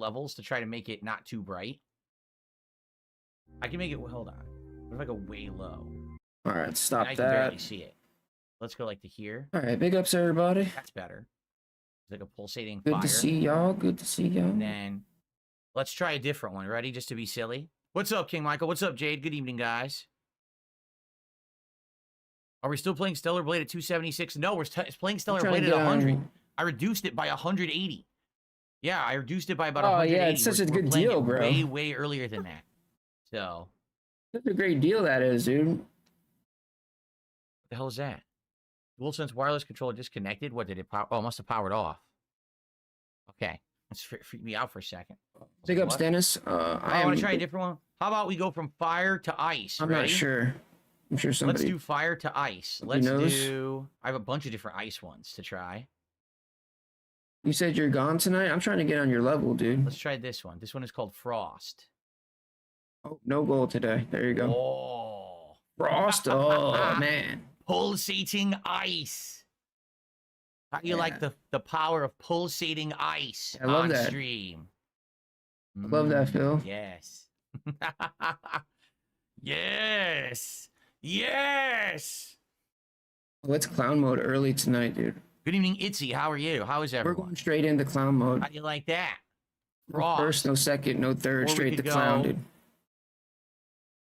levels to try to make it not too bright. I can make it, hold on. What if I go way low? All right, stop I that. can barely see it. Let's go like to here. All right, big ups, everybody. That's better. It's like a pulsating Good fire. to see y'all. Good to see y'all. And then let's try a different one. Ready? Just to be silly. What's up, King Michael? What's up, Jade? Good evening, guys. Are we still playing Stellar Blade at 276? No, we're playing Stellar Blade at 100. I reduced it by 180. Yeah, I reduced it by about 180. Yeah, it's such a good deal, bro. Way earlier than that. So. That's a great deal that is, dude. What the hell is that? DualSense wireless controller disconnected. What did it power? Oh, it must have powered off. Okay. Let's freak me out for a second. Big ups, Dennis. I want to try a different one. How about we go from fire to ice? I'm Ready? not sure. I'm sure somebody... Let's do fire to ice. Let's do... I have a bunch of different ice ones to try. You said you're gone tonight? I'm trying to get on your level, dude. Let's try this one. This one is called Frost. Oh, no goal today. There you go. Oh. Frost. Oh, man. Pulsating ice. How do you like the power of pulsating ice on stream? I love that, Phil. Yes. Yes. Yes. Oh, it's clown mode early tonight, dude. Good evening, Itzy. How are you? How is everyone? We're going straight into clown mode. How do you like that? No first, no second, no third, straight to clown, dude.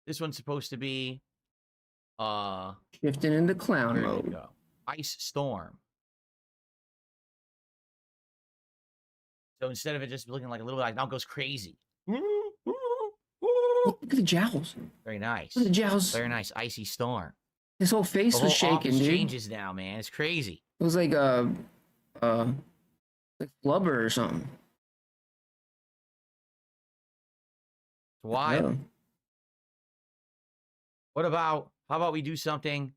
This one's supposed to be shifting into clown mode. Go. Ice Storm. So instead of it just looking like a little guy, now it goes crazy. Look at the jowls. Very nice. Look at the jowls. Very nice. Icy Storm. His whole face was shaking, dude. Changes now, man. It's crazy. It was like like flubber or something. It's wild. Yeah. How about we do something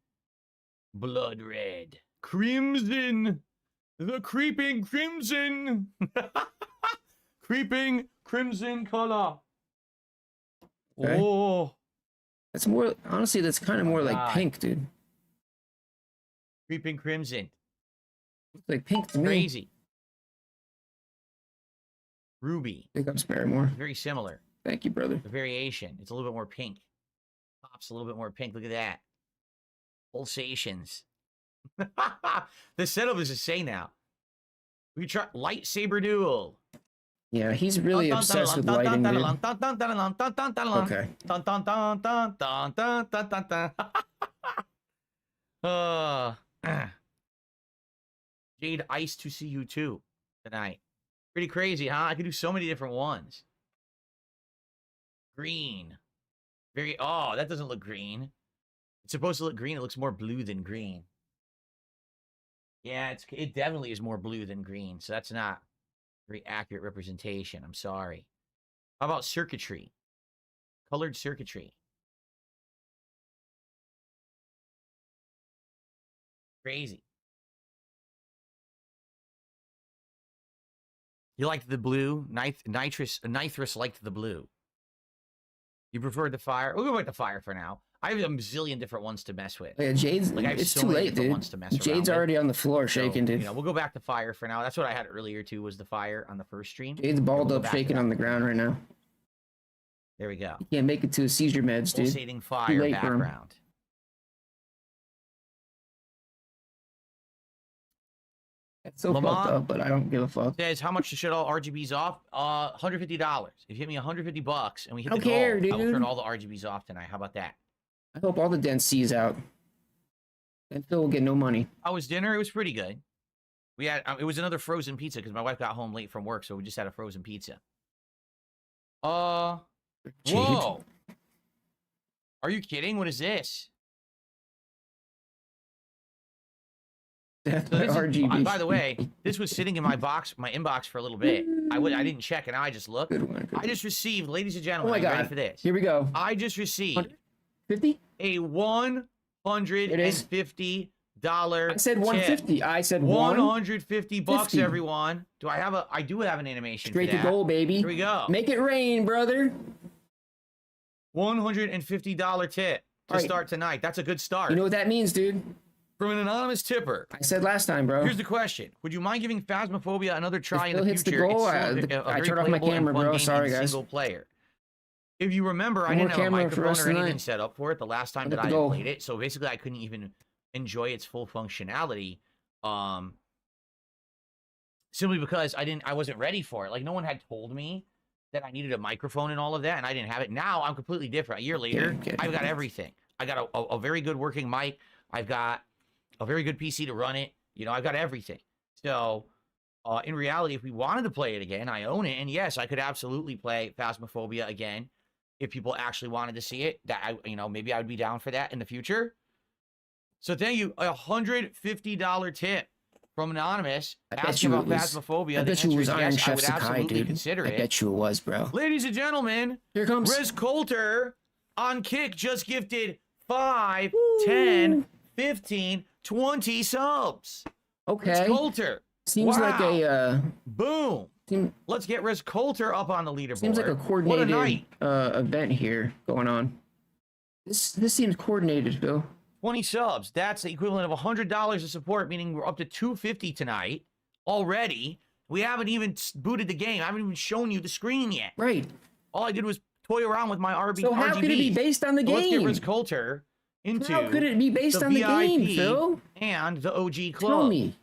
blood red? Crimson. The creeping crimson. Creeping crimson color. Okay. Oh. That's more, honestly, that's kind of more like pink, dude. Creeping crimson. Looks like pink to me. Crazy. Ruby. Big ups, Barrymore. Very similar. Thank you, brother. The variation. It's a little bit more pink. Pops a little bit more pink. Look at that. Pulsations. The setup is insane now. We try lightsaber duel. Yeah, he's really obsessed with lighting, dude. Okay. Jade, ice to see you too tonight. Pretty crazy, huh? I could do so many different ones. Green. Very, oh, that doesn't look green. It's supposed to look green. It looks more blue than green. Yeah, it definitely is more blue than green. So that's not very accurate representation. I'm sorry. How about circuitry? Colored circuitry. Crazy. You liked the blue? Nitrous liked the blue. You preferred the fire? We'll go with the fire for now. I have a bazillion different ones to mess with. Yeah, Jade's, like, it's so too late, dude. Ones to mess Jade's already on the floor shaking, dude. You know, we'll go back to fire for now. That's what I had earlier, too, was the fire on the first stream. Jade's balled up, shaking on the ground right now. There we go. You can't make it to a seizure meds, dude. Pulsating fire background. That's so fucked up, but I don't give a fuck. Says, how much to shut all RGBs off? $150. If you hit me $150 and we hit the goal, dude. I will turn all the RGBs off tonight. How about that? I hope all the dents C's out. And Phil will get no money. How was dinner? It was pretty good. We had it was another frozen pizza because my wife got home late from work, so we just had a frozen pizza. Whoa! Are you kidding? What is this? That's RGB. By the way, this was sitting in my inbox for a little bit. I didn't check, and now I just looked. I just received, ladies and gentlemen. Oh my God! Ready for this? Here we go. I just received 50? a $150. I said 150. Tip. I said $150, everyone. I do have an animation. Straight to goal, baby. Here we go. Make it rain, brother. $150 tip to start tonight. That's a good start. You know what that means, dude? From an anonymous tipper. I said last time, bro. Here's the question. Would you mind giving Phasmophobia another try in the hits future? The goal, I turned off my camera, bro. Sorry, guys. Single player. If you remember, I didn't have a microphone or anything set up for it the last time that I played it. So basically, I couldn't even enjoy its full functionality. Simply because I wasn't ready for it. Like, no one had told me that I needed a microphone and all of that, and I didn't have it. Now I'm completely different. A year later, I've got everything. I got a very good working mic. I've got a very good PC to run it. You know, I've got everything. So, in reality, if we wanted to play it again, I own it. And yes, I could absolutely play Phasmophobia again if people actually wanted to see it. That maybe I would be down for that in the future. So thank you. $150 tip from Anonymous asking about Phasmophobia. I bet you it was Iron Chef Sakai, dude. Consider it. I bet you it was, bro. Ladies and gentlemen, here comes Riz Coulter on Kick just gifted 5, 10, 15, 20 subs. Okay. Riz Coulter. Seems like a boom. Let's get Riz Coulter up on the leaderboard. Seems like a coordinated event here going on. This seems coordinated, Phil. 20 subs. That's the equivalent of $100 of support, meaning we're up to $250 tonight already. We haven't even booted the game. I haven't even shown you the screen yet. Right. All I did was toy around with my RGB. So how could it be based on the game? Let's get Riz Coulter into how could it be based on the game, Phil? And the OG club. Tell me.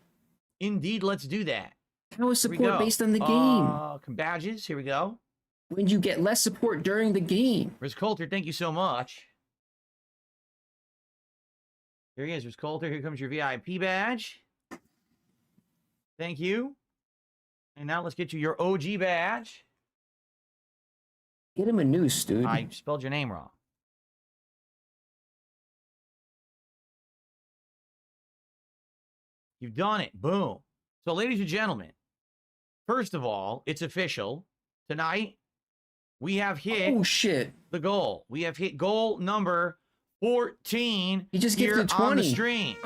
Indeed, let's do that. How is support based on the game? Badges, here we go. When you get less support during the game. Riz Coulter, thank you so much. Here he is, Riz Coulter. Here comes your VIP badge. Thank you. And now let's get you your OG badge. Get him a noose, dude. I spelled your name wrong. You've done it. Boom. So, ladies and gentlemen, first of all, it's official. Tonight, we have hit the goal. We have hit goal number 14. He just gifted 20 on the stream.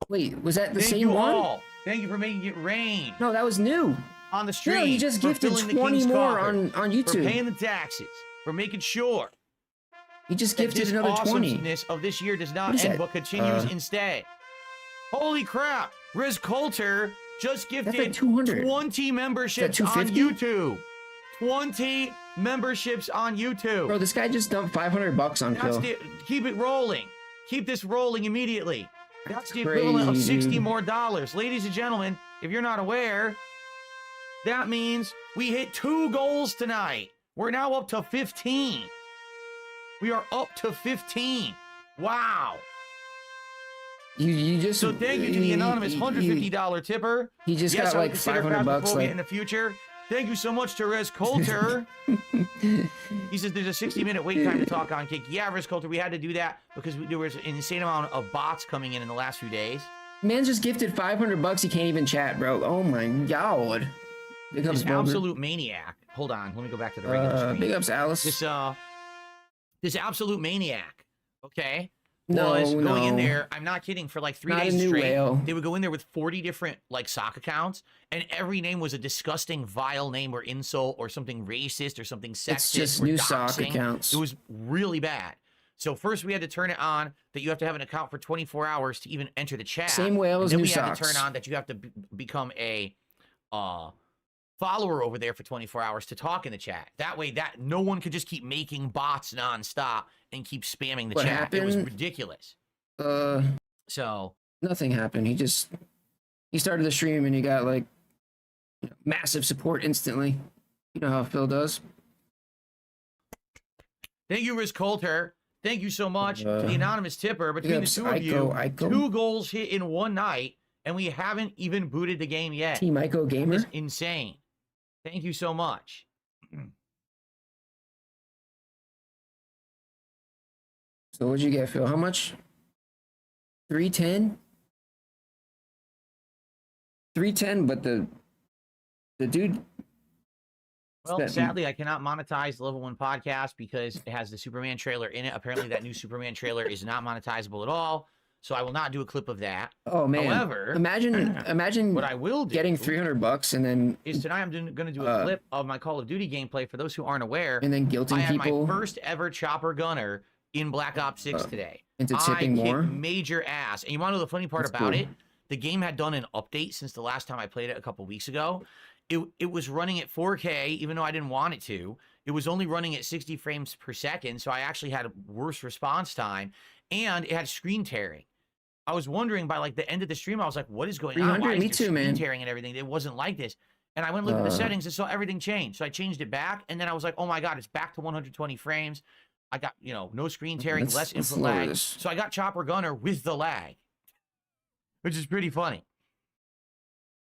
Wait, was that the same one? All. Thank you for making it rain. No, that was new. On the stream. No, he just gifted 20 more on YouTube. For paying the taxes. For making sure. He just gifted another 20. Awesomeness of this year does not end, but continues instead. Holy crap! Riz Coulter just gifted 20 memberships on YouTube. 20 memberships on YouTube. Bro, this guy just dumped $500 on Phil. Keep it rolling. Keep this rolling immediately. That's the equivalent of $60 more. Ladies and gentlemen, if you're not aware, that means we hit 2 goals tonight. We're now up to 15. We are up to 15. Wow. You just so thank you to the anonymous $150 tipper. He just got like $500 like in the future. Thank you so much to Riz Coulter. He says there's a 60-minute wait time to talk on Kick. Yeah, Riz Coulter, we had to do that because there was an insane amount of bots coming in the last few days. Man just gifted $500. He can't even chat, bro. Oh my god. Big ups, absolute maniac. Hold on, let me go back to the regular screen. Big ups, Alice. This absolute maniac. Okay. Going in there, I'm not kidding, for like 3 days straight, they would go in there with 40 different like sock accounts, and every name was a disgusting, vile name or insult or something racist or something sexist. It's just new sock accounts. It was really bad. So first we had to turn it on that you have to have an account for 24 hours to even enter the chat. Same way as new socks. Then we had to turn on that you have to become a follower over there for 24 hours to talk in the chat. That way, that no one could just keep making bots nonstop and keep spamming the chat. Happened? It was ridiculous. So nothing happened. He started the stream and he got like massive support instantly. You know how Phil does. Thank you, Riz Coulter. Thank you so much to the anonymous tipper. Between the two of you, 2 goals hit in one night, and we haven't even booted the game yet. Team Ico Gamer. That's insane. Thank you so much. So what'd you get, Phil? How much? 310? 310, but the dude... Well, sadly, I cannot monetize the Level 1 podcast because it has the Superman trailer in it. Apparently, that new Superman trailer is not monetizable at all. So I will not do a clip of that. Oh man! However, imagine what I will do getting $300 and then is tonight I'm going to do a clip of my Call of Duty gameplay for those who aren't aware. And then guilting people. I had my first ever chopper gunner in Black Ops 6 today. Into I tipping more? kicked major ass. And you want to know the funny part That's about cool. it? The game had done an update since the last time I played it a couple weeks ago. It was running at 4K, even though I didn't want it to. It was only running at 60 frames per second, so I actually had a worse response time, and it had screen tearing. I was wondering by like the end of the stream, I was like, what is going on? Why is me there too, screen man. tearing and everything? It wasn't like this. And I went and looked at the settings and saw everything changed. So I changed it back, and then I was like, oh my God, it's back to 120 frames. I got, you know, no screen tearing, less input lag. So I got Chopper Gunner with the lag, which is pretty funny.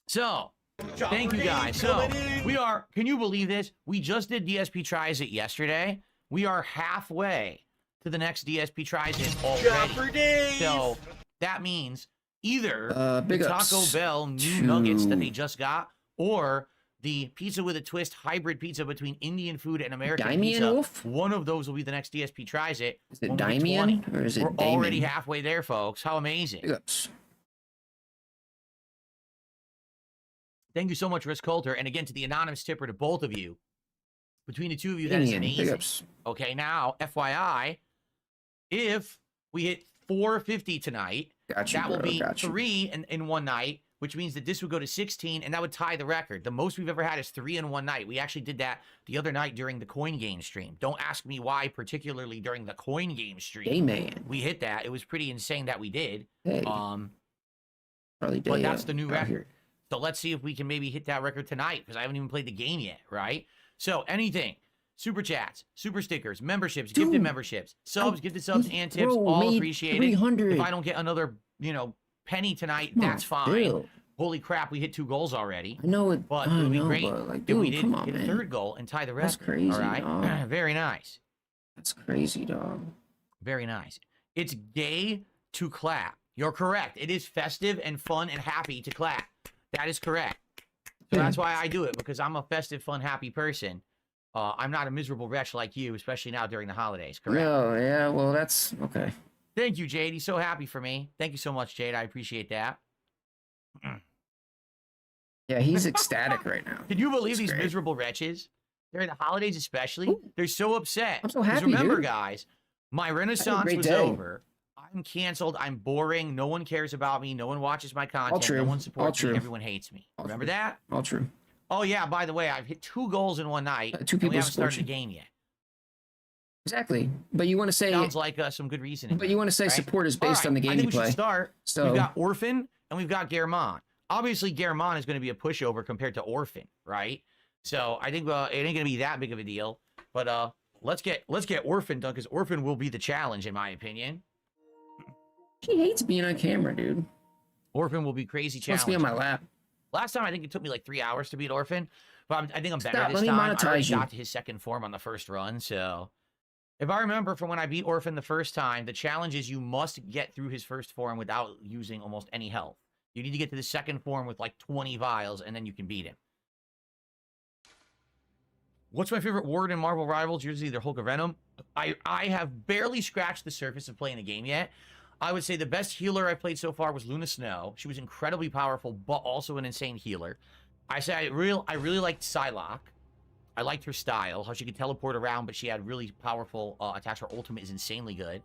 So, thank you guys. So, we are, can you believe this? We just did DSP Tries It yesterday. We are halfway to the next DSP Tries It already. So, that means either the Taco Bell new nuggets that they just got, or the pizza with a twist hybrid pizza between Indian food and American pizza. Wolf? One of those will be the next DSP Tries It. Is it Daimian or is it We're already halfway there, folks. How amazing. Big ups. Thank you so much, Risk Coulter. And again, to the anonymous tipper, to both of you. Between the two of you, that is amazing. Okay, now, FYI, if we hit 450 tonight, that will be 3 in one night, which means that this would go to 16, and that would tie the record. The most we've ever had is 3 in one night. We actually did that the other night during the Coin Game stream. Don't ask me why, particularly during the Coin Game stream. Hey, man. We hit that. It was pretty insane that we did. Hey. But that's the new record. So let's see if we can maybe hit that record tonight, because I haven't even played the game yet, right? So anything, super chats, super stickers, memberships, gifted memberships, subs, gifted subs, and tips, all appreciated. If I don't get another, you know, penny tonight, that's fine. Holy crap, we hit 2 goals already. I know it, but it would be great if we did hit a 3rd goal and tie the record. That's crazy, all right? dog. Very nice. That's crazy, dog. Very nice. It's gay to clap. You're correct. It is festive and fun and happy to clap. That is correct. So that's why I do it, because I'm a festive, fun, happy person. I'm not a miserable wretch like you, especially now during the holidays, correct? No, yeah, well, that's okay. Thank you, Jade. He's so happy for me. Thank you so much, Jade. I appreciate that. Yeah, he's ecstatic right now. Can you believe these miserable wretches? During the holidays especially, they're so upset. I'm so happy, remember, dude. Guys, my renaissance was over. I'm canceled. I'm boring. No one cares about me. No one watches my content. No one supports me. Everyone hates me. Remember that? All true. Oh, yeah, by the way, I've hit 2 goals in one night. 2 people and we haven't started the game yet. Exactly. But you want to say... Sounds like some good reasoning. But you want to say support is based on the game I think you play. We should start. So we've got Orphan and we've got Germán. Obviously, Germán is going to be a pushover compared to Orphan, right? So I think it ain't going to be that big of a deal. But let's get Orphan done, because Orphan will be the challenge, in my opinion. She hates being on camera, dude. Orphan will be crazy challenge. Supposed to be on my lap. Last time, I think it took me like 3 hours to beat Orphan. But I think I'm better Stop, this let me time. I monetize already you. got to his 2nd form on the 1st run, so... If I remember from when I beat Orphan the 1st time, the challenge is you must get through his 1st form without using almost any health. You need to get to the 2nd form with like 20 vials, and then you can beat him. What's my favorite ward in Marvel Rivals? Yours is either Hulk or Venom. I have barely scratched the surface of playing the game yet. I would say the best healer I played so far was Luna Snow. She was incredibly powerful, but also an insane healer. I really liked Psylocke. I liked her style, how she could teleport around, but she had really powerful attacks. Her ultimate is insanely good.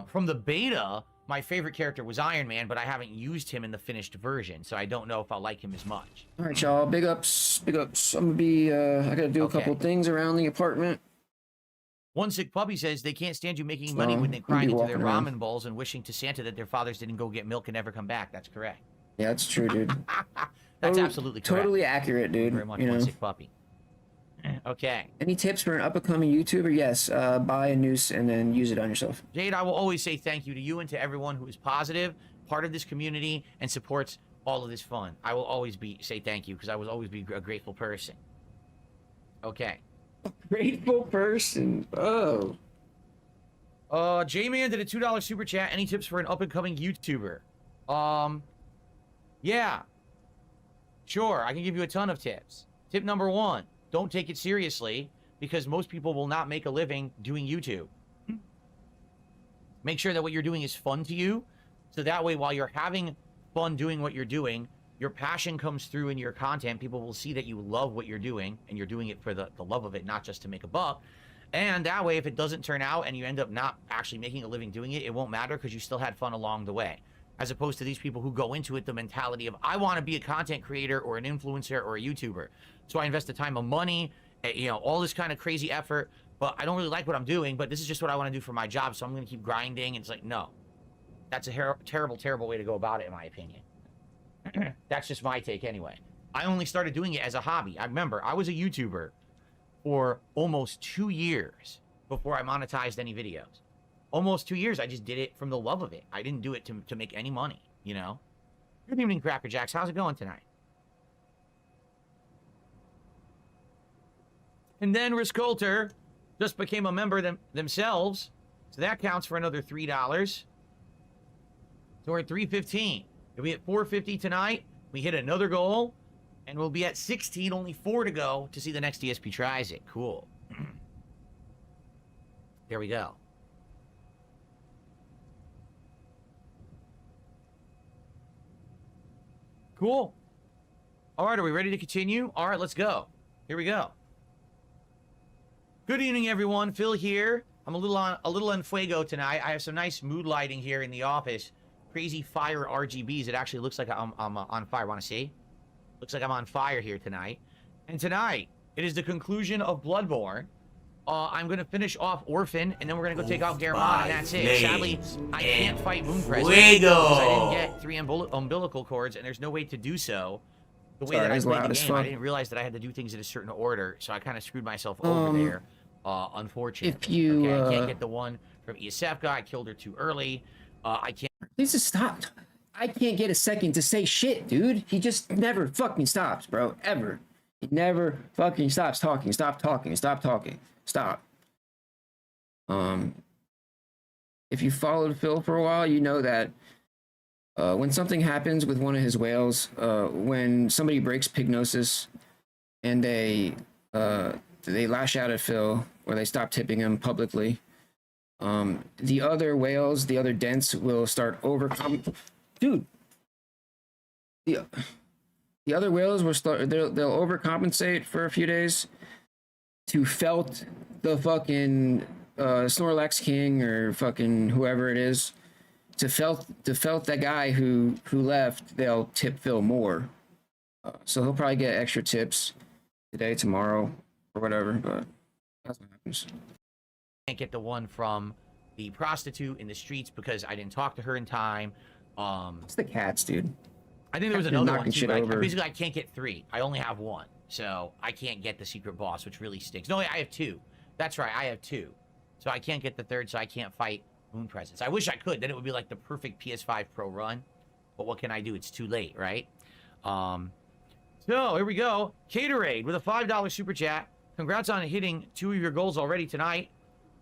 From the beta, my favorite character was Iron Man, but I haven't used him in the finished version, so I don't know if I'll like him as much. All right, y'all. Big ups. Big ups. I'm going to be... I got to do a couple things around the apartment. One Sick Puppy says they can't stand you making money when they're crying into their ramen bowls and wishing to Santa that their fathers didn't go get milk and never come back. That's correct. Yeah, that's true, dude. That's absolutely correct. Totally accurate, dude. Thank you very much, One Sick Puppy. Okay. Any tips for an up-and-coming YouTuber? Yes. Buy a noose and then use it on yourself. Jade, I will always say thank you to you and to everyone who is positive, part of this community, and supports all of this fun. I will always say thank you, because I will always be a grateful person. Okay. A grateful person. Oh. J-Man did a $2 super chat. Any tips for an up-and-coming YouTuber? Yeah. Sure, I can give you a ton of tips. Tip number 1. Don't take it seriously, because most people will not make a living doing YouTube. Make sure that what you're doing is fun to you, so that way while you're having fun doing what you're doing, your passion comes through in your content. People will see that you love what you're doing, and you're doing it for the love of it, not just to make a buck. And that way, if it doesn't turn out and you end up not actually making a living doing it, it won't matter because you still had fun along the way. As opposed to these people who go into it the mentality of, I want to be a content creator or an influencer or a YouTuber. So I invest the time of money, you know, all this kind of crazy effort, but I don't really like what I'm doing, but this is just what I want to do for my job, so I'm going to keep grinding. And it's like, no. That's a terrible, terrible way to go about it, in my opinion. That's just my take anyway. I only started doing it as a hobby. I remember, I was a YouTuber for almost 2 years before I monetized any videos. Almost 2 years. I just did it from the love of it. I didn't do it to make any money, you know? Good evening, Cracker Jacks. How's it going tonight? And then Riscolter just became a member themselves. So that counts for another $3. So we're at $3.15. If we hit $4.50 tonight, we hit another goal. And we'll be at 16, only 4 to go to see the next DSP tries it. Cool. There we go. Cool. All right, are we ready to continue? All right, let's go. Here we go. Good evening, everyone. Phil here. I'm a little on fuego tonight. I have some nice mood lighting here in the office. Crazy fire RGBs. It actually looks like I'm on fire. Want to see? Looks like I'm on fire here tonight. And tonight, it is the conclusion of Bloodborne. I'm going to finish off Orphan, and then we're going to go take out Garamond, and that's it. Sadly, I can't fight Moon Presence because I didn't get 3 umbilical cords, and there's no way to do so. The way that I played the game, I didn't realize that I had to do things in a certain order, so I kind of screwed myself over there, unfortunately. If you, okay, I can't get the one from ESF guy. I killed her too early. I can't... Please just stop. I can't get a second to say shit, dude. He just never fucking stops, bro. Ever. He never fucking stops talking. Stop talking. Stop talking. Stop. If you followed Phil for a while, you know that when something happens with one of his whales, when somebody breaks pygnosis and they lash out at Phil or they stop tipping him publicly, the other whales, the other dents will start Dude, the other whales will start. They'll overcompensate for a few days to felt the fucking Snorlax King or fucking whoever it is. To felt that guy who left. They'll tip Phil more. So he'll probably get extra tips today, tomorrow, or whatever. But that's what happens. Can't get the one from the prostitute in the streets because I didn't talk to her in time. It's the cats, dude. I think there was another one too. Basically, I can't get 3. I only have 1, so I can't get the secret boss, which really stinks. No, I have 2. That's right, I have 2. So I can't get the 3rd, so I can't fight Moon Presence. I wish I could. Then it would be like the perfect PS5 Pro run. But what can I do? It's too late, right? So here we go. Caterade with a $5 super chat. Congrats on hitting 2 of your goals already tonight.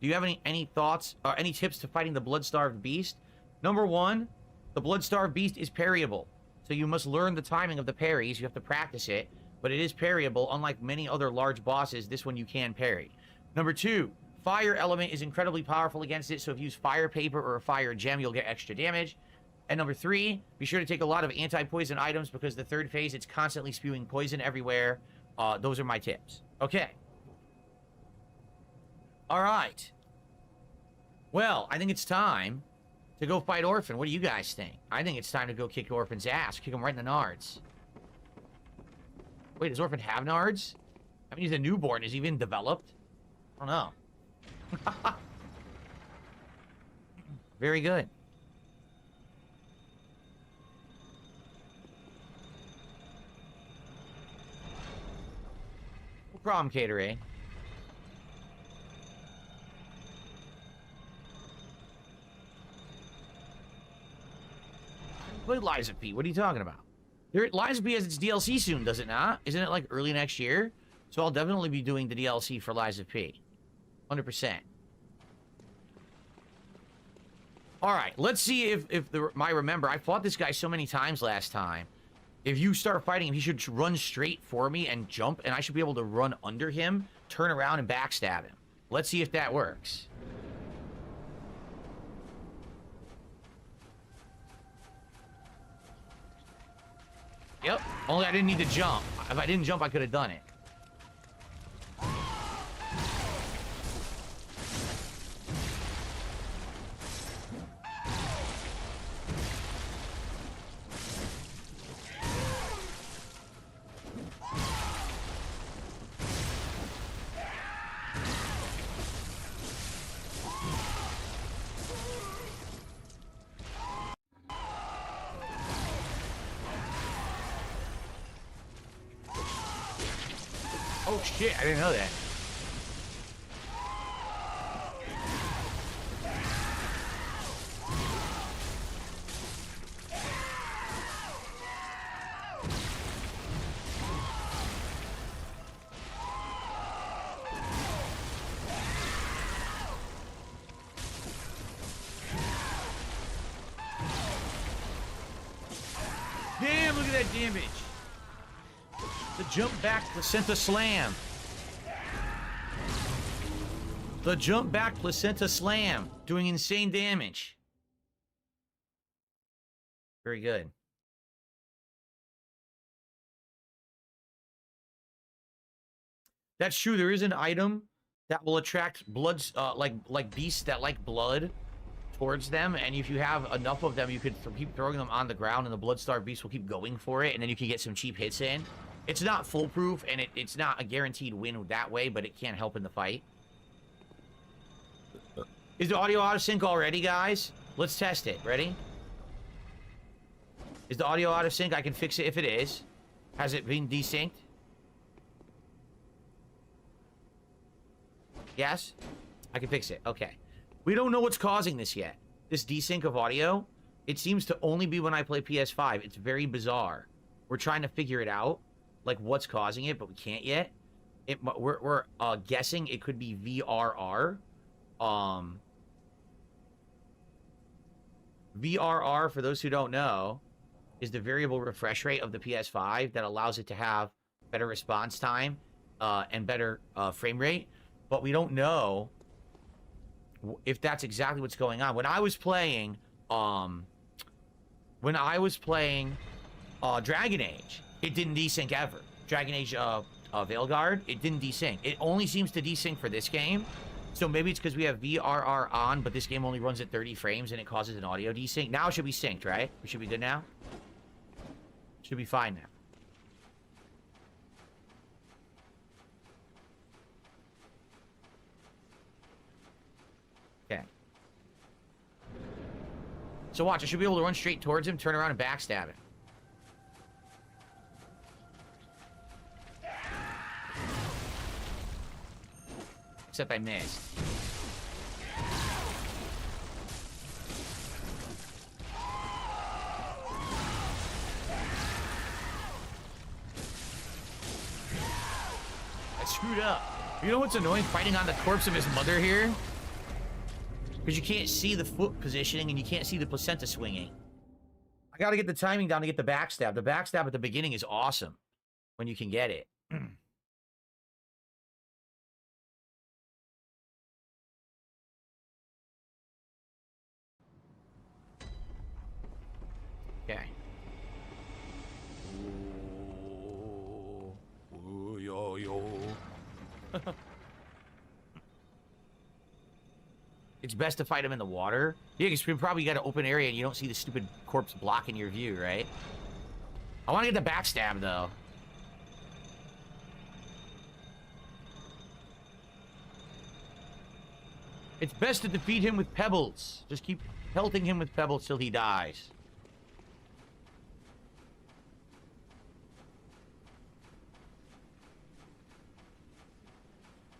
Do you have any thoughts or any tips to fighting the Blood-Starved Beast? Number 1. The Blood-Starved Beast is parryable, so you must learn the timing of the parries. You have to practice it, but it is parryable. Unlike many other large bosses, this one you can parry. Number 2, Fire Element is incredibly powerful against it, so if you use Fire Paper or a Fire Gem, you'll get extra damage. And number 3, be sure to take a lot of anti-poison items because the 3rd phase, it's constantly spewing poison everywhere. Those are my tips. Okay. All right. Well, I think it's time to go fight Orphan. What do you guys think? I think it's time to go kick Orphan's ass. Kick him right in the nards. Wait, does Orphan have nards? I mean, he's a newborn. Is he even developed? I don't know. Very good. No problem, Caterade. Played Liza P. What are you talking about? Liza P has its DLC soon, does it not? Isn't it like early next year? So I'll definitely be doing the DLC for Liza P. 100%. Alright, let's see if I remember. I fought this guy so many times last time. If you start fighting him, he should run straight for me and jump, and I should be able to run under him, turn around, and backstab him. Let's see if that works. Yep, only I didn't need to jump. If I didn't jump, I could have done it. Oh shit, I didn't know that. Damn, look at that damage. The jump back placenta slam. The jump back placenta slam. Doing insane damage. Very good. That's true. There is an item that will attract bloods, like beasts that like blood towards them, and if you have enough of them, you could keep throwing them on the ground, and the blood-starved beast will keep going for it, and then you can get some cheap hits in. It's not foolproof, and it's not a guaranteed win that way, but it can help in the fight. Is the audio out of sync already, guys? Let's test it. Ready? Is the audio out of sync? I can fix it if it is. Has it been desynced? Yes? I can fix it. Okay. We don't know what's causing this yet. This desync of audio. It seems to only be when I play PS5. It's very bizarre. We're trying to figure it out. Like, what's causing it, but we can't yet. We're guessing it could be VRR. VRR, for those who don't know, is the variable refresh rate of the PS5 that allows it to have better response time and better frame rate. But we don't know if that's exactly what's going on. When I was playing Dragon Age, it didn't desync ever. Dragon Age Veilguard, it didn't desync. It only seems to desync for this game. So maybe it's because we have VRR on, but this game only runs at 30 frames and it causes an audio desync. Now it should be synced, right? We should be good now? Should be fine now. Okay. So watch, I should be able to run straight towards him, turn around, and backstab him. Except I missed. I screwed up. You know what's annoying? Fighting on the corpse of his mother here? Because you can't see the foot positioning and you can't see the placenta swinging. I gotta get the timing down to get the backstab. The backstab at the beginning is awesome when you can get it. Okay. Ooh, yo, yo. It's best to fight him in the water. Yeah, because you probably got an open area and you don't see the stupid corpse blocking your view, right? I want to get the backstab, though. It's best to defeat him with pebbles. Just keep pelting him with pebbles till he dies.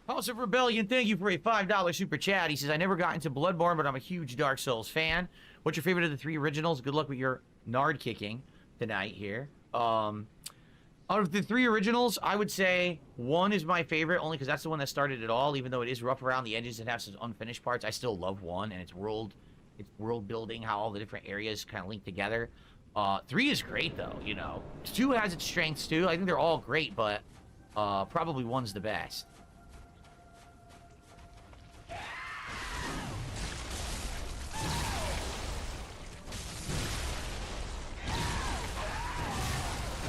House of Rebellion, thank you for a $5 super chat. He says, I never got into Bloodborne, but I'm a huge Dark Souls fan. What's your favorite of the 3 originals? Good luck with your Nard kicking tonight here. Out of the 3 originals, I would say 1 is my favorite, only because that's the one that started it all. Even though it is rough around the edges and has some unfinished parts, I still love 1, and it's world building, how all the different areas kind of link together. 3 is great, though, you know. 2 has its strengths, too. I think they're all great, but probably 1's the best.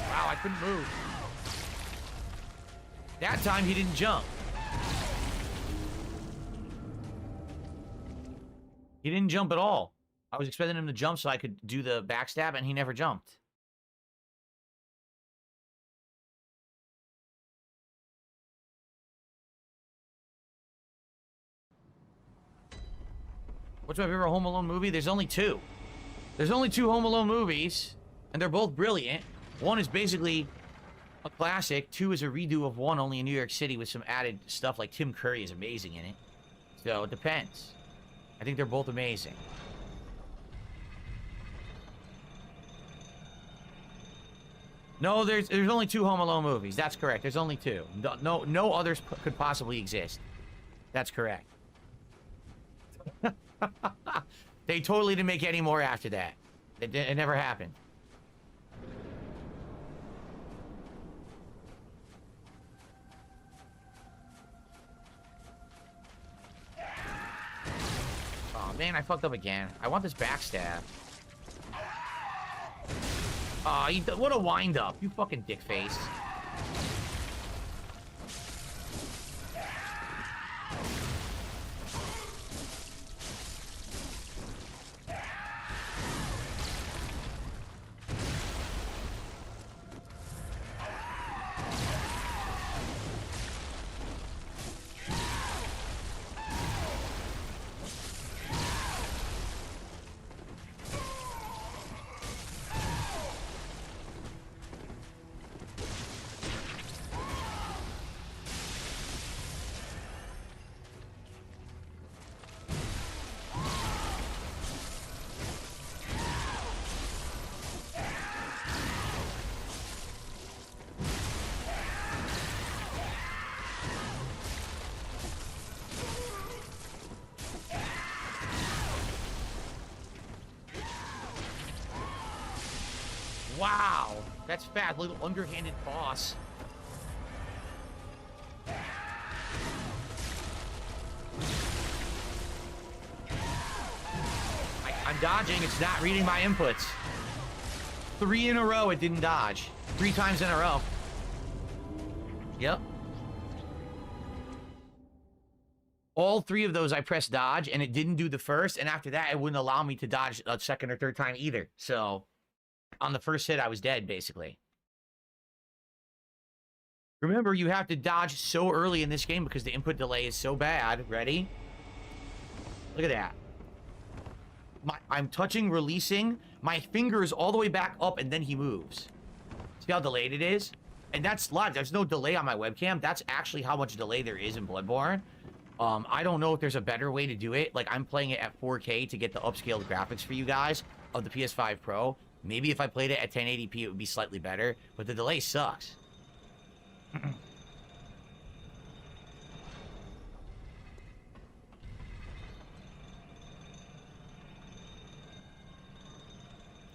Wow, I couldn't move. That time he didn't jump. He didn't jump at all. I was expecting him to jump so I could do the backstab, and he never jumped. What's my favorite Home Alone movie? There's only 2. There's only 2 Home Alone movies, and they're both brilliant. One is basically a classic. 2 is a redo of 1, only in New York City with some added stuff like Tim Curry is amazing in it. So it depends. I think they're both amazing. No, there's only 2 Home Alone movies. That's correct. There's only 2. No others could possibly exist. That's correct. They totally didn't make any more after that. It never happened. Oh man, I fucked up again. I want this backstab. Aw, what a wind-up. You fucking dick face. Wow, that's fat. Little underhanded boss. I'm dodging. It's not reading my inputs. 3 in a row, it didn't dodge. 3 times in a row. Yep. All 3 of those I pressed dodge, and it didn't do the first, and after that, it wouldn't allow me to dodge a second or third time either. So, on the first hit, I was dead, basically. Remember, you have to dodge so early in this game because the input delay is so bad. Ready? Look at that. I'm touching, releasing. My finger is all the way back up, and then he moves. See how delayed it is? And that's live. There's no delay on my webcam. That's actually how much delay there is in Bloodborne. I don't know if there's a better way to do it. Like, I'm playing it at 4K to get the upscaled graphics for you guys of the PS5 Pro. Maybe if I played it at 1080p, it would be slightly better. But the delay sucks.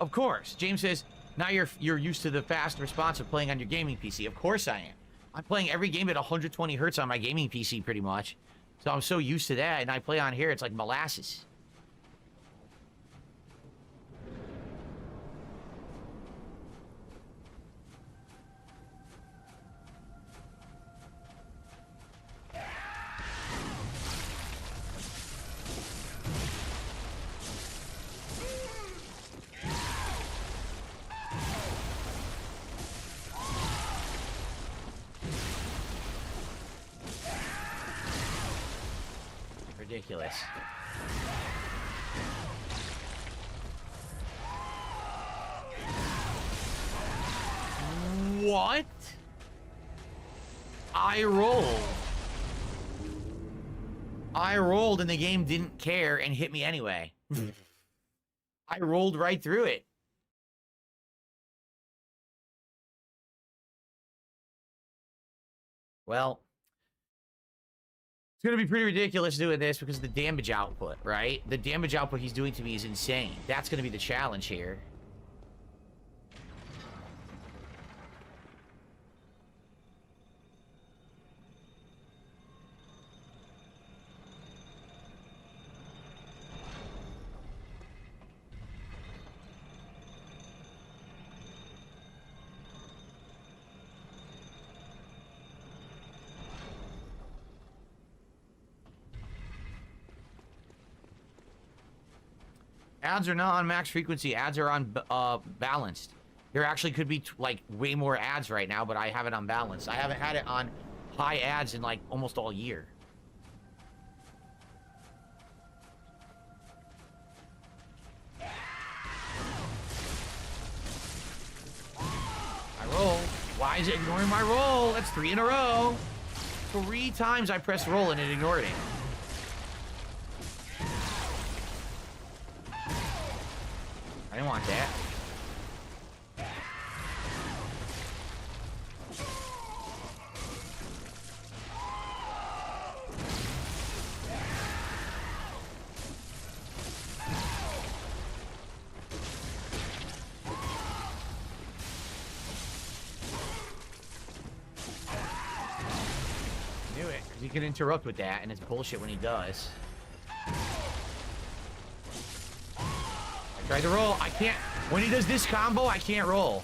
Of course. James says, now you're used to the fast response of playing on your gaming PC. Of course I am. I'm playing every game at 120 hertz on my gaming PC pretty much. So I'm so used to that, and I play on here, it's like molasses. Ridiculous. What? I rolled and the game didn't care and hit me anyway. I rolled right through it. Well, it's going to be pretty ridiculous doing this because of the damage output, right? The damage output he's doing to me is insane. That's going to be the challenge here. Ads are not on max frequency. Ads are on balanced. There actually could be like way more ads right now, but I have it on balance. I haven't had it on high ads in like almost all year. I roll. Why is it ignoring my roll? That's 3 in a row. 3 times I pressed roll and it ignored it. I didn't want that. Knew it, because he can interrupt with that, and it's bullshit when he does. Try to roll. I can't. When he does this combo, I can't roll.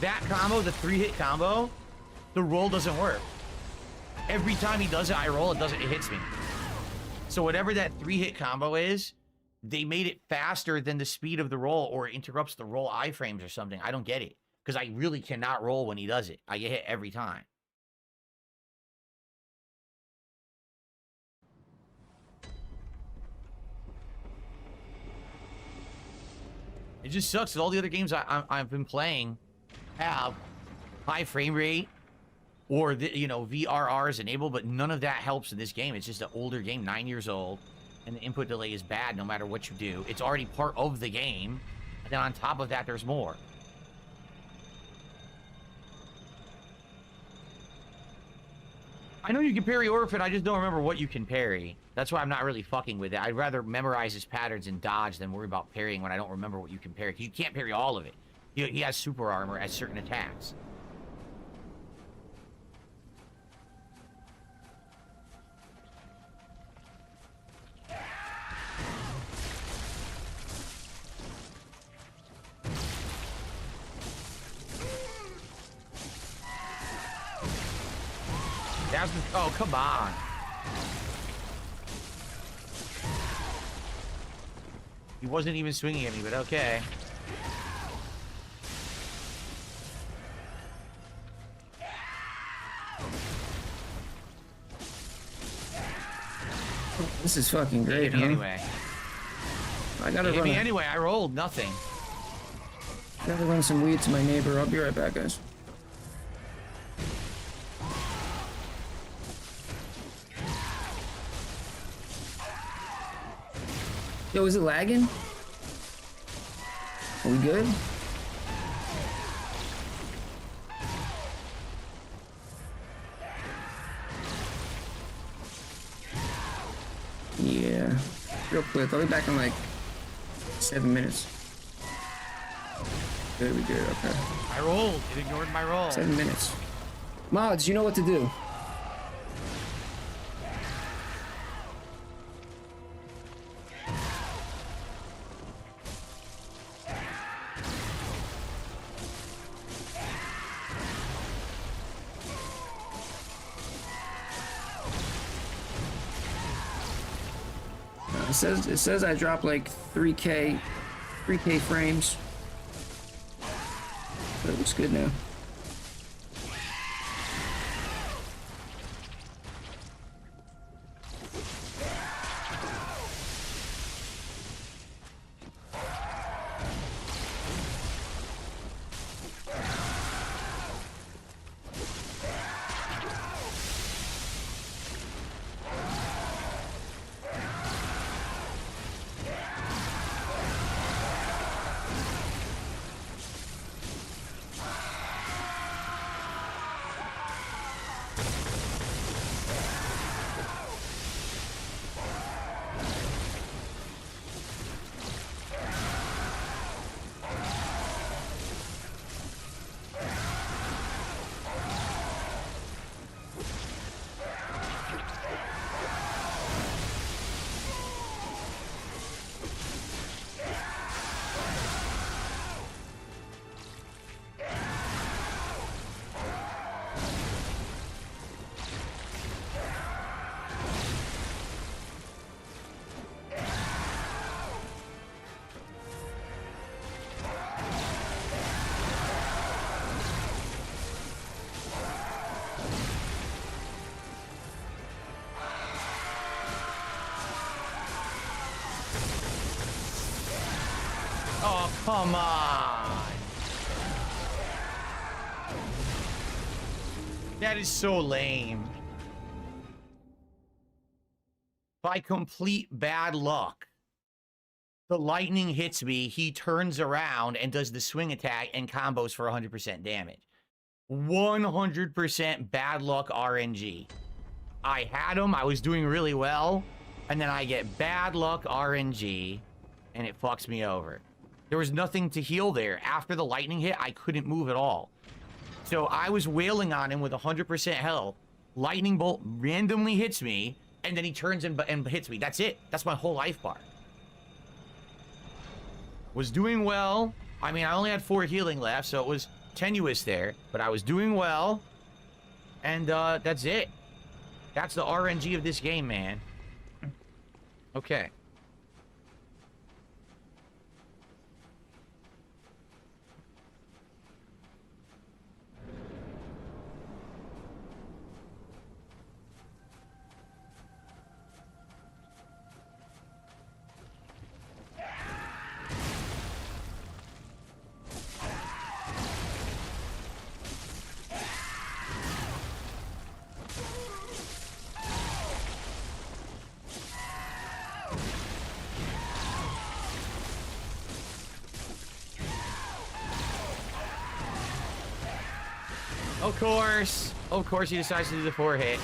That combo, the 3-hit combo, the roll doesn't work. Every time he does it, I roll. It doesn't. It hits me. So whatever that 3-hit combo is, they made it faster than the speed of the roll, or it interrupts the roll iframes or something. I don't get it, because I really cannot roll when he does it. I get hit every time. It just sucks that all the other games I've been playing have high frame rate or, you know, VRR is enabled, but none of that helps in this game. It's just an older game, 9 years old, and the input delay is bad no matter what you do. It's already part of the game, and then on top of that, there's more. I know you can parry Orphan, I just don't remember what you can parry. That's why I'm not really fucking with it. I'd rather memorize his patterns and dodge than worry about parrying when I don't remember what you can parry. Because you can't parry all of it. He has super armor at certain attacks. That's the, oh, come on. He wasn't even swinging at me, but okay. This is fucking great, huh? Anyway. I gotta Hit run. me anyway, I rolled nothing. Gotta run some weed to my neighbor. I'll be right back, guys. Yo, is it lagging? Are we good? Yeah. Real quick. I'll be back in like 7 minutes. Good, we good. Okay. I rolled. It ignored my roll. 7 minutes. Mods, you know what to do. It says I dropped like 3K frames. But it looks good now. Oh, come on. That is so lame. By complete bad luck, the lightning hits me, he turns around and does the swing attack and combos for 100% damage. 100% bad luck RNG. I had him, I was doing really well, and then I get bad luck RNG, and it fucks me over. There was nothing to heal there. After the lightning hit, I couldn't move at all. So I was wailing on him with 100% health. Lightning bolt randomly hits me, and then he turns and hits me. That's it. That's my whole life bar. Was doing well. I mean, I only had 4 healing left, so it was tenuous there. But I was doing well. And that's it. That's the RNG of this game, man. Okay. Of course he decides to do the 4 hit.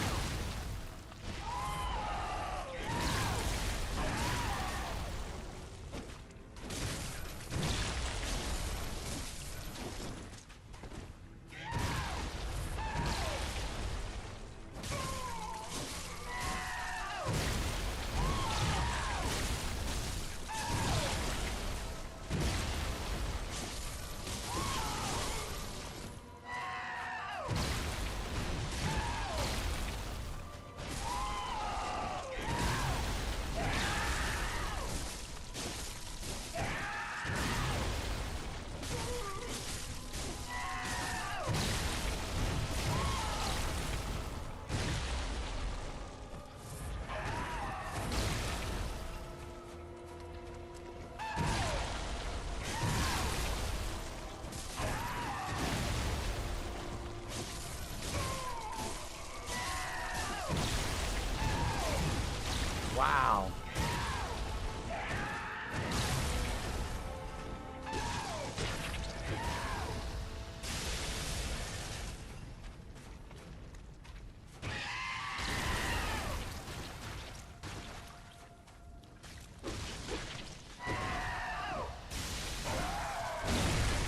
Wow.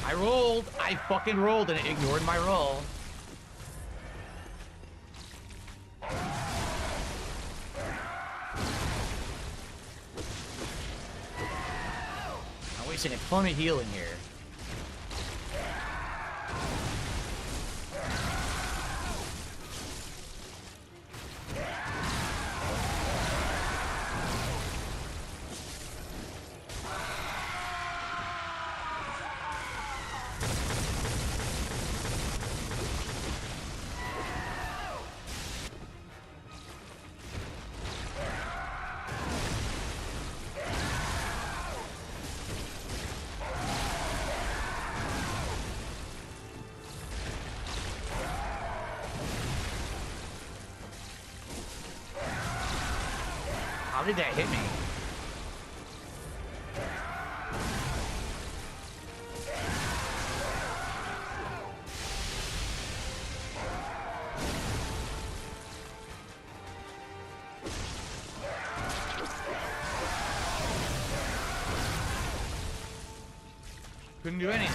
I rolled. I fucking rolled and it ignored my roll. I'm wasting a ton of healing here. How did that hit me? Couldn't do anything.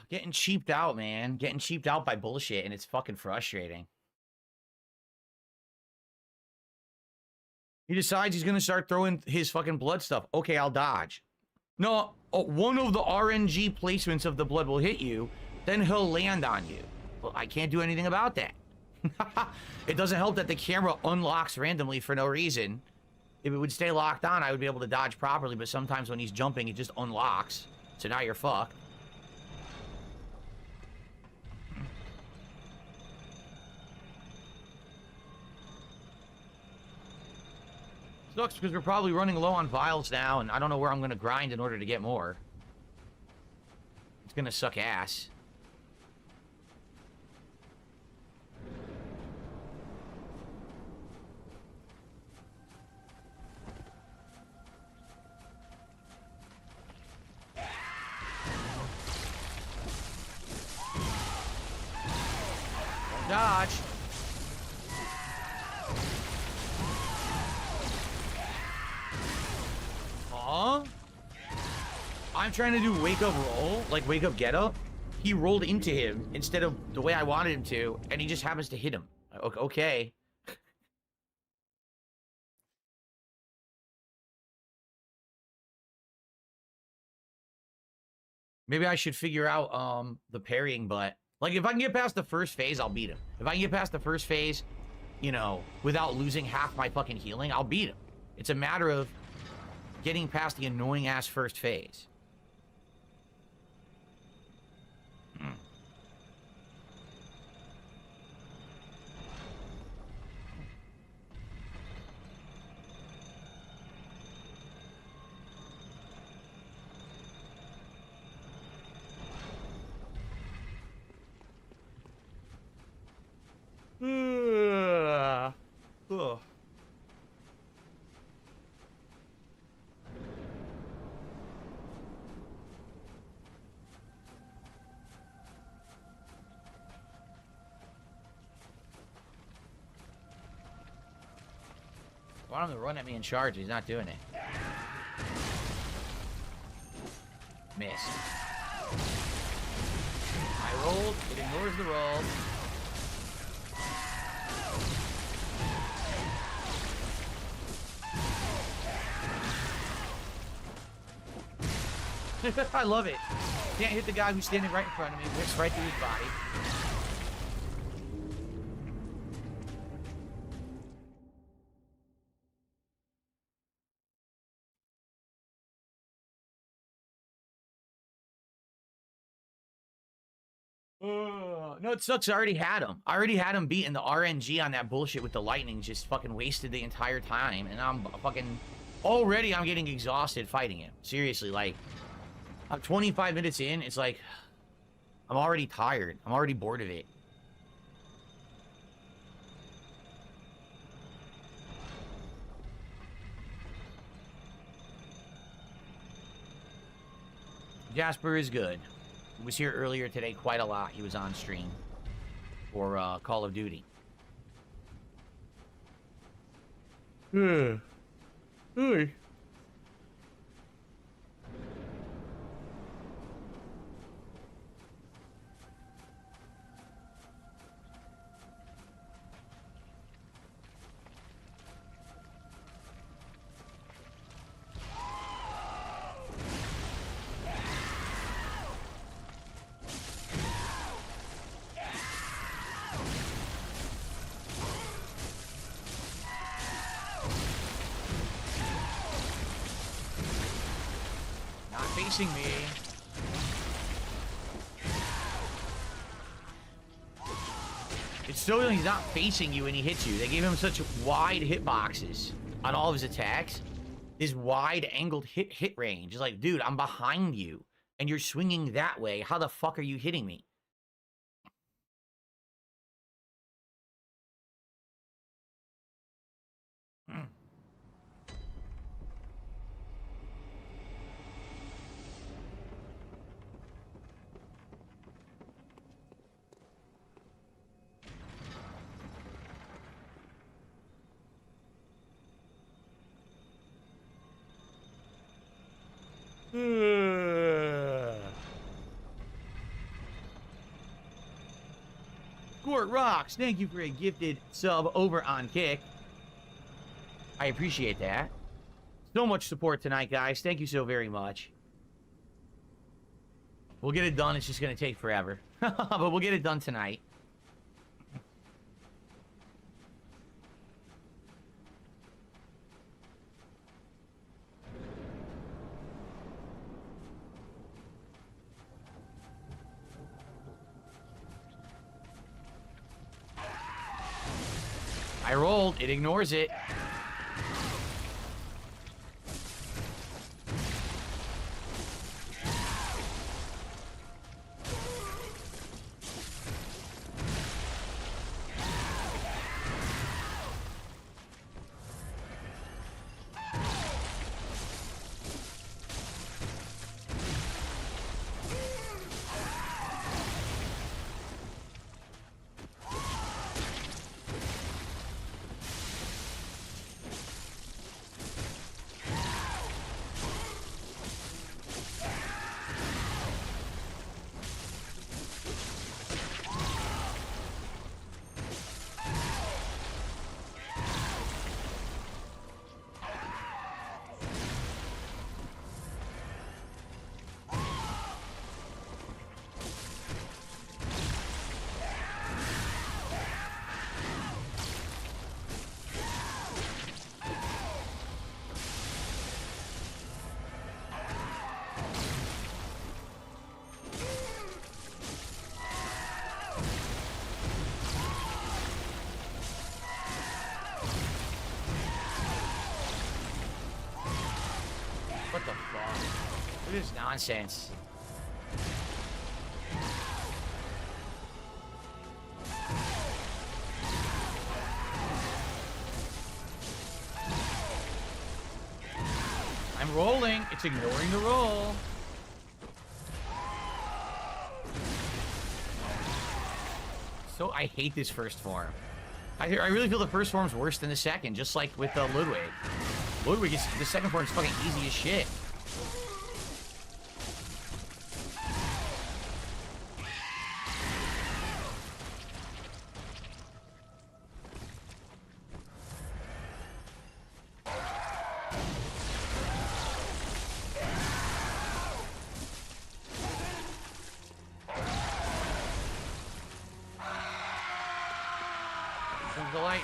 Getting cheaped out, man. Getting cheaped out by bullshit, and it's fucking frustrating. He decides he's gonna start throwing his fucking blood stuff. Okay, I'll dodge. No, one of the RNG placements of the blood will hit you, then he'll land on you. Well, I can't do anything about that. It doesn't help that the camera unlocks randomly for no reason. If it would stay locked on, I would be able to dodge properly, but sometimes when he's jumping, it just unlocks. So now you're fucked. Sucks because we're probably running low on vials now, and I don't know where I'm going to grind in order to get more. It's going to suck ass. Dodge. Huh? I'm trying to do wake up roll, like wake up get up. He rolled into him instead of the way I wanted him to, and he just happens to hit him. Okay. Maybe I should figure out the parrying, but like if I can get past the first phase, I'll beat him. If I can get past the first phase, you know, without losing half my fucking healing, I'll beat him. It's a matter of getting past the annoying ass first phase. Ugh. I want him to run at me in charge. He's not doing it. Missed. I rolled. It ignores the roll. I love it. Can't hit the guy who's standing right in front of me. Whips right through his body. No, it sucks. I already had him. I already had him beat in the RNG on that bullshit with the lightning. Just fucking wasted the entire time. And I'm fucking... Already I'm getting exhausted fighting him. Seriously, like... I'm 25 minutes in. It's like... I'm already tired. I'm already bored of it. Jasper is good. He was here earlier today quite a lot. He was on stream for Call of Duty. Hey. Facing me. It's still he's not facing you when he hits you. They gave him such wide hitboxes on all of his attacks. This wide angled hit range. It's like, dude, I'm behind you and you're swinging that way. How the fuck are you hitting me? Squirt Rocks, thank you for a gifted sub over on Kick. I appreciate that. So much support tonight, guys. Thank you so very much. We'll get it done. It's just going to take forever. But we'll get it done tonight. I rolled. It ignores it. this nonsense. I'm rolling. It's ignoring the roll. So I hate this first form. I really feel the first form's worse than the second, just like with Ludwig. Ludwig is the second form's fucking easy as shit. The lightning.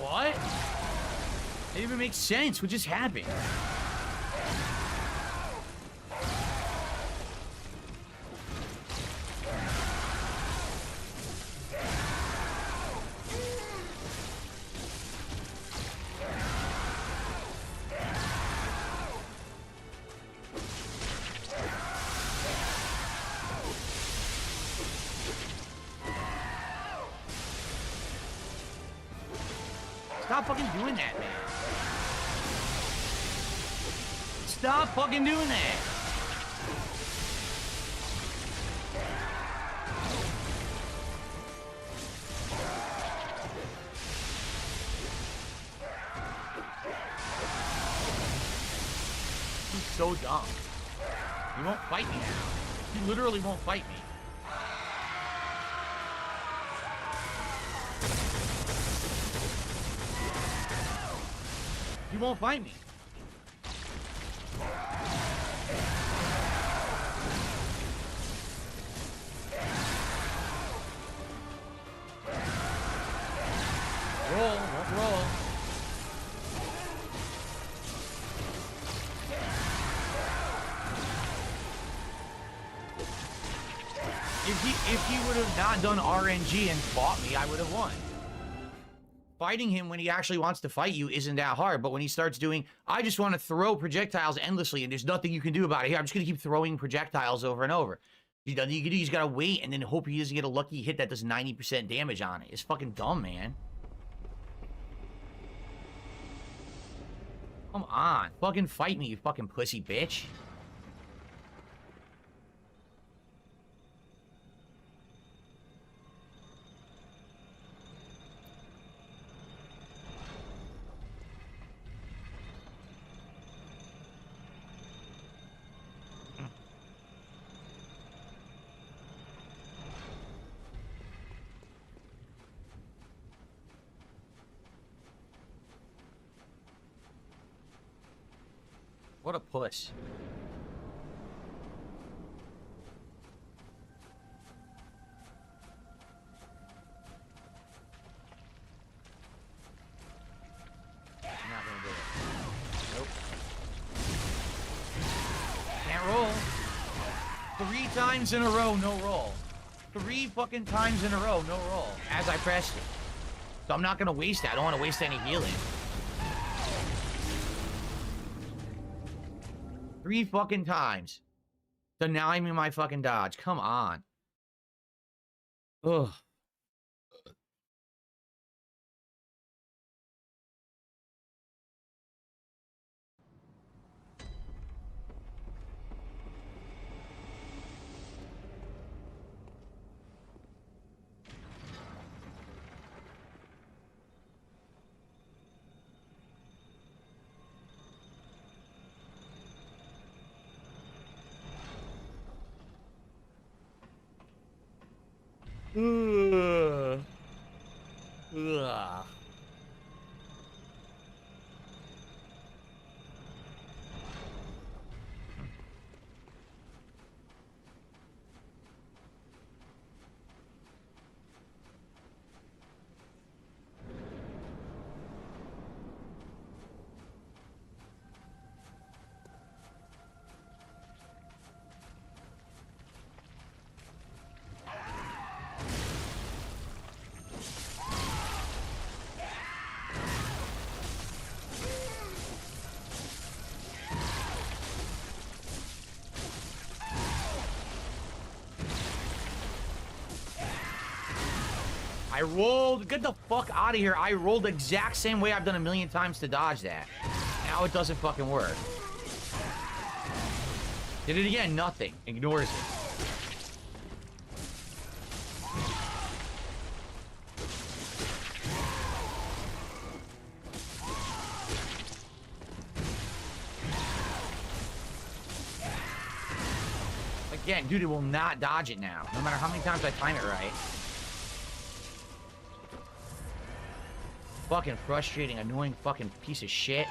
What? It didn't even make sense. What just happened? Stop fucking doing that, man. Stop fucking doing that. He's so dumb. He won't fight me now. He literally won't fight me. He won't fight me. Roll, won't roll. If he would have not done RNG and fought me, I would have won. Fighting him when he actually wants to fight you isn't that hard, but when he starts doing, I just want to throw projectiles endlessly and there's nothing you can do about it. Here, I'm just going to keep throwing projectiles over and over. He's nothing you can do. He's got to wait and then hope he doesn't get a lucky hit that does 90% damage on it. It's fucking dumb, man. Come on. Fucking fight me, you fucking pussy bitch. What a puss. I'm not gonna do it. Nope. Can't roll. 3 times in a row, no roll. 3 fucking times in a row, no roll. As I pressed it. So I'm not gonna waste that. I don't want to waste any healing. 3 fucking times. Deny me my fucking dodge. Come on. Ugh. Ugh. Ugh. I rolled. Get the fuck out of here. I rolled the exact same way I've done a million times to dodge that. Now it doesn't fucking work. Did it again. Nothing. Ignores it. Again, dude, it will not dodge it now. No matter how many times I time it right. Fucking frustrating, annoying fucking piece of shit.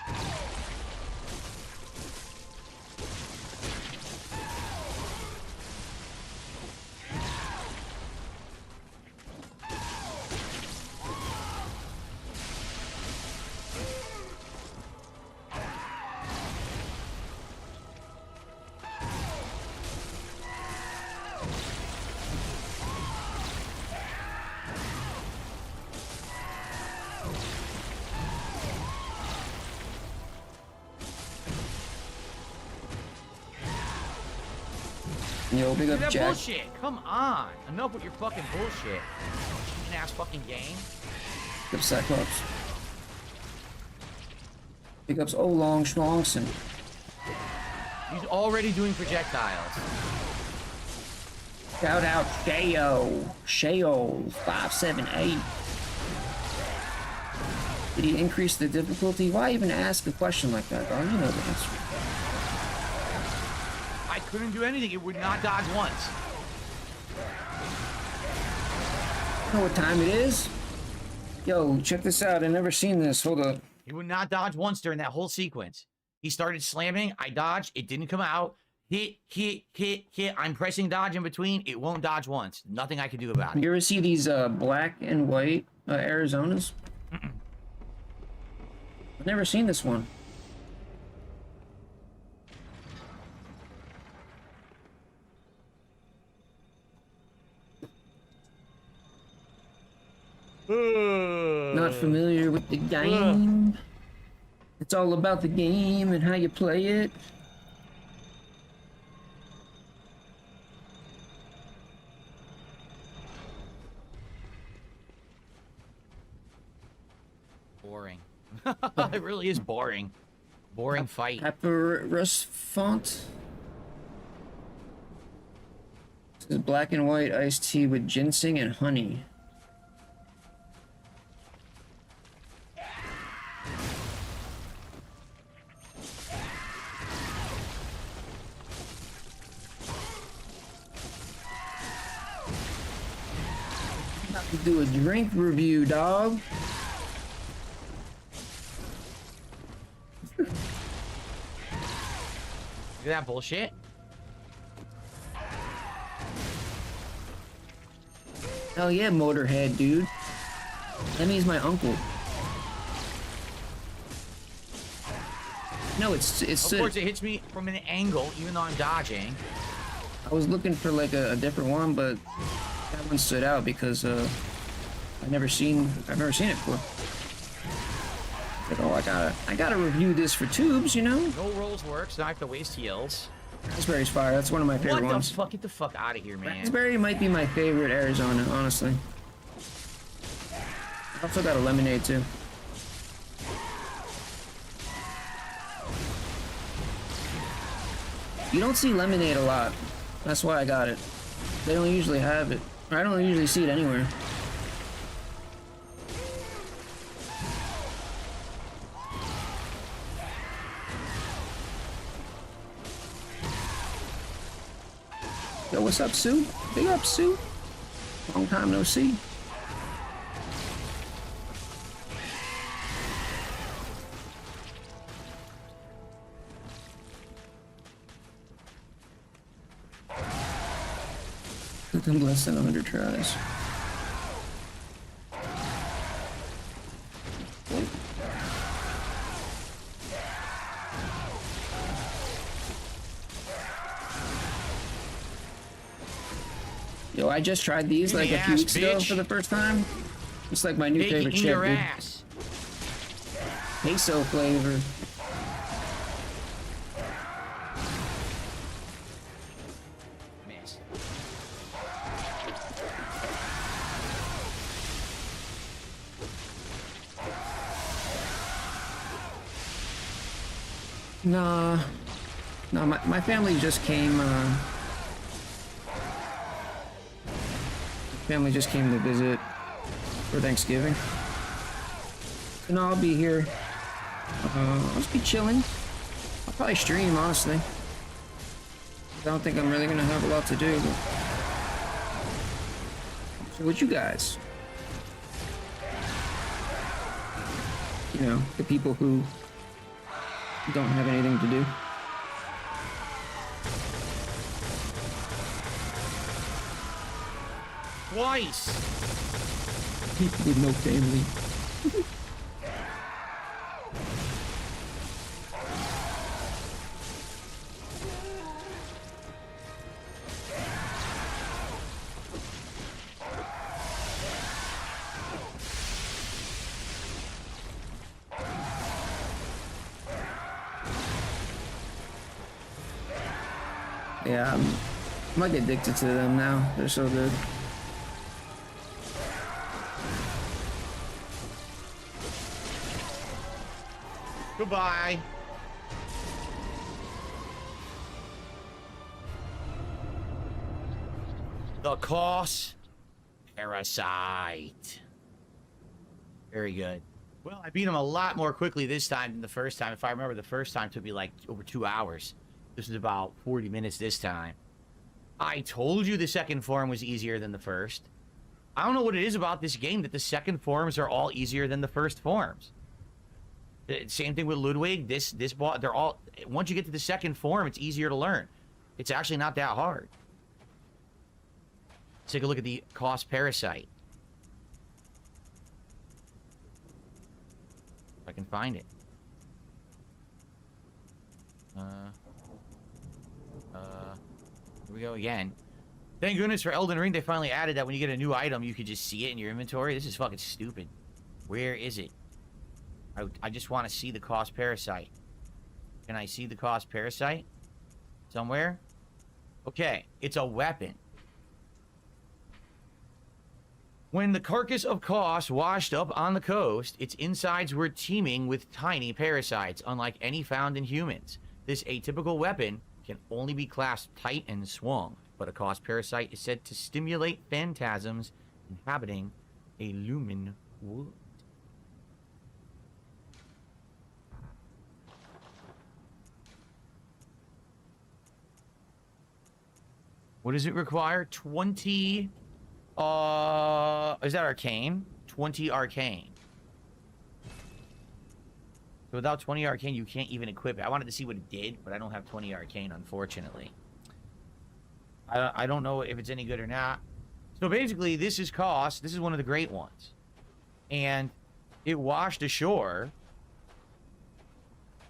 Yo, big up That Jack. bullshit. Come on. Enough with your fucking bullshit. Cheating ass fucking game. Big up Cyclops. Big ups Olong Schlongson. He's already doing projectiles. Shout out Shayo 578. Did he increase the difficulty? Why even ask a question like that, dog? You know the answer. I couldn't do anything. It would not dodge once. You know what time it is? Yo, check this out. I never seen this. Hold up. He would not dodge once during that whole sequence. He started slamming. I dodged. It didn't come out. Hit, hit, hit, hit. I'm pressing dodge in between. It won't dodge once. Nothing I can do about it. You ever see these black and white Arizonas? Mm-mm. I've never seen this one. Not familiar with the game. It's all about the game and how you play it. Boring. It really is boring. Boring fight. Papyrus font. This is black and white iced tea with ginseng and honey. About to do a drink review, dog. Look at that bullshit. Hell yeah, Motorhead, dude. That means my uncle. No, it's Of course, it hits me from an angle, even though I'm dodging. I was looking for like a different one, but that one stood out because I've never seen it before. Like, oh, I gotta review this for tubes, you know? No rolls works. Now I have to waste heals. Raspberry's fire. That's one of my favorite What the ones. fuck? Get the fuck out of here, man. Raspberry might be my favorite Arizona, honestly. I also got a lemonade too. You don't see lemonade a lot. That's why I got it. They don't usually have it. I don't usually see it anywhere. Yo, what's up, Sue? Big up, Sue. Long time no see. Took them less than 100 tries. Yo, I just tried these like a few weeks ago for the first time. It's like my new favorite chip, your dude. ass. Queso flavor. Miss. Nah. No, my family just came, family just came to visit for Thanksgiving. And I'll be here. I'll just be chilling. I'll probably stream, honestly. I don't think I'm really gonna have a lot to do. But... So what you guys? You know, the people who don't have anything to do. Twice. People with no family. Yeah, I'm like addicted to them now. They're so good. Goodbye. The ß1ØØΔ parasite. Very good. Well, I beat him a lot more quickly this time than the first time. If I remember, the first time took me like over 2 hours. This is about 40 minutes this time. I told you the second form was easier than the first. I don't know what it is about this game that the second forms are all easier than the first forms. Same thing with Ludwig. This boss, they're all, once you get to the second form, it's easier to learn. It's actually not that hard. Let's take a look at the ß1ØØΔ parasite. If I can find it. Here we go again. Thank goodness for Elden Ring, they finally added that when you get a new item, you could just see it in your inventory. This is fucking stupid. Where is it? I just want to see the ß1ØØΔ parasite. Can I see the ß1ØØΔ parasite? Somewhere? Okay, it's a weapon. When the carcass of ß1ØØΔ washed up on the coast, its insides were teeming with tiny parasites, unlike any found in humans. This atypical weapon can only be clasped tight and swung, but a ß1ØØΔ parasite is said to stimulate phantasms inhabiting a lumen wood. What does it require? 20... is that arcane? 20 arcane. So without 20 arcane, you can't even equip it. I wanted to see what it did, but I don't have 20 arcane, unfortunately. I don't know if it's any good or not. So basically, this is ß1ØØΔ. This is one of the great ones. And it washed ashore,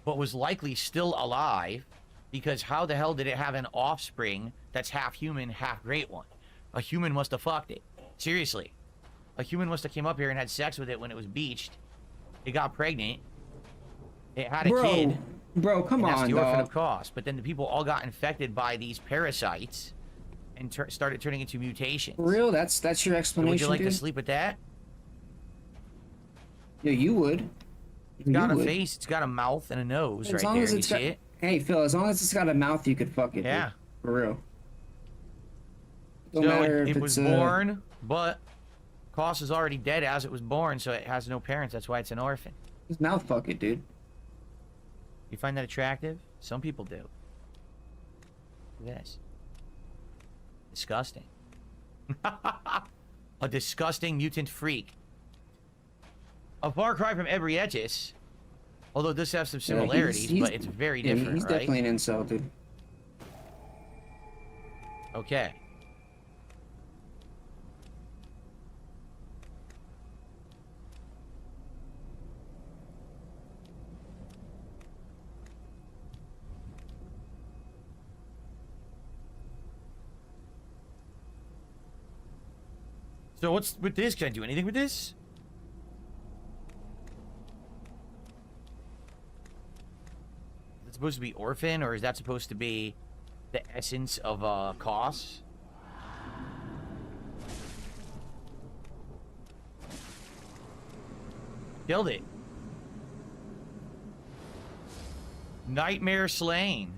but was likely still alive, because how the hell did it have an offspring that's half human, half great one? A human must have fucked it. Seriously. A human must have came up here and had sex with it when it was beached. It got pregnant. It had a kid. Bro, come on, that's the orphan of dog. ß1ØØΔ. But then the people all got infected by these parasites and started turning into mutations. For real? That's your So explanation, would you like dude? to sleep with that? Yeah, you would. It's got a face, it's got a mouth and a nose right there. You see it? Hey, Phil, as long as it's got a mouth, you could fuck it. Yeah. Dude. For real. Don't So matter if it was it's, born, but ß1ØØΔ is already dead as it was born, so it has no parents. That's why it's an orphan. Just mouth fuck it, dude. You find that attractive? Some people do. Look at this. Disgusting. A disgusting mutant freak. A far cry from ß1ØØΔßØ, although this has some similarities, but it's very different, he's right? definitely an incel, dude. Okay. So what's with this? Can I do anything with this? Is it supposed to be orphan, or is that supposed to be the essence of ß1ØØΔ? Killed it. Nightmare slain.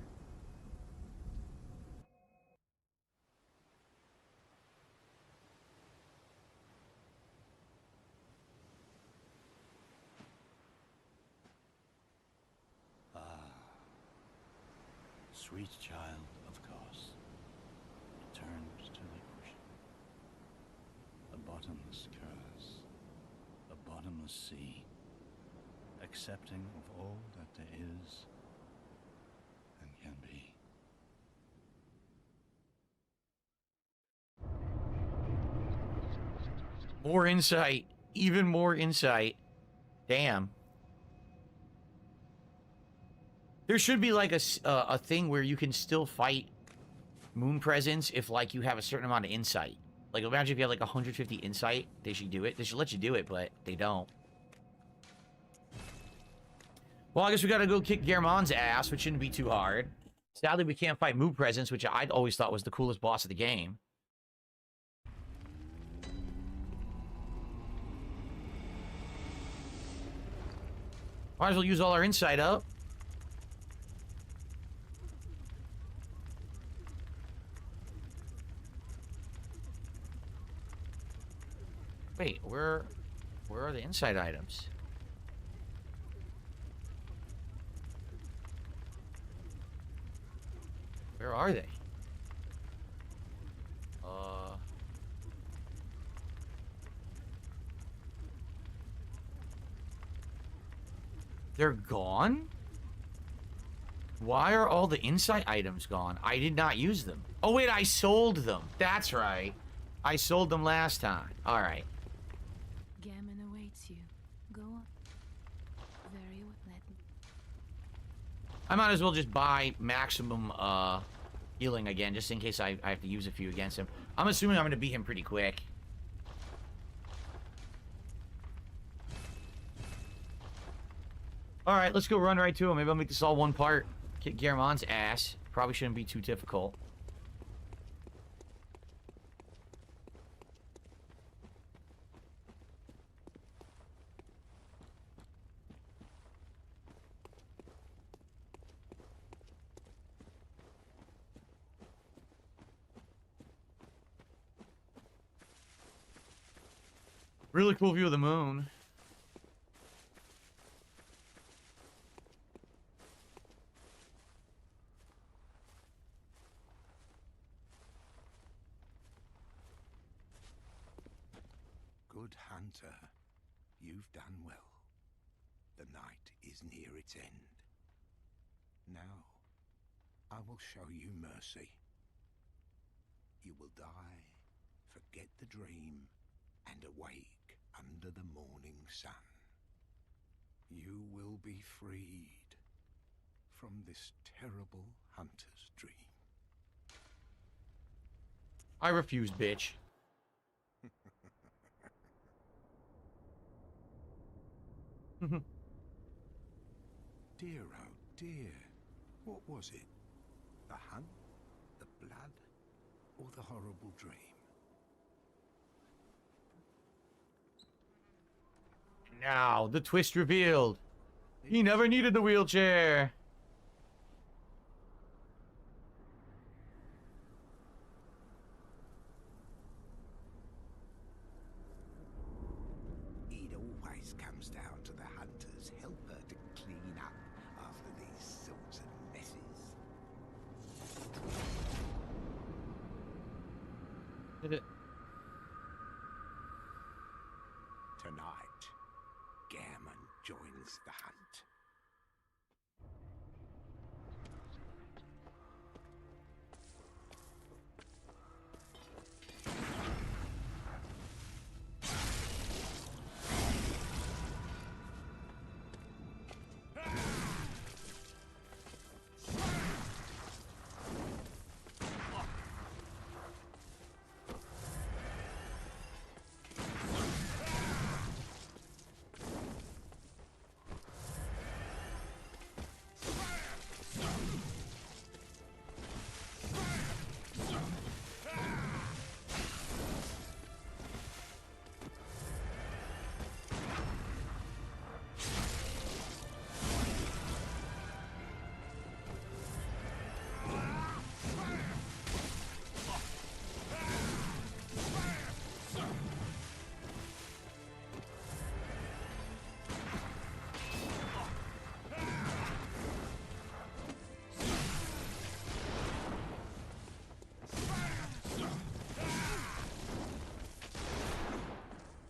Sweet child of course, turned to the ocean. A bottomless curse, a bottomless sea, accepting of all that there is and can be. More insight. Even more insight. Damn. There should be like a thing where you can still fight moon presence if like you have a certain amount of insight. Like imagine if you have like 150 insight, they should do it. They should let you do it, but they don't. Well, I guess we gotta go kick Germon's ass, which shouldn't be too hard. Sadly, we can't fight moon presence, which I'd always thought was the coolest boss of the game. Might as well use all our insight up. Wait, where are the inside items? Where are they? They're gone? Why are all the insight items gone? I did not use them. Oh wait, I sold them. That's right. I sold them last time. All right. Gammon awaits you. Go on. Very well. I might as well just buy maximum healing again, just in case I have to use a few against him. I'm assuming I'm going to beat him pretty quick. All right, let's go run right to him. Maybe I'll make this all one part. Kick Germon's ass. Probably shouldn't be too difficult. Really cool view of the moon. Good hunter, you've done well. The night is near its end. Now, I will show you mercy. You will die, forget the dream, and awake under the morning sun. You will be freed from this terrible hunter's dream. I refuse, bitch. Dear, oh dear, what was it? The hunt, the blood, or the horrible dream? Now, the twist revealed. He never needed the wheelchair. It always comes down to the hunter's helper to clean up after these sorts of messes. Did it? Tonight, Gammon joins the hunt.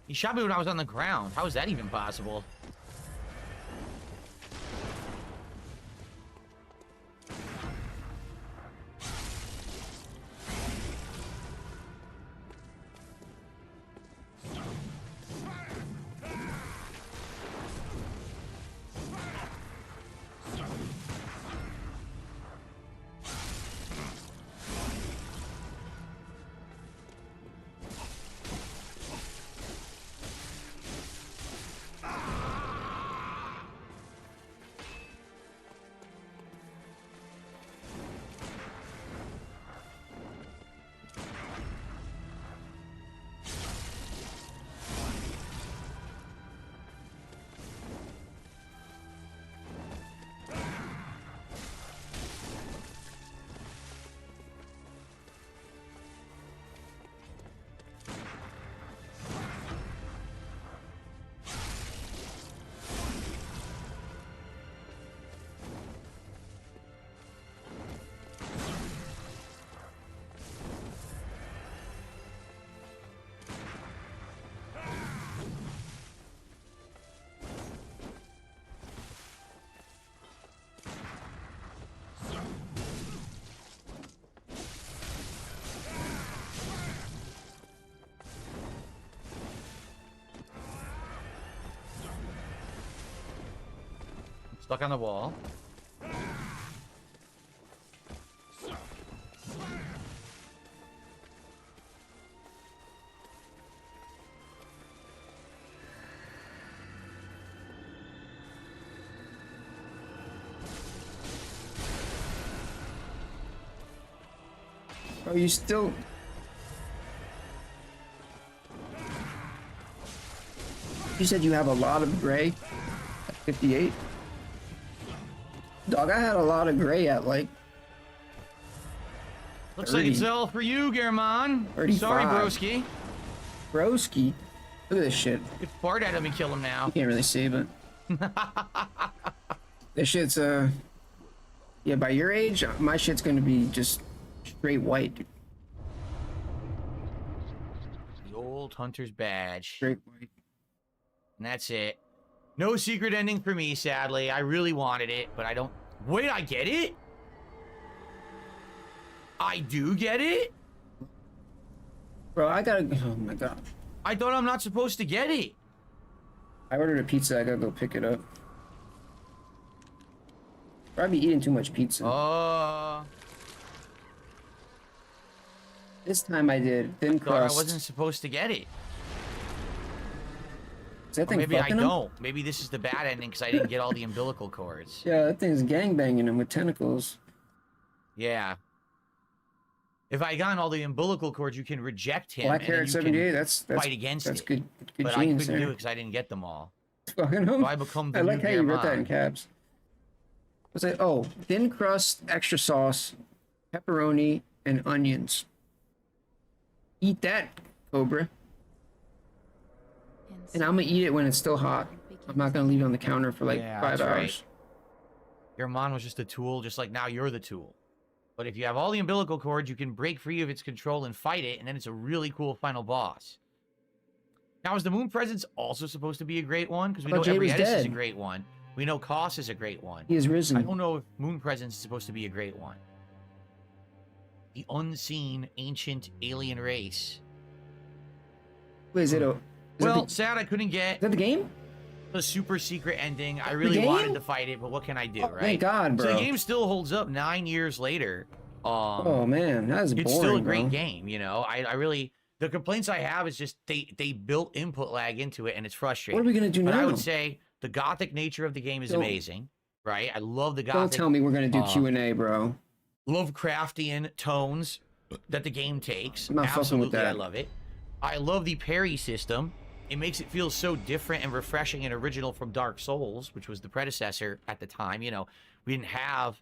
He shot me when I was on the ground. How is that even possible? Stuck on the wall. Are you still? You said you have a lot of gray at 58? Dog, I had a lot of gray at like Looks 30. like it's all for you, German. 35. Sorry, broski. Broski. Look at this shit. Could fart at him and kill him now. You can't really see, but this shit's yeah. By your age, my shit's gonna be just straight white, dude. The old hunter's badge. Straight white. And that's it. No secret ending for me, sadly. I really wanted it, but I don't... Wait, I get it? I do get it? Bro, I gotta. Oh my god. I thought I'm not supposed to get it. I ordered a pizza. I gotta go pick it up. Probably eating too much pizza. This time I did thin Thought I crust. wasn't supposed to get it. Is that Or thing maybe I fucking him? don't. Maybe this is the bad ending because I didn't get all the umbilical cords. Yeah, that thing's gangbanging him with tentacles. Yeah. If I gotten all the umbilical cords, you can reject him. Black and hair then at you 78. can That's fight against that's it. good But I genes couldn't do it there. because I didn't get them all. Fucking him. So I become the I like new how you wrote that German. in caps. What's it? Oh, thin crust, extra sauce, pepperoni, and onions. Eat that, Cobra. And I'm gonna eat it when it's still hot. I'm not gonna leave it on the counter for like Yeah, 5 that's right. hours. Your mom was just a tool, just like now you're the tool. But if you have all the umbilical cords, you can break free of its control and fight it, and then it's a really cool final boss. Now, is the Moon Presence also supposed to be a great one? Because we know thought Jay was Everettis is a dead. great one. We know Koss is a great one. He is risen. I don't know if Moon Presence is supposed to be a great one. The unseen ancient alien race. Wait, is it a? Well, is sad I couldn't get that the game? the super secret ending. I really game? wanted to fight it, but what can I do, Oh, right? thank God, So bro. the game still holds up 9 years later. Oh man, that is boring, It's still a great bro. game, you know. I really the complaints I have is just they built input lag into it and it's frustrating. What are we gonna do But now? I would say the gothic nature of the game is Don't- amazing, right? I love the Don't gothic tell me we're gonna do Q&A, bro. Lovecraftian tones that the game takes. I'm not fucking with Absolutely, I that. love it. I love the parry system. It makes it feel so different and refreshing and original from Dark Souls, which was the predecessor at the time. You know, we didn't have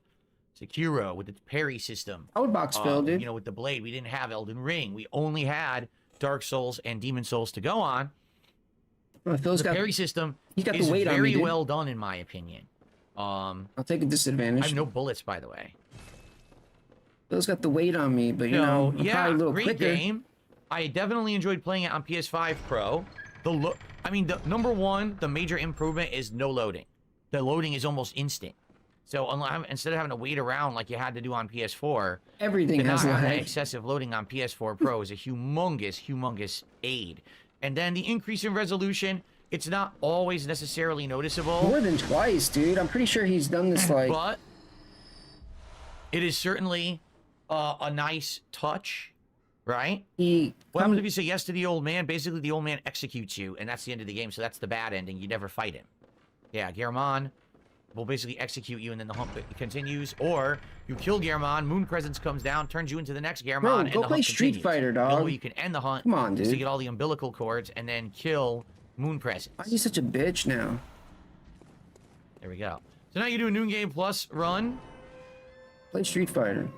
Sekiro with its parry system. I would box Phil, dude. You know, with the blade, we didn't have Elden Ring. We only had Dark Souls and Demon Souls to go on. Phil's The got. parry system He's got the is weight on me, very dude. well done, in my opinion. I'll take a I disadvantage. have no bullets, by the way. Phil's got the weight on me, but you know, I'm yeah, probably a little great quicker. game. I definitely enjoyed playing it on PS5 Pro. I mean, the number one, the major improvement is no loading. The loading is almost instant. So instead of having to wait around like you had to do on PS4, Everything to not has have that lag. excessive loading on PS4 Pro is a humongous aid. And then the increase in resolution, it's not always necessarily noticeable. More than twice, dude. I'm pretty sure he's done this like. But it is certainly a nice touch, right? What happens if you say yes to the old man? Basically, the old man executes you, and that's the end of the game. So that's the bad ending. You never fight him. Yeah, Gehrman will basically execute you, and then the hunt continues. Or you kill Gehrman, Moon Presence comes down, turns you into the next Gehrman, Bro, and go the play hunt Street continues. Fighter, The only dog. way you can end the hunt Come on, is to dude. get all the umbilical cords and then kill Moon Presence. Why are you such a bitch now? There we go. So now you do a Noon Game Plus run, Play Street Fighter.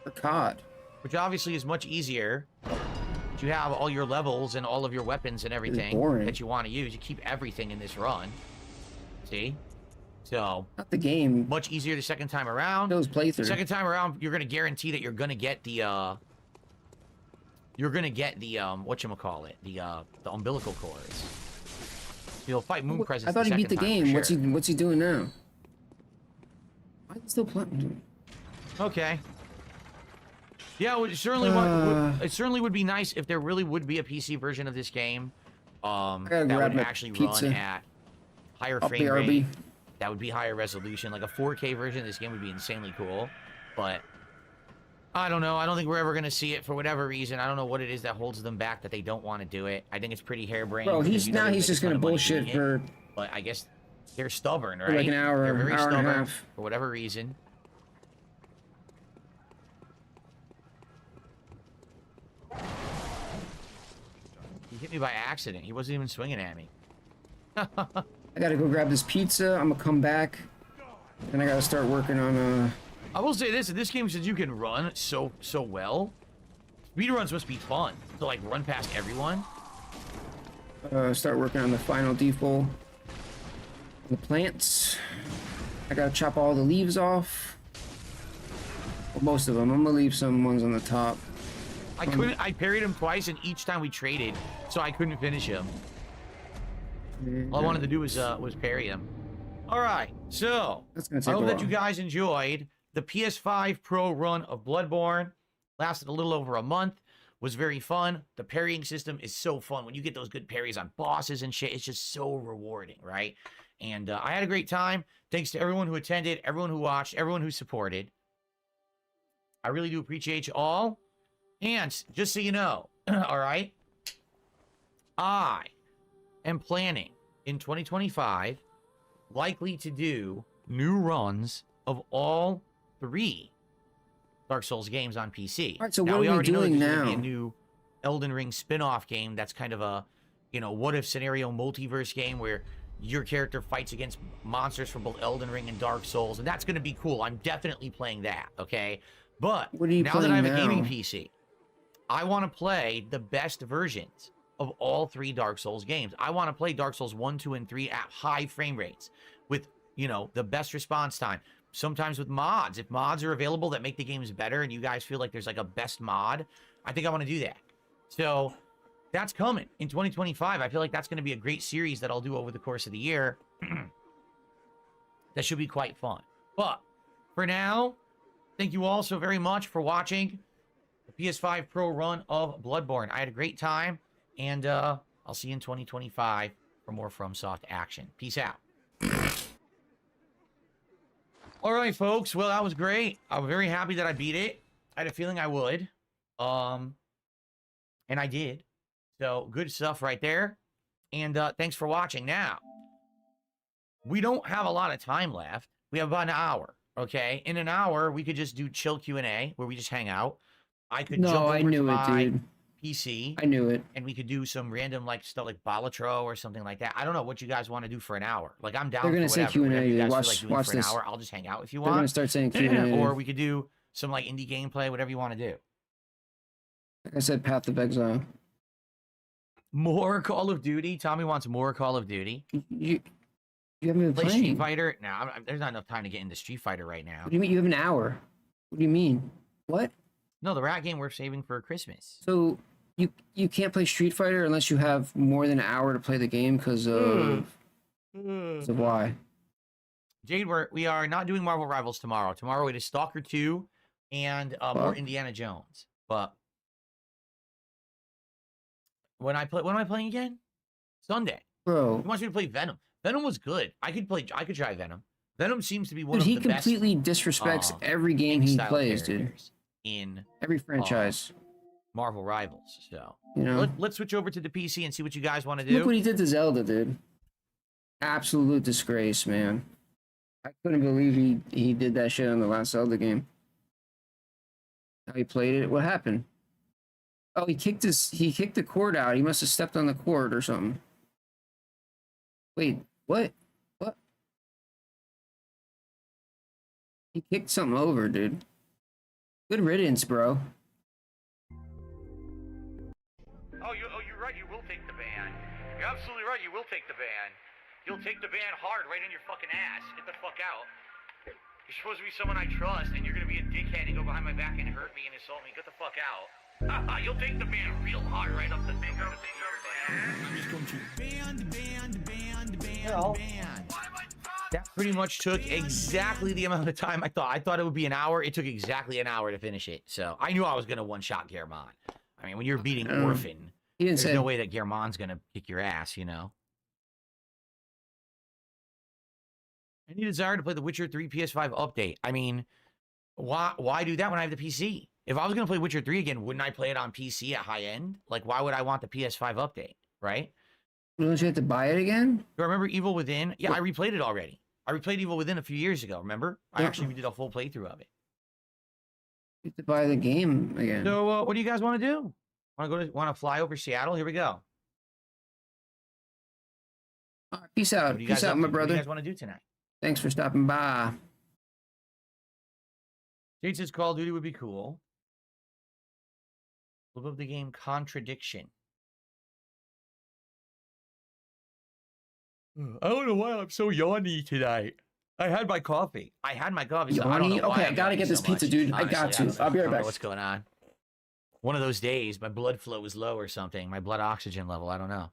Or COD. which obviously is much easier. You have all your levels and all of your weapons and everything boring. that you want to use. You keep everything in this run. See? So, Not the game. much easier the second time around. Those The playthrough. second time around, you're going to guarantee that you're going to get the, whatchamacallit, the umbilical cords. You'll fight Moon Presence I thought the he beat the second time, game. for sure. What's he doing now? Why is he still playing? Okay. Yeah, it certainly would be nice if there really would be a PC version of this game. gotta That grab would my actually pizza. run at higher Up frame the rate. RB. That would be higher resolution. Like a 4K version of this game would be insanely cool. But I don't know. I don't think we're ever gonna see it for whatever reason. I don't know what it is that holds them back that they don't want to do it. I think it's pretty harebrained. Bro, because he's you know now they he's make just a ton gonna of money bullshit doing it. for But I guess they're stubborn, For right? like an hour, They're very hour and a stubborn half. for whatever reason. He hit me by accident. He wasn't even swinging at me. I gotta go grab this pizza. I'm gonna come back. And I gotta start working on I will say this: in this game, since you can run so well, speedruns must be fun to like run past everyone. start working on the final default. The plants. I gotta chop all the leaves off. Well, most of them. I'm gonna leave some ones on the top. I couldn't. I parried him twice, and each time we traded, so I couldn't finish him. All I wanted to do was parry him. All right, so That's gonna I take a hope that while. you guys enjoyed the PS5 Pro run of Bloodborne. Lasted a little over a month. Was very fun. The parrying system is so fun when you get those good parries on bosses and shit. It's just so rewarding, right? And I had a great time. Thanks to everyone who attended, everyone who watched, everyone who supported. I really do appreciate you all. And just so you know, all right, I am planning in 2025 likely to do new runs of all 3 Dark Souls games on PC. All right, so now, what we are we already know that doing there's gonna be now? a new Elden Ring spin-off game that's kind of a, what if scenario multiverse game where your character fights against monsters from both Elden Ring and Dark Souls, and that's going to be cool. I'm definitely playing that, okay? But What are you now that I have a playing gaming now? PC, I want to play the best versions of all 3 Dark Souls games. I want to play Dark Souls 1, 2, and 3 at high frame rates with, the best response time. Sometimes with mods. If mods are available that make the games better and you guys feel like there's like a best mod, I think I want to do that. So that's coming in 2025. I feel like that's going to be a great series that I'll do over the course of the year. That should be quite fun. But for now, thank you all so very much for watching the PS5 Pro run of Bloodborne. I had a great time, and I'll see you in 2025 for more FromSoft action. Peace out. All right, folks. Well, that was great. I'm very happy that I beat it. I had a feeling I would. And I did. So, good stuff right there. And thanks for watching. Now, we don't have a lot of time left. We have about an hour, okay? In an hour, we could just do chill Q&A, where we just hang out. I could jump No, over I to knew it, my dude. PC, I knew it. and we could do some random, like, stuff like Balatro or something like that. I don't know what you guys want to do for an hour. Like, I'm down They're for gonna say whatever. Q&A, Whatever you guys watch- feel like doing watch for an this. hour, I'll just hang out if you They're gonna want. start saying Q&A. Or we could do some, like, indie gameplay, whatever you want to do. Like I said, Path of Exile. More Call of Duty. Tommy wants more Call of Duty. You haven't been Play playing. Street Fighter. No, there's not enough time to get into Street Fighter right now. What do you mean? You have an hour. What do you mean? What? No, the rat game we're saving for Christmas. So you can't play Street Fighter unless you have more than an hour to play the game because of why? Jade, we are not doing Marvel Rivals tomorrow. Tomorrow it is Stalker 2 and more Indiana Jones. But when am I playing again? Sunday. Bro, He wants me to play Venom. Venom was good. I could try Venom. Venom seems to be one dude, of the best. he completely disrespects every game he style plays, dude. characters in Every franchise. Marvel Rivals. So You know, let's switch over to the PC and see what you guys want to do. look what he did to Zelda, dude. Absolute disgrace, man. I couldn't believe he did that shit on the last Zelda game. How he played it. What happened? Oh, he kicked the cord out. He must have stepped on the cord or something. Wait, what? What? He kicked something over, dude. Good riddance, bro. Oh, you're right. You will take the ban. You're absolutely right. You will take the ban. You'll take the ban hard right in your fucking ass. Get the fuck out. You're supposed to be someone I trust, and you're gonna be a dickhead and go behind my back and hurt me and insult me. Get the fuck out. You'll take the ban real hard right up the finger. That pretty much took exactly the amount of time I thought. I thought it would be an hour. It took exactly an hour to finish it. So I knew I was gonna one-shot Gearmon. I mean, when you're beating Orphan, there's no way that Gearmon's gonna kick your ass, you know? Any desire to play the Witcher 3 PS5 update? I mean, why do that when I have the PC? If I was going to play Witcher 3 again, wouldn't I play it on PC at high end? Like, why would I want the PS5 update, right? Don't you have to buy it again? Do I remember Evil Within? Yeah, I replayed it already. I replayed Evil Within a few years ago, remember? I actually did a full playthrough of it. You have to buy the game again. So, what do you guys want to do? Want to fly over Seattle? Here we go. All right, peace out. Peace out, my brother. What do you guys want to do tonight? Thanks for stopping by. Jade says Call of Duty would be cool. Look up the game Contradiction. I don't know why I'm so yawny tonight. I had my coffee. So I don't know why okay, I I'm gotta yawning get this so pizza, much. dude. Honestly, I got to. I'll be right don't know back. what's going on? One of those days, my blood flow is low or something. My blood oxygen level. I don't know.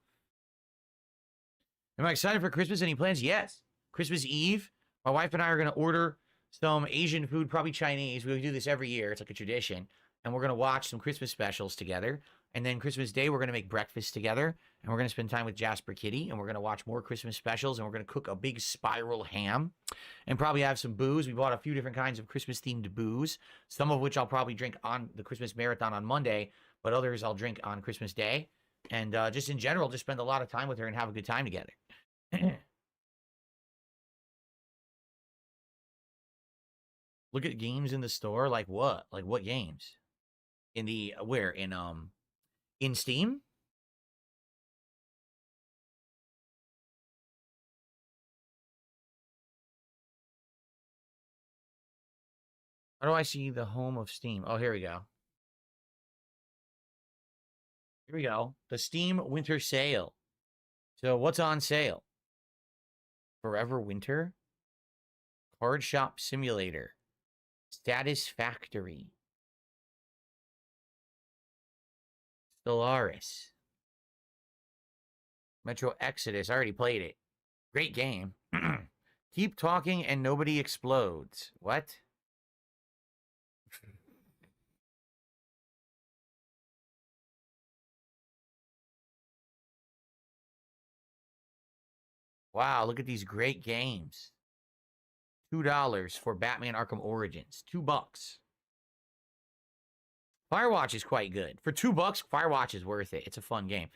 Am I excited for Christmas? Any plans? Yes. Christmas Eve, my wife and I are going to order some Asian food, probably Chinese. We do this every year. It's like a tradition. And we're going to watch some Christmas specials together. And then Christmas Day, we're going to make breakfast together. And we're going to spend time with Jasper Kitty. And we're going to watch more Christmas specials. And we're going to cook a big spiral ham. And probably have some booze. We bought a few different kinds of Christmas-themed booze. Some of which I'll probably drink on the Christmas Marathon on Monday. But others I'll drink on Christmas Day. And just in general, just spend a lot of time with her and have a good time together. Look at games in the store. Like what? Like what games? In the where? In Steam? How do I see the home of Steam? Oh, here we go. Here we go. The Steam Winter Sale. So what's on sale? Forever Winter? Card Shop Simulator. Status Factory. Stellaris. Metro Exodus. I already played it. Great game. Keep talking and nobody explodes. What? Wow, look at these great games. $2 for Batman Arkham Origins. $2. Firewatch is quite good. For $2, Firewatch is worth it. It's a fun game.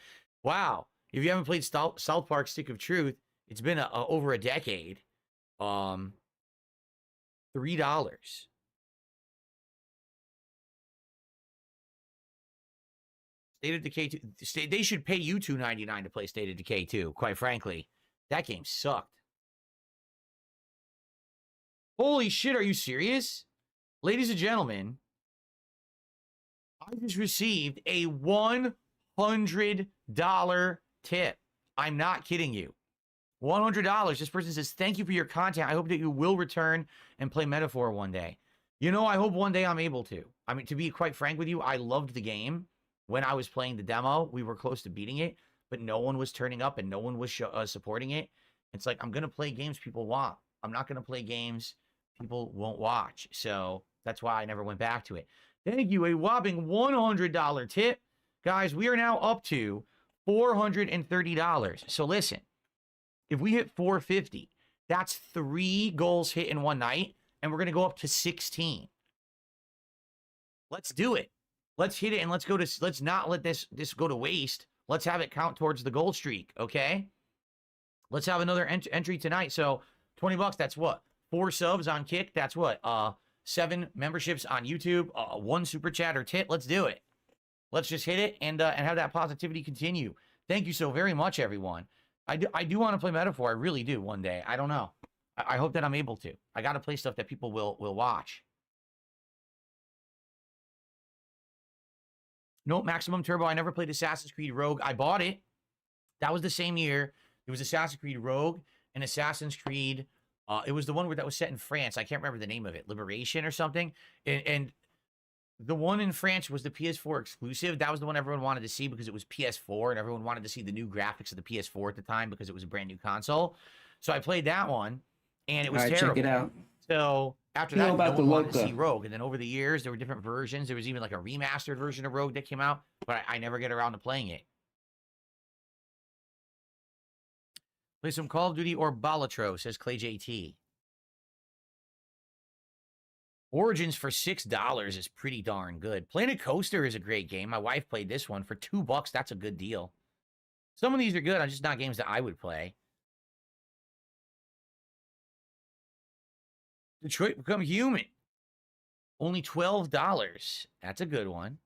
Wow. If you haven't played South Park Stick of Truth, it's been over a decade. $3. State of Decay 2. They should pay you $2.99 to play State of Decay 2, quite frankly. That game sucked. Holy shit, are you serious? Ladies and gentlemen, I just received a $100 tip. I'm not kidding you. $100. This person says, thank you for your content. I hope that you will return and play Metaphor one day. You know, I hope one day I'm able to. I mean, to be quite frank with you, I loved the game. when I was playing the demo, we were close to beating it, but no one was turning up and no one was supporting it. It's like, I'm going to play games people want. I'm not going to play games people won't watch. So that's why I never went back to it. Thank you. A whopping $100 tip. Guys, we are now up to $430. So listen, if we hit 450, that's 3 goals hit in one night, and we're going to go up to 16. Let's do it. Let's hit it, and let's not let this go to waste. Let's have it count towards the goal streak, okay? Let's have another entry tonight. So $20, that's what? 4 subs on Kick, that's what? 7 memberships on YouTube, 1 super chat or tit. Let's do it. Let's just hit it and have that positivity continue. Thank you so very much, everyone. I do want to play Metaphor. I really do one day. I don't know. I hope that I'm able to. I got to play stuff that people will watch. Nope, Maximum Turbo. I never played Assassin's Creed Rogue. I bought it. That was the same year. It was Assassin's Creed Rogue and Assassin's Creed. It was the one that was set in France. I can't remember the name of it. Liberation or something. And the one in France was the PS4 exclusive. That was the one everyone wanted to see because it was PS4 and everyone wanted to see the new graphics of the PS4 at the time because it was a brand new console. So I played that one and it was terrible. Check it out. So after that, no one wanted to see Rogue. And then over the years, there were different versions. There was even like a remastered version of Rogue that came out, but I never get around to playing it. Play some Call of Duty or Balatro, says Clay JT. Origins for $6 is pretty darn good. Planet Coaster is a great game. My wife played this one for $2. That's a good deal. Some of these are good. I'm just not games that I would play. Detroit Become Human. Only $12. That's a good one.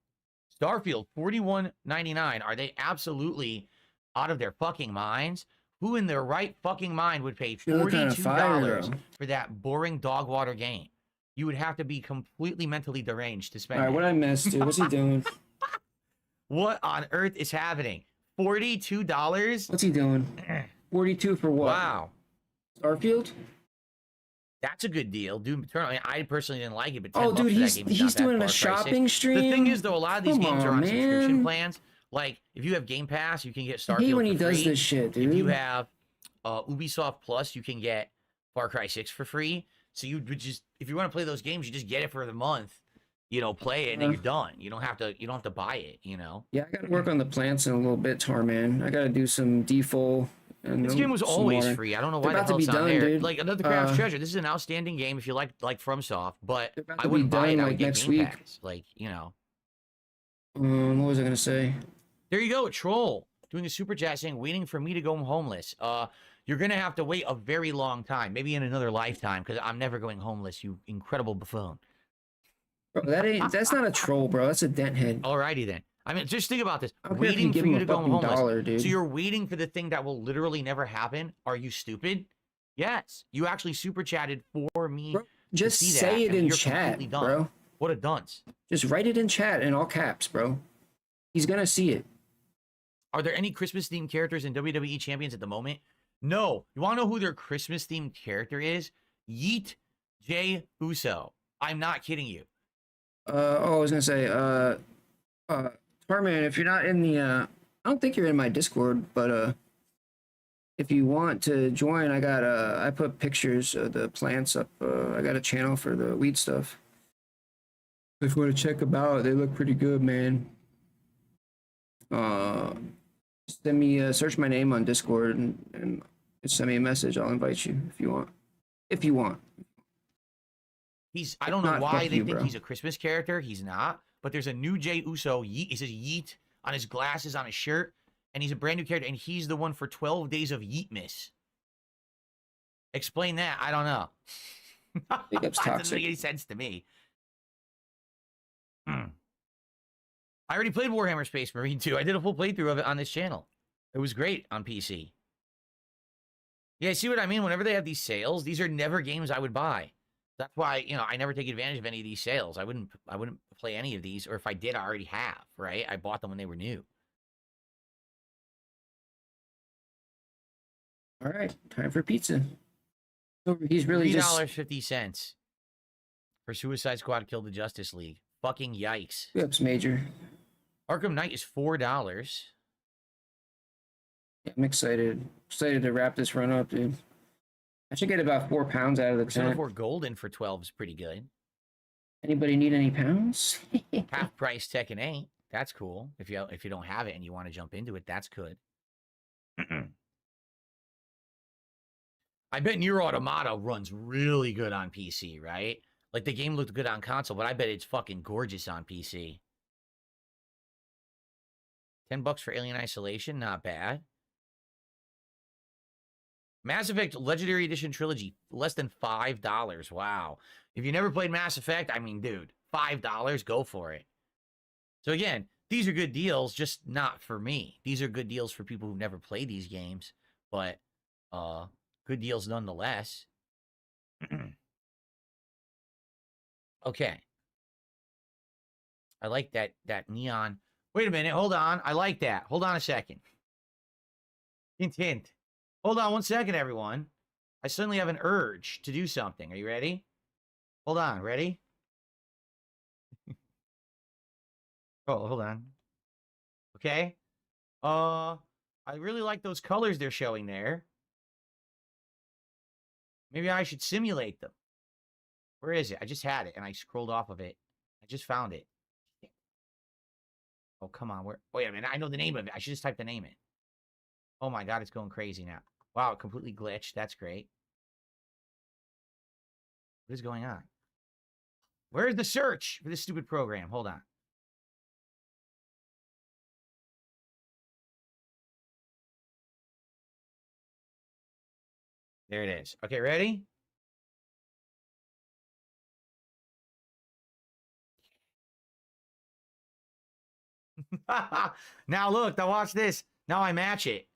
Starfield, $41.99. Are they absolutely out of their fucking minds? Who in their right fucking mind would pay $42 for that boring dog water game? You would have to be completely mentally deranged to spend All right, what I missed, dude. What's he doing? What on earth is happening? $42? What's he doing? 42 for what? Wow. Starfield? That's a good deal. Doom Eternal. I personally didn't like it, but oh, dude, he's doing a shopping stream. The thing is, though, a lot of these games are on subscription plans. Like, if you have Game Pass, you can get Starfield I hate when he for free. does this shit, dude. If you have Ubisoft Plus, you can get Far Cry 6 for free. So you would just, if you want to play those games, you just get it for the month. You know, play it, and then you're done. You don't have to buy it. You know. Yeah, I got to work on the plants in a little bit, Tarman. I got to do some defol. This game was always free. I don't know why the hell it's not there. Dude. Like Another Craft's Treasure. This is an outstanding game if you like FromSoft, but I wouldn't buy it. I would get next week. Pass. Like, you know. What was I gonna say? There you go, a troll doing a super chat saying, "Waiting for me to go homeless." You're gonna have to wait a very long time, maybe in another lifetime, because I'm never going homeless. You incredible buffoon. Bro, that's not a troll, bro. That's a dent head. Alrighty then. I mean, just think about this. Waiting for you to go homeless. Dude. So you're waiting for the thing that will literally never happen. Are you stupid? Yes. You actually super chatted for me. Bro, just to see say that, it in chat, bro. What a dunce. Just write it in chat in all caps, bro. He's gonna see it. Are there any Christmas-themed characters in WWE Champions at the moment? No. You want to know who their Christmas-themed character is? Yeet J. Uso. I'm not kidding you. I was gonna say, Tarman, if you're not in the, I don't think you're in my Discord, but if you want to join, I put pictures of the plants up. I got a channel for the weed stuff. If you want to check them out, they look pretty good, man. Send me search my name on Discord and send me a message. I'll invite you if you want. If you want. I don't know why they think he's a Christmas character. He's not. But there's a new Jey Uso. He says Yeet on his glasses, on his shirt, and he's a brand new character. And he's the one for 12 days of Yeetmas. Explain that. I don't know. That doesn't make any sense to me. I already played Warhammer Space Marine 2. I did a full playthrough of it on this channel. It was great on PC. Yeah, see what I mean? Whenever they have these sales, these are never games I would buy. That's why, you know, I never take advantage of any of these sales. I wouldn't play any of these, or if I did, I already have, right? I bought them when they were new. All right, time for pizza. He's really $3.50 for Suicide Squad Kill the Justice League. Fucking yikes. Yep, Major. Arkham Knight is $4. Yeah, I'm excited. Excited to wrap this run up, dude. I should get about 4 pounds out of the Persona tent. 4 Golden for 12 is pretty good. Anybody need any pounds? Half price Tekken 8. That's cool. If you don't have it and you want to jump into it, that's good. I bet Nier Automata runs really good on PC, right? Like, the game looked good on console, but I bet it's fucking gorgeous on PC. $10 for Alien Isolation, not bad. Mass Effect Legendary Edition Trilogy, less than $5. Wow. If you never played Mass Effect, I mean, dude, $5, go for it. So again, these are good deals, just not for me. These are good deals for people who've never played these games, but good deals nonetheless. Okay. I like that neon. Wait a minute, hold on. I like that. Hold on a second. Hint, hint. Hold on 1 second, everyone. I suddenly have an urge to do something. Are you ready? Hold on, ready? Oh, hold on. Okay. I really like those colors they're showing there. Maybe I should simulate them. Where is it? I just had it, and I scrolled off of it. I just found it. Oh, come on. Wait a minute. I know the name of it. I should just type the name in. Oh, my God. It's going crazy now. Wow, it completely glitched. That's great. What is going on? Where's the search for this stupid program? Hold on. There it is. Okay, ready? Now look, now watch this. Now I match it.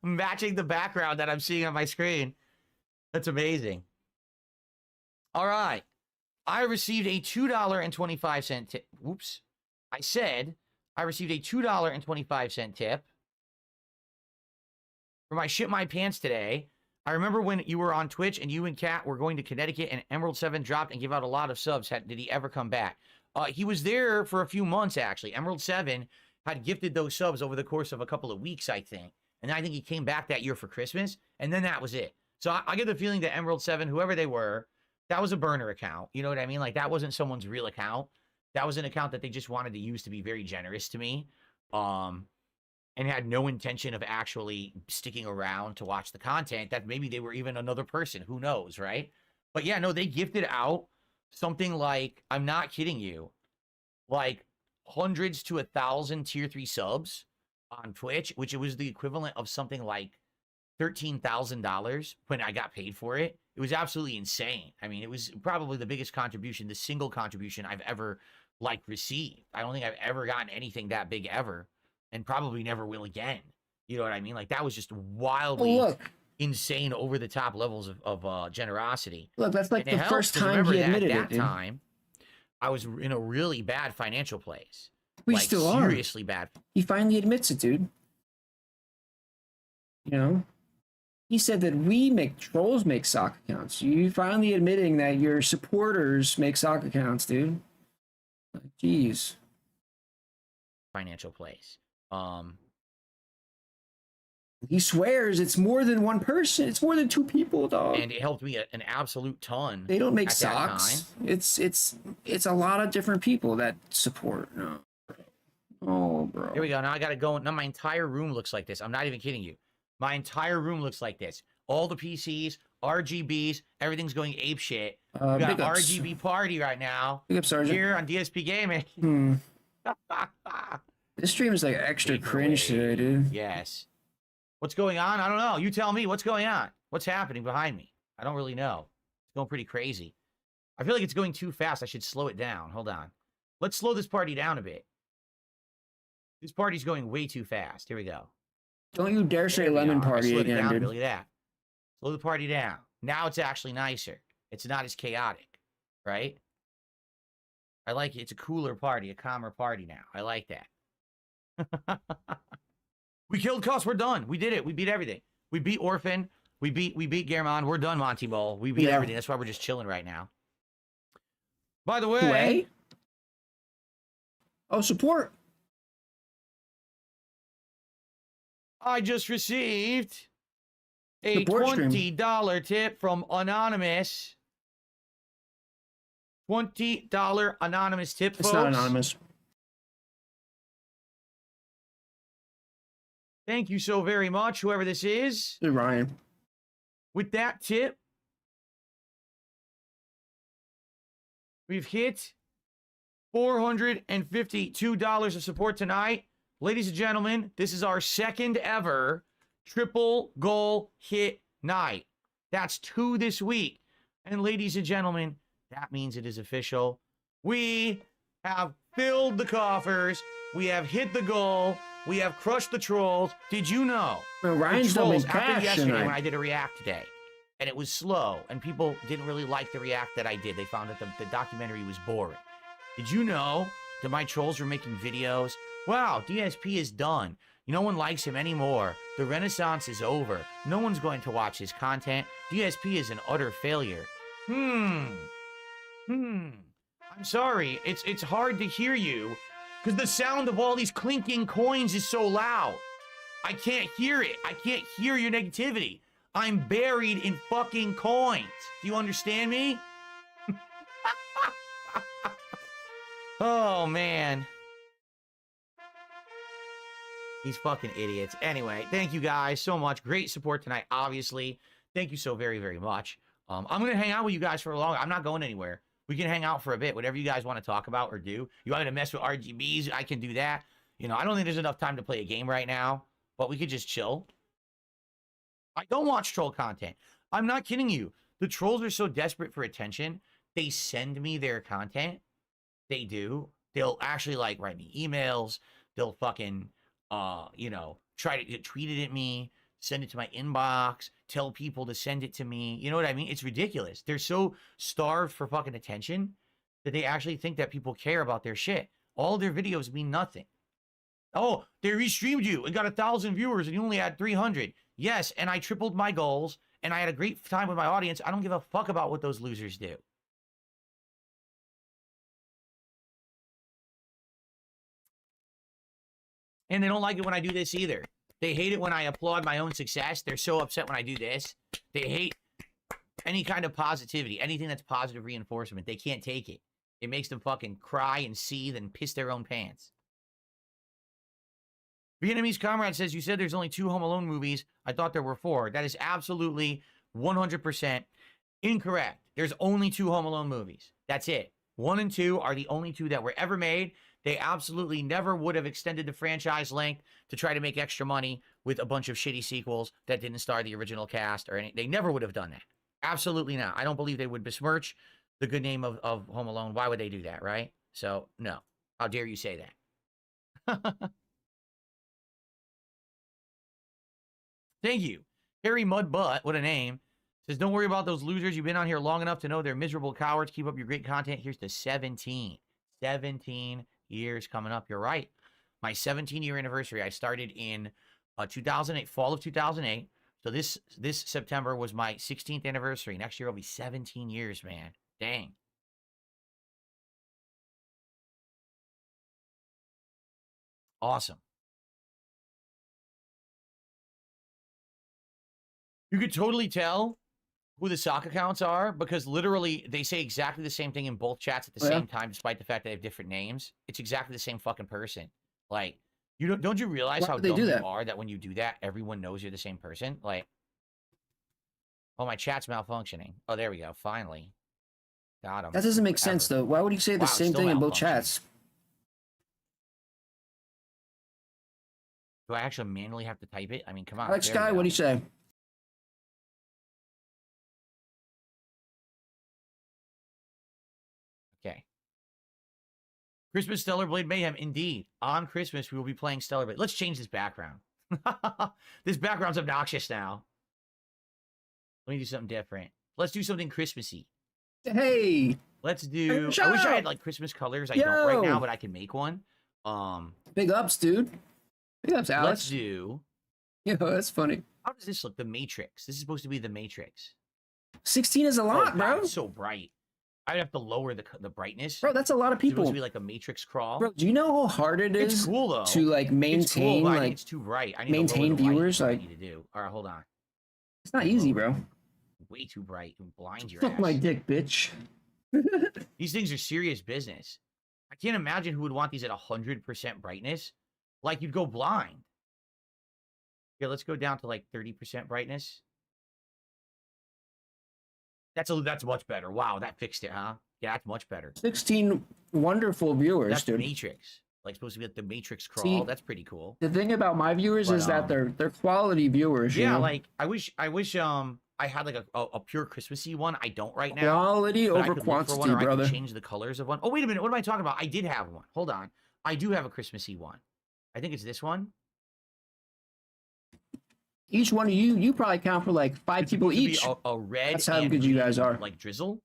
Matching the background that I'm seeing on my screen. That's amazing. All right. I received a $2.25 tip. Whoops. I said I received a $2.25 tip for my Shit My Pants today. I remember when you were on Twitch and you and Kat were going to Connecticut and Emerald 7 dropped and gave out a lot of subs. Did he ever come back? He was there for a few months, actually. Emerald 7 had gifted those subs over the course of a couple of weeks, I think. And I think he came back that year for Christmas, and then that was it. So I get the feeling that Emerald 7, whoever they were, that was a burner account. You know what I mean? Like, that wasn't someone's real account. That was an account that they just wanted to use to be very generous to me. And had no intention of actually sticking around to watch the content, that maybe they were even another person. Who knows, right? But yeah, no, they gifted out something like, I'm not kidding you, like hundreds to 1,000 tier 3 subs on Twitch, which it was the equivalent of something like $13,000 when I got paid for it. It was absolutely insane. I mean, it was probably the biggest contribution, the single contribution I've ever, like, received. I don't think I've ever gotten anything that big ever. And probably never will again. You know what I mean? Like, that was just wildly insane, over the top levels of generosity. Look, that's like the first time he admitted it. At that time, I was in a really bad financial place. We like, still are. Seriously bad. He finally admits it, dude. You know? He said that trolls make sock accounts. You finally admitting that your supporters make sock accounts, dude. Like, jeez. Financial place. He swears it's more than one person. It's more than 2 people, dog. And it helped me an absolute ton. They don't make socks. It's a lot of different people that support. No. Oh, bro. Here we go. Now I got to go. Now my entire room looks like this. I'm not even kidding you. My entire room looks like this. All the PCs, RGBs, everything's going ape shit. We got an RGB party right now. Big up, Sergeant. Here on DSP Gaming. This stream is like extra cringe today, dude. Yes. What's going on? I don't know. You tell me. What's going on? What's happening behind me? I don't really know. It's going pretty crazy. I feel like it's going too fast. I should slow it down. Hold on. Let's slow this party down a bit. This party's going way too fast. Here we go. Don't you dare say lemon party again, dude. Look at that. Slow the party down. Now it's actually nicer. It's not as chaotic, right? I like it. It's a cooler party, a calmer party now. I like that. We killed Cuss. We're done. We did it. We beat everything. We beat Orphan. We beat Garamond. We're done, Monty Mole. We beat Yeah. everything. That's why we're just chilling right now. By the way, Way? Oh, support. I just received a Support stream. $20 tip from Anonymous. $20 anonymous tip, folks. It's not anonymous. Thank you so very much, whoever this is. It's Ryan. With that tip, we've hit $452 of support tonight. Ladies and gentlemen, this is our second ever triple goal hit night. That's 2 this week. And ladies and gentlemen, that means it is official. We have filled the coffers. We have hit the goal. We have crushed the trolls. Did you know? Well, the Ryan's trolls, dumping after cash yesterday tonight. when I did a react today, and it was slow, and people didn't really like the react that I did. They found that the documentary was boring. Did you know that my trolls were making videos? Wow, DSP is done. No one likes him anymore. The renaissance is over. No one's going to watch his content. DSP is an utter failure. I'm sorry. It's hard to hear you because the sound of all these clinking coins is so loud. I can't hear it. I can't hear your negativity. I'm buried in fucking coins. Do you understand me? Oh, man. These fucking idiots. Anyway, thank you guys so much. Great support tonight, obviously. Thank you so very, very much. I'm going to hang out with you guys for a long. I'm not going anywhere. We can hang out for a bit. Whatever you guys want to talk about or do. You want me to mess with RGBs? I can do that. You know, I don't think there's enough time to play a game right now, but we could just chill. I don't watch troll content. I'm not kidding you. The trolls are so desperate for attention. They send me their content. They do. They'll actually like write me emails. They'll fucking, you know, try to tweet it at me, send it to my inbox, tell people to send it to me. You know what I mean? It's ridiculous. They're so starved for fucking attention that they actually think that people care about their shit. All their videos mean nothing. Oh, they restreamed you and got 1,000 viewers and you only had 300. Yes, and I tripled my goals and I had a great time with my audience. I don't give a fuck about what those losers do. And they don't like it when I do this either. They hate it when I applaud my own success. They're so upset when I do this. They hate any kind of positivity, anything that's positive reinforcement. They can't take it. It makes them fucking cry and seethe and piss their own pants. Vietnamese Comrade says, you said there's only 2 Home Alone movies. I thought there were 4. That is absolutely 100% incorrect. There's only 2 Home Alone movies. That's it. 1 and 2 are the only 2 that were ever made. They absolutely never would have extended the franchise length to try to make extra money with a bunch of shitty sequels that didn't star the original cast or any. They never would have done that. Absolutely not. I don't believe they would besmirch the good name of Home Alone. Why would they do that, right? So, no. How dare you say that? Thank you. Harry Mudbutt, what a name. Says, don't worry about those losers. You've been on here long enough to know they're miserable cowards. Keep up your great content. Here's to 17. 17 years coming up. You're right. My 17-year anniversary. I started in 2008, fall of 2008. So this September was my 16th anniversary. Next year will be 17 years, man. Dang. Awesome. You could totally tell who the sock accounts are because literally they say exactly the same thing in both chats at the same time, despite the fact they have different names. It's exactly the same fucking person. Like, you don't you realize how dumb you are that when you do that, everyone knows you're the same person? Like, oh, my chat's malfunctioning. Oh, there we go. Finally. Got him. That doesn't make sense, though. Why would you say the same thing in both chats? Do I actually manually have to type it? I mean, come on. Alex Guy, what do you say? Okay. Christmas Stellar Blade Mayhem. Indeed. On Christmas, we will be playing Stellar Blade. Let's change this background. This background's obnoxious now. Let me do something different. Let's do something Christmassy. Hey. Let's do... I wish I had, like, Christmas colors. I don't right now, but I can make one. Big ups, dude. Big ups, Alex. Let's do... Yo, that's funny. How does this look? The Matrix. This is supposed to be the Matrix. 16 is a Oh, lot, God, bro. it's so bright. I'd have to lower the brightness. Bro, that's a lot of It's supposed people. to be like a Matrix crawl. Bro, do you know how hard it It's is cool though. to like It's cool, maintain but I think like it's too bright. I need maintain to lower the light, viewers, is what like- I need to do. All right, hold on. it's not easy, bro. Way too bright. It blind your Suck ass. my dick, bitch. These things are serious business. I can't imagine who would want these at 100% brightness. Like you'd go blind. Here, let's go down to like 30% brightness. That's much better. Wow, that fixed it, huh? Yeah, that's much better. 16 wonderful viewers, That's dude. Matrix. Like supposed to be like the Matrix crawl. See, That's pretty cool. The thing about my viewers But, is that they're quality viewers. You Yeah, know? like I wish I had like a pure Christmassy one. I don't right now. Quality But I over could look for one, quantity, or I brother. could change the colors of one. Oh, wait a minute. What am I talking about? I did have one. Hold on. I do have a Christmassy one. I think it's this one. Each one of you probably count for like 5 It's people supposed to be each. A red. That's how and good you green, guys are. Like drizzle.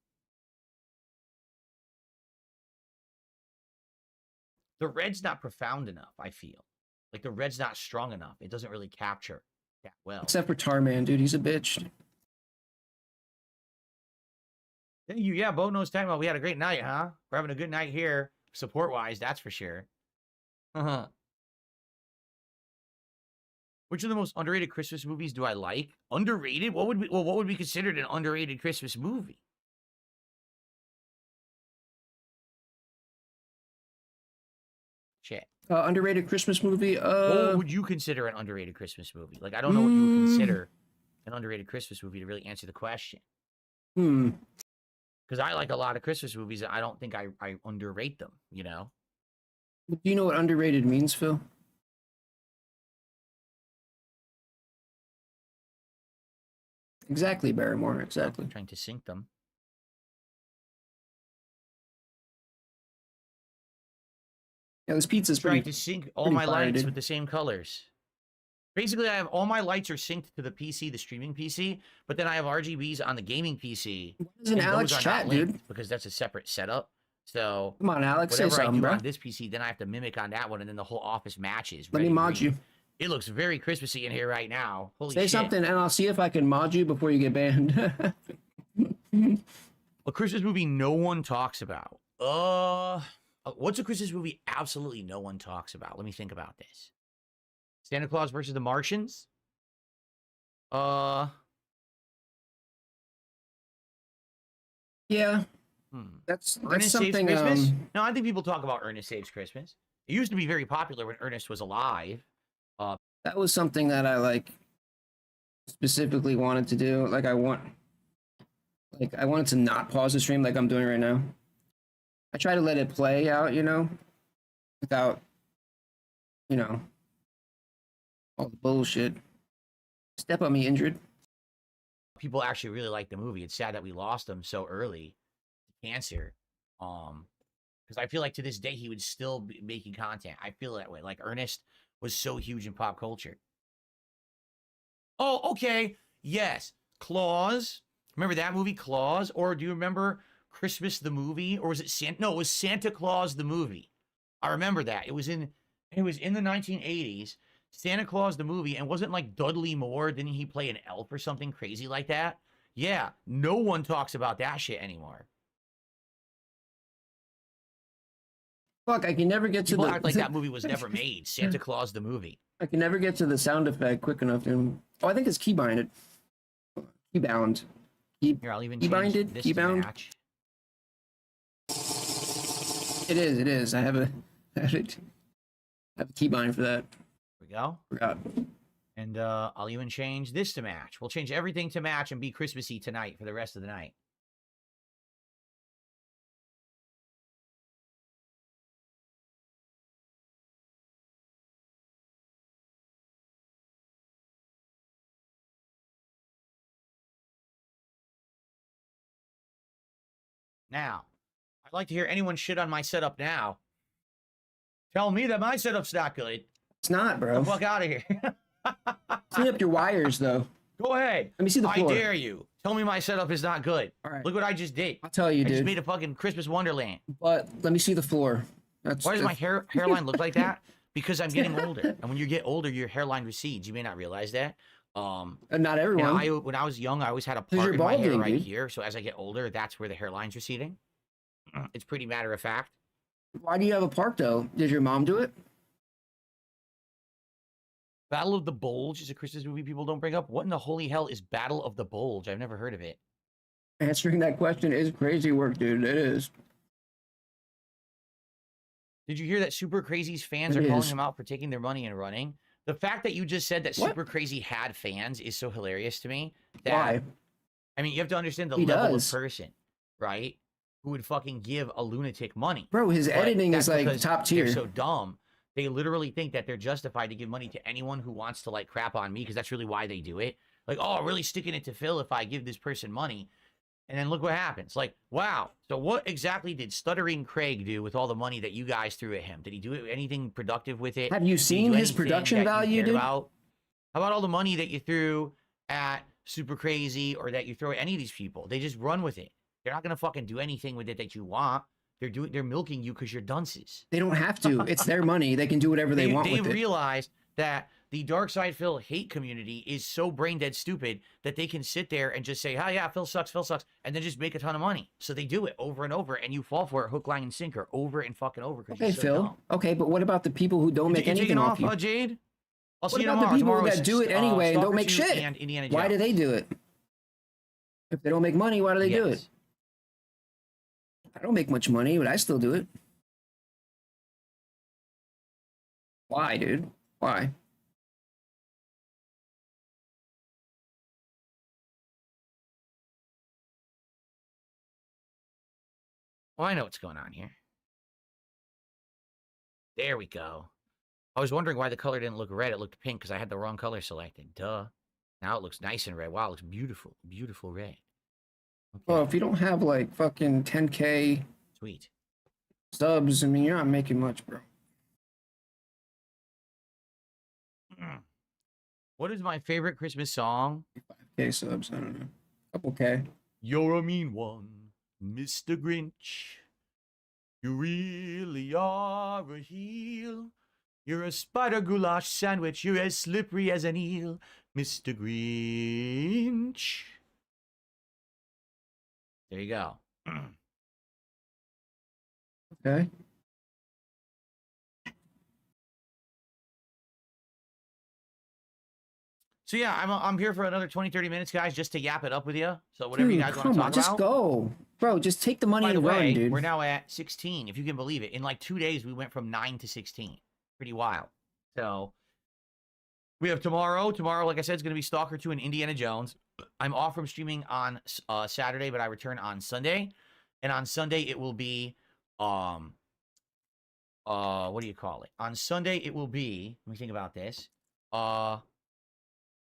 The red's not profound enough, I feel. Like the red's not strong enough. It doesn't really capture that well. Except for Tarman, dude. He's a bitch. Thank you. Yeah, Bo knows talking about we had a great night, huh? We're having a good night here, support-wise, that's for sure. Uh-huh. Which of the most underrated Christmas movies do I like? Underrated? What would be considered an underrated Christmas movie? Shit. Underrated Christmas movie. What would you consider an underrated Christmas movie? Like, I don't know what you would consider an underrated Christmas movie to really answer the question. Because I like a lot of Christmas movies. I don't think I underrate them, you know? Do you know what underrated means, Phil? Exactly, Barrymore. Exactly. I'm trying to sync them. Yeah, this pizza's Trying pretty. to sync all pretty my fire, lights dude. with the same colors. Basically, I have all my lights are synced to the PC, the streaming PC, but then I have RGBs on the gaming PC. Why doesn't and Alex those are chat, not linked dude? because that's a separate setup. So Come on, Alex, say whatever I something, do bro. on this PC, then I have to mimic on that one, and then the whole office matches. Let me red and mod green. you. It looks very Christmassy in here right now. Holy Say shit. something, and I'll see if I can mod you before you get banned. A Christmas movie no one talks about. What's a Christmas movie absolutely no one talks about? Let me think about this. Santa Claus versus the Martians? yeah, that's Ernest Saves something. Christmas? No, I think people talk about Ernest Saves Christmas. It used to be very popular when Ernest was alive. That was something that I like specifically wanted to do. Like I wanted to not pause the stream like I'm doing right now. I try to let it play out, you know, without, you know, all the bullshit. Step on me, injured. People actually really like the movie. It's sad that we lost him so early to cancer. Because I feel like to this day he would still be making content. I feel that way. Like Ernest was so huge in pop culture. Oh, okay. Yes. Claus. Remember that movie, Claus? Or do you remember Christmas the movie? Or was it Santa? No, it was Santa Claus the movie. I remember that. It was in the 1980s. Santa Claus the movie, and wasn't like Dudley Moore? Didn't he play an elf or something crazy like that? Yeah. No one talks about that shit anymore. Fuck, I can never get to People the. act like that movie was never made. Santa Claus the movie. I can never get to the sound effect quick enough. To... Oh, I think it's keybinded. Keybound. Here, I'll even change Keybinded? this to Keybound? match. It is. It is. I have a keybind for that. Here we go. Forgot. And I'll even change this to match. We'll change everything to match and be Christmassy tonight for the rest of the night. Now, I'd like to hear anyone shit on my setup now. Tell me that my setup's not good. It's not, Get bro. the fuck out of here. Clean up your wires, though. Go ahead. Let me see the I floor. dare you. Tell me my setup is not good. All right. Look what I just did. I'll tell you, I just dude. made a fucking Christmas wonderland. But let me see the floor. That's Why does my hairline look like that? Because I'm getting older. And when you get older, your hairline recedes. You may not realize that. And not And everyone. when I was young, I always had a 'Cause you're part in my hair balding, right dude. here. So as I get older, that's where the hairline's receding. It's pretty matter of fact. Why do you have a part though? Did your mom do it? Battle of the Bulge is a Christmas movie people don't bring up. What in the holy hell is Battle of the Bulge? I've never heard of it. Answering that question is crazy work, dude. It is. Did you hear that Super Crazy's fans It are calling is. him out for taking their money and running? The fact that you just said that What? Super Crazy had fans is so hilarious to me. That, Why? I mean, you have to understand the He level does. of person, right? Who would fucking give a lunatic money. Bro, his But editing that's is like because top tier. They're so dumb. They literally think that they're justified to give money to anyone who wants to like crap on me because that's really why they do it. Like, oh, really sticking it to Phil if I give this person money. And then look what happens. Like, wow. So what exactly did Stuttering Craig do with all the money that you guys threw at him? Did he do anything productive with it? Have you Did he seen do his anything production that you value, cared dude? about? How about all the money that you threw at Super Crazy or that you throw at any of these people? They just run with it. They're not gonna fucking do anything with it that you want. They're milking you because you're dunces. They don't have to. It's their money. They can do whatever they want They with it. realize that the Dark Side Phil hate community is so brain dead stupid that they can sit there and just say, oh yeah, Phil sucks, and then just make a ton of money. So they do it over and over, and you fall for it hook, line, and sinker over and fucking over. Okay, you're so Phil. dumb. Okay, but what about the people who don't make You taking anything off, off you? Jade? I'll What see you about the tomorrow. people Tomorrow that is, do it anyway and don't Stalker make 2 shit? and Indiana Why do Jones. they do it? If they don't make money, why do they do it? Yes. I don't make much money, but I still do it. Why, dude? Why? Well, I know what's going on here. There we go. I was wondering why the color didn't look red. It looked pink because I had the wrong color selected. Duh. Now it looks nice and red. Wow, it looks beautiful. Beautiful red. Okay. Well, if you don't have like fucking 10K Sweet. subs, I mean, you're not making much, bro. What is my favorite Christmas song? 5K subs, I don't know. Couple K. You're a mean one, Mr. Grinch. You really are a heel. You're a spider goulash sandwich. You're as slippery as an eel, Mr. Grinch. There you go. Okay. So yeah, I'm here for another 20-30 minutes, guys, just to yap it up with you. So whatever you Dude, guys want come to on, talk just about. go. Bro, just take the money By the and way, run, dude. we're now at 16, if you can believe it. In like 2 days, we went from 9 to 16. Pretty wild. So we have tomorrow. Tomorrow, like I said, is going to be Stalker 2 and Indiana Jones. I'm off from streaming on Saturday, but I return on Sunday. And on Sunday, it will be, what do you call it? On Sunday, it will be, let me think about this.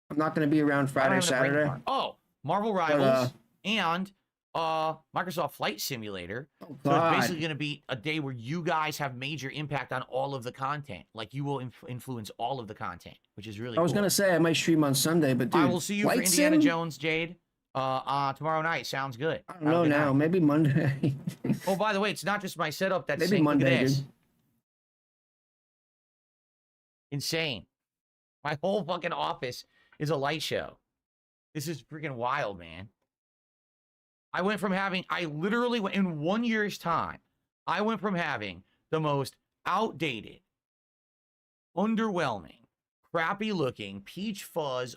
I'm not going to be around Friday or Saturday. Oh, Marvel Rivals and Microsoft Flight Simulator. Oh, So it's God. basically going to be a day where you guys have major impact on all of the content. Like you will influence all of the content, which is really I was cool. going to say I might stream on Sunday, but dude, I will see you for Flight Indiana Sim? Jones, Jade, tomorrow night. Sounds good. I don't know now. Maybe Monday. Oh, by the way, it's not just my setup that's Maybe saying, Monday, look at this. dude. Insane. My whole fucking office is a light show. This is freaking wild, man. I literally went, in 1 year's time, I went from having the most outdated, underwhelming, crappy looking, peach fuzz,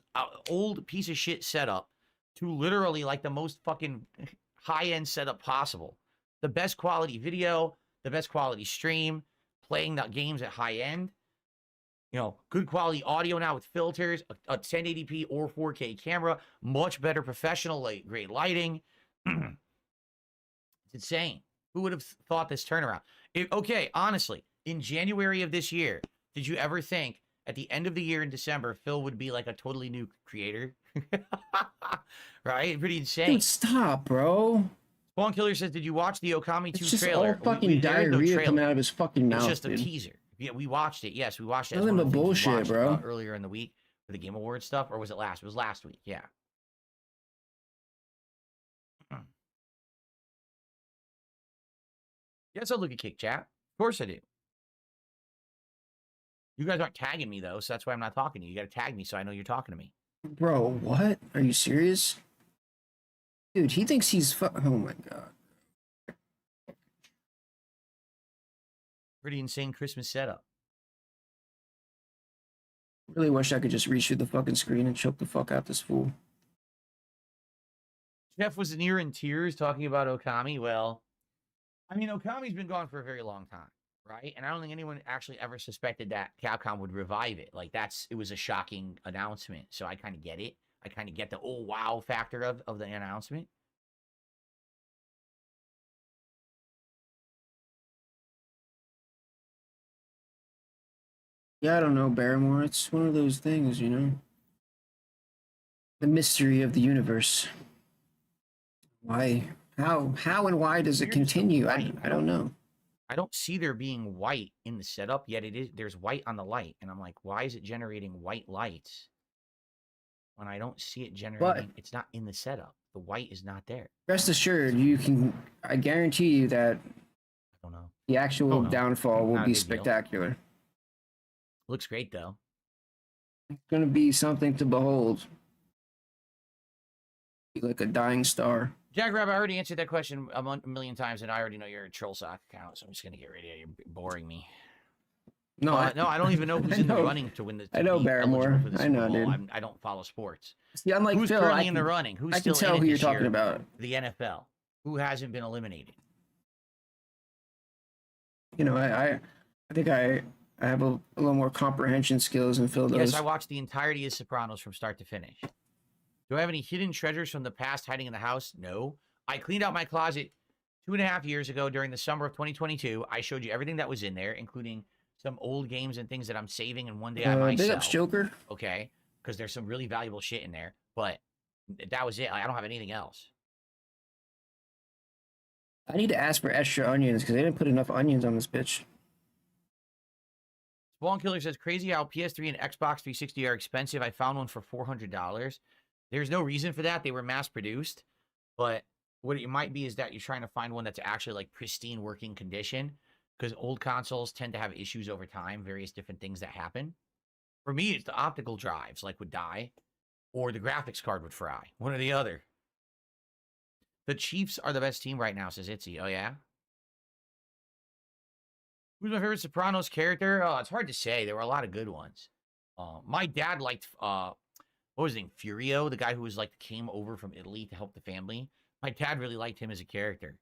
old piece of shit setup to literally like the most fucking high-end setup possible. The best quality video, the best quality stream, playing the games at high end. You know, good quality audio now with filters, a 1080p or 4K camera, much better professional grade lighting. It's insane. Who would have thought this turnaround? Okay, honestly, in January of this year, did you ever think at the end of the year in December, Phil would be like a totally new creator? Right? Pretty insane. Dude, stop, bro. Spawn Killer says, did you watch the Okami 2 It's just trailer? all fucking there is no diarrhea trailer. coming out of his fucking mouth, It's just a dude. teaser. Yeah, we watched it. Yes, we watched it. as Nothing one of but the things we bullshit, watched, bro. earlier in the week for the Game Awards stuff, or was it last? It was last week. Yeah. Yes, I look at Kick Chat. Of course I do. You guys aren't tagging me though, so that's why I'm not talking to you. You got to tag me so I know you're talking to me. Bro, what? Are you serious? Dude, he thinks he's oh my god. Pretty insane Christmas setup. Really wish I could just reach through the fucking screen and choke the fuck out this fool. Jeff was near in tears talking about Okami. Well, I mean, Okami's been gone for a very long time, right? And I don't think anyone actually ever suspected that Capcom would revive it. Like, it was a shocking announcement. So I kind of get it. I kind of get the, oh, wow factor of the announcement. Yeah, I don't know, Barrymore. It's one of those things, you know? The mystery of the universe. Why? How and why does it continue? I don't know. I don't see there being white in the setup, yet there's white on the light. And I'm like, why is it generating white lights when I don't see it generating? It's not in the setup. The white is not there. Rest assured, I guarantee you that I don't know. the actual downfall will be spectacular. Looks great, though. It's going to be something to behold. Be like a dying star. Jack Rabbit, I already answered that question a million times, and I already know you're a troll sock account, so I'm just going to get rid of you. You're boring me. No, I don't even know who's in the running to win the. I know Barrymore. I know, dude. I don't follow sports. See, unlike who's Phil, currently in the running? Who's I still can tell in who it you're this talking year? about. The NFL. Who hasn't been eliminated? You know, I think I have a little more comprehension skills than Phil does. Yes, I watched the entirety of Sopranos from start to finish. Do I have any hidden treasures from the past hiding in the house? No. I cleaned out my closet 2.5 years ago during the summer of 2022. I showed you everything that was in there, including some old games and things that I'm saving, and one day I might big sell. ups, Joker. Okay, because there's some really valuable shit in there, but that was it. I don't have anything else. I need to ask for extra onions because they didn't put enough onions on this bitch. Spawn Killer says, crazy how PS3 and Xbox 360 are expensive. I found one for $400. There's no reason for that. They were mass produced, but what it might be is that you're trying to find one that's actually like pristine working condition, because old consoles tend to have issues over time, various different things that happen. For me, it's the optical drives like would die, or the graphics card would fry. One or the other. The Chiefs are the best team right now, says Itzy. Oh, yeah? Who's my favorite Sopranos character? Oh, it's hard to say. There were a lot of good ones. My dad liked, what was his name? Furio, the guy who was like came over from Italy to help the family. My dad really liked him as a character.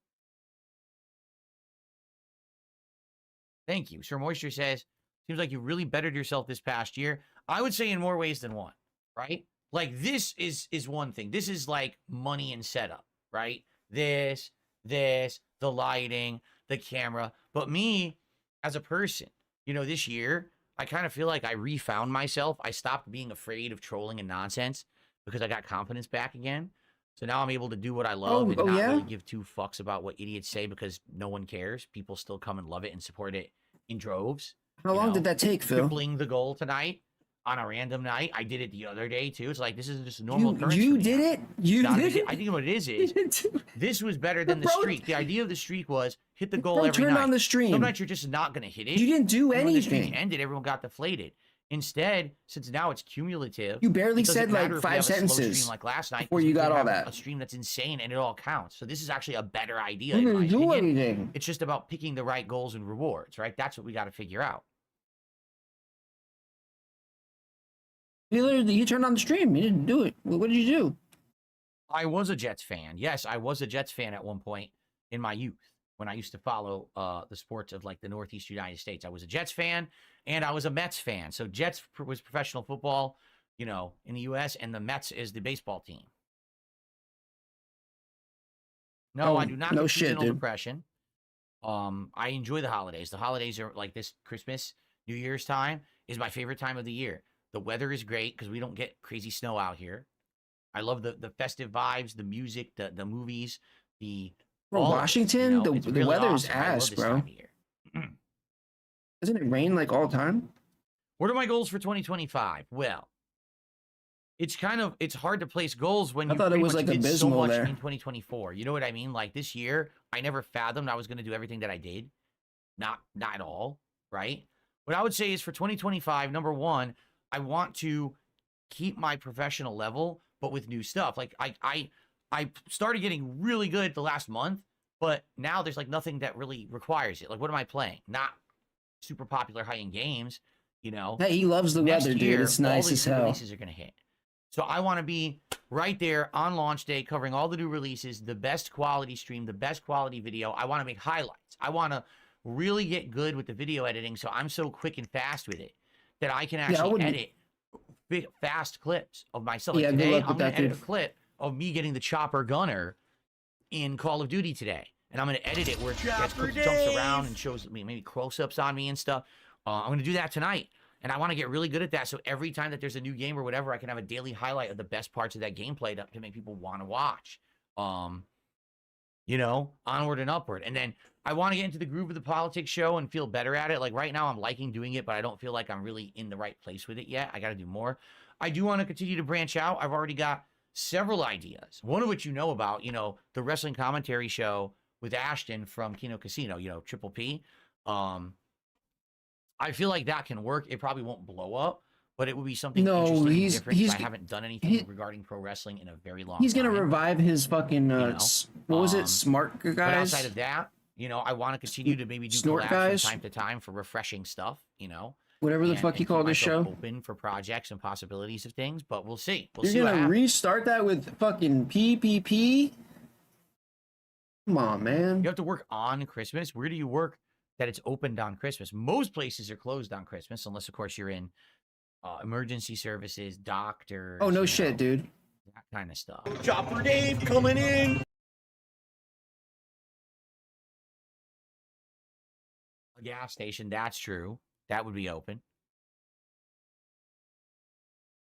Thank you. Sir Moisture says, seems like you really bettered yourself this past year. I would say in more ways than one, right? Like this is one thing. This is like money and setup, right? This, the lighting, the camera. But me as a person, you know, this year, I kind of feel like I refound myself. I stopped being afraid of trolling and nonsense because I got confidence back again. So now I'm able to do what I love and not really give two fucks about what idiots say because no one cares. People still come and love it and support it in droves. How long did that take, Phil? Tripling the goal tonight on a random night. I did it the other day too. It's like this is just a normal occurrence. You did it? You did it? I think what it is this was better than the streak. The idea of the streak was hit the goal every turn night. On the stream. Some nights you're just not going to hit it. You didn't do anything. When the streak anything. ended, everyone got deflated. Instead, since now it's cumulative, you barely said like 5 sentences like last night before you got all that. A stream that's insane and it all counts. So this is actually a better idea. You didn't do anything. It's just about picking the right goals and rewards, right? That's what we got to figure out. You turned on the stream. You didn't do it. What did you do? I was a Jets fan. Yes, I was a Jets fan at one point in my youth when I used to follow the sports of like the Northeast United States. I was a Jets fan and I was a Mets fan. So Jets was professional football, you know, in the U.S. and the Mets is the baseball team. No, I do not get seasonal depression. I enjoy the holidays. The holidays are like this Christmas, New Year's time is my favorite time of the year. The weather is great because we don't get crazy snow out here. I love the festive vibes, the music, the movies, Washington, you know, the weather is ass, bro. Doesn't it rain like all the time? What are my goals for 2025? Well, it's hard to place goals when you pretty much like did so much in 2024. You know what I mean? Like this year, I never fathomed I was going to do everything that I did. Not at all, right? What I would say is for 2025, number one, I want to keep my professional level, but with new stuff. Like I started getting really good the last month, but now there's like nothing that really requires it. Like, what am I playing? Not super popular high-end games, you know. Hey, he loves the Next weather, year, dude. It's all nice these as new hell. releases are gonna hit. So I want to be right there on launch day, covering all the new releases, the best quality stream, the best quality video. I want to make highlights. I want to really get good with the video editing, so I'm so quick and fast with it that I can actually edit fast clips of myself. Like Yeah, good today, luck with I'm going that, to edit dude. a clip of me getting the chopper gunner in Call of Duty today. And I'm going to edit it where it jumps around and shows me maybe close-ups on me and stuff. I'm going to do that tonight. And I want to get really good at that. So every time that there's a new game or whatever, I can have a daily highlight of the best parts of that gameplay to make people want to watch. You know, onward and upward. And then I want to get into the groove of the politics show and feel better at it. Like right now I'm liking doing it, but I don't feel like I'm really in the right place with it yet. I got to do more. I do want to continue to branch out. I've already got several ideas. One of which you know about, you know, the wrestling commentary show with Ashton from Kino Casino, you know, Triple P. I feel like that can work. It probably won't blow up, but it would be something interesting and different. I haven't done anything regarding pro wrestling in a very long time. He's gonna revive his fucking what was it, Smart Guys? But outside of that, you know, I want to continue to maybe do Snort collabs Guys? from time to time for refreshing stuff, you know. Whatever the fuck you keep call this myself show. Open for projects and possibilities of things, but we'll see. We'll see You're what gonna happens. restart that with fucking PPP? Come on, man. You have to work on Christmas. Where do you work that it's opened on Christmas? Most places are closed on Christmas, unless, of course, you're in emergency services, doctors. Oh, no you shit, know, dude. that kind of stuff. Chopper Dave coming in. A gas station, that's true. That would be open.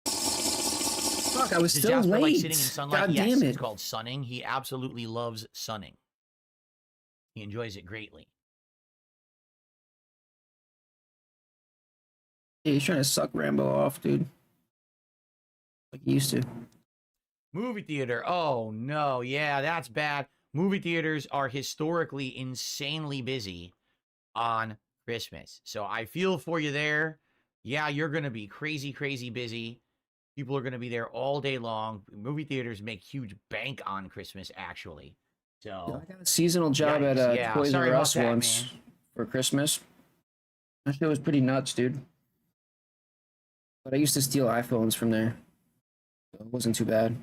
Fuck, I was Does still Jasper late. like sitting in sunlight? God Yes, damn it. it's called sunning. He absolutely loves sunning. He enjoys it greatly. Yeah, he's trying to suck Rambo off, dude. Like he used to. Movie theater. Oh, no. Yeah, that's bad. Movie theaters are historically insanely busy on Christmas. So I feel for you there. Yeah, you're going to be crazy, crazy busy. People are going to be there all day long. Movie theaters make huge bank on Christmas, actually. So I got a seasonal job at yeah, Toys sorry R about Us that, once man. for Christmas. That shit was pretty nuts, dude. But I used to steal iPhones from there. So it wasn't too bad.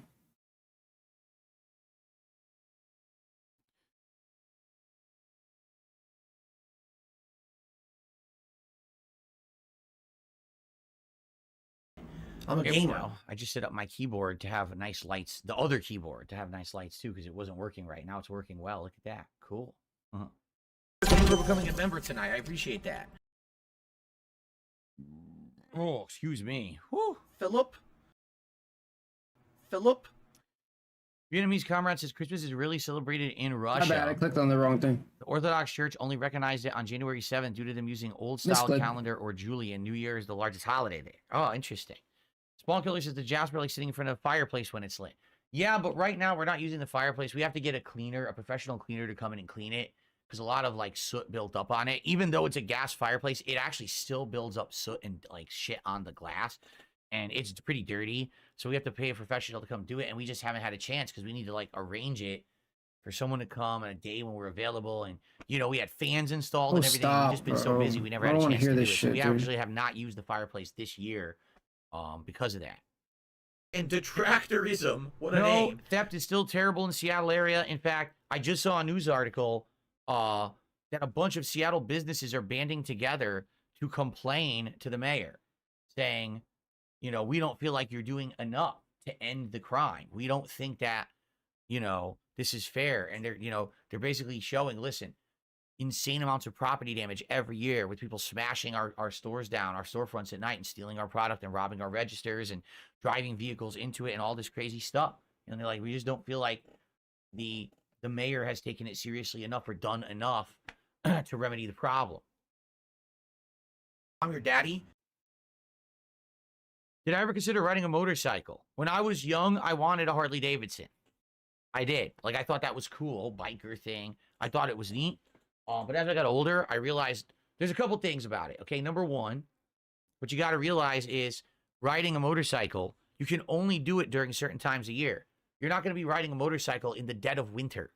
I'm a okay, gamer. well, I just set up my keyboard to have nice lights. The other keyboard to have nice lights too, because it wasn't working right. Now it's working well. Look at that. Cool. Thank you for becoming a member tonight. I appreciate that. Oh, excuse me. Whew. Philip? Vietnamese comrade says Christmas is really celebrated in Russia. My bad, I clicked on the wrong thing. The Orthodox Church only recognized it on January 7th due to them using old-style Misclick. calendar or Julian. New Year is the largest holiday there. Oh, interesting. Spawn Killer says the Jasper like sitting in front of a fireplace when it's lit. Yeah, but right now we're not using the fireplace. We have to get a cleaner, a professional cleaner to come in and clean it because a lot of like soot built up on it. Even though it's a gas fireplace, it actually still builds up soot and like shit on the glass. And it's pretty dirty. So we have to pay a professional to come do it. And we just haven't had a chance because we need to like arrange it for someone to come on a day when we're available. And, you know, we had fans installed and everything. We've just been so busy. We never had a chance to do it. So we actually have not used the fireplace this year because of that. And detractorism. What a No, name. theft is still terrible in the Seattle area. In fact, I just saw a news article that a bunch of Seattle businesses are banding together to complain to the mayor, saying, you know, we don't feel like you're doing enough to end the crime. We don't think that, you know, this is fair. And they're, you know, they're basically showing, listen, insane amounts of property damage every year with people smashing our stores down, our storefronts at night and stealing our product and robbing our registers and driving vehicles into it and all this crazy stuff. And they're like, we just don't feel like the mayor has taken it seriously enough or done enough to remedy the problem. I'm your daddy. Did I ever consider riding a motorcycle? When I was young, I wanted a Harley Davidson. I did. Like, I thought that was cool, biker thing. I thought it was neat. But as I got older, I realized there's a couple things about it. Okay, number one, what you got to realize is riding a motorcycle, You can only do it during certain times of year. You're not going to be riding a motorcycle in the dead of winter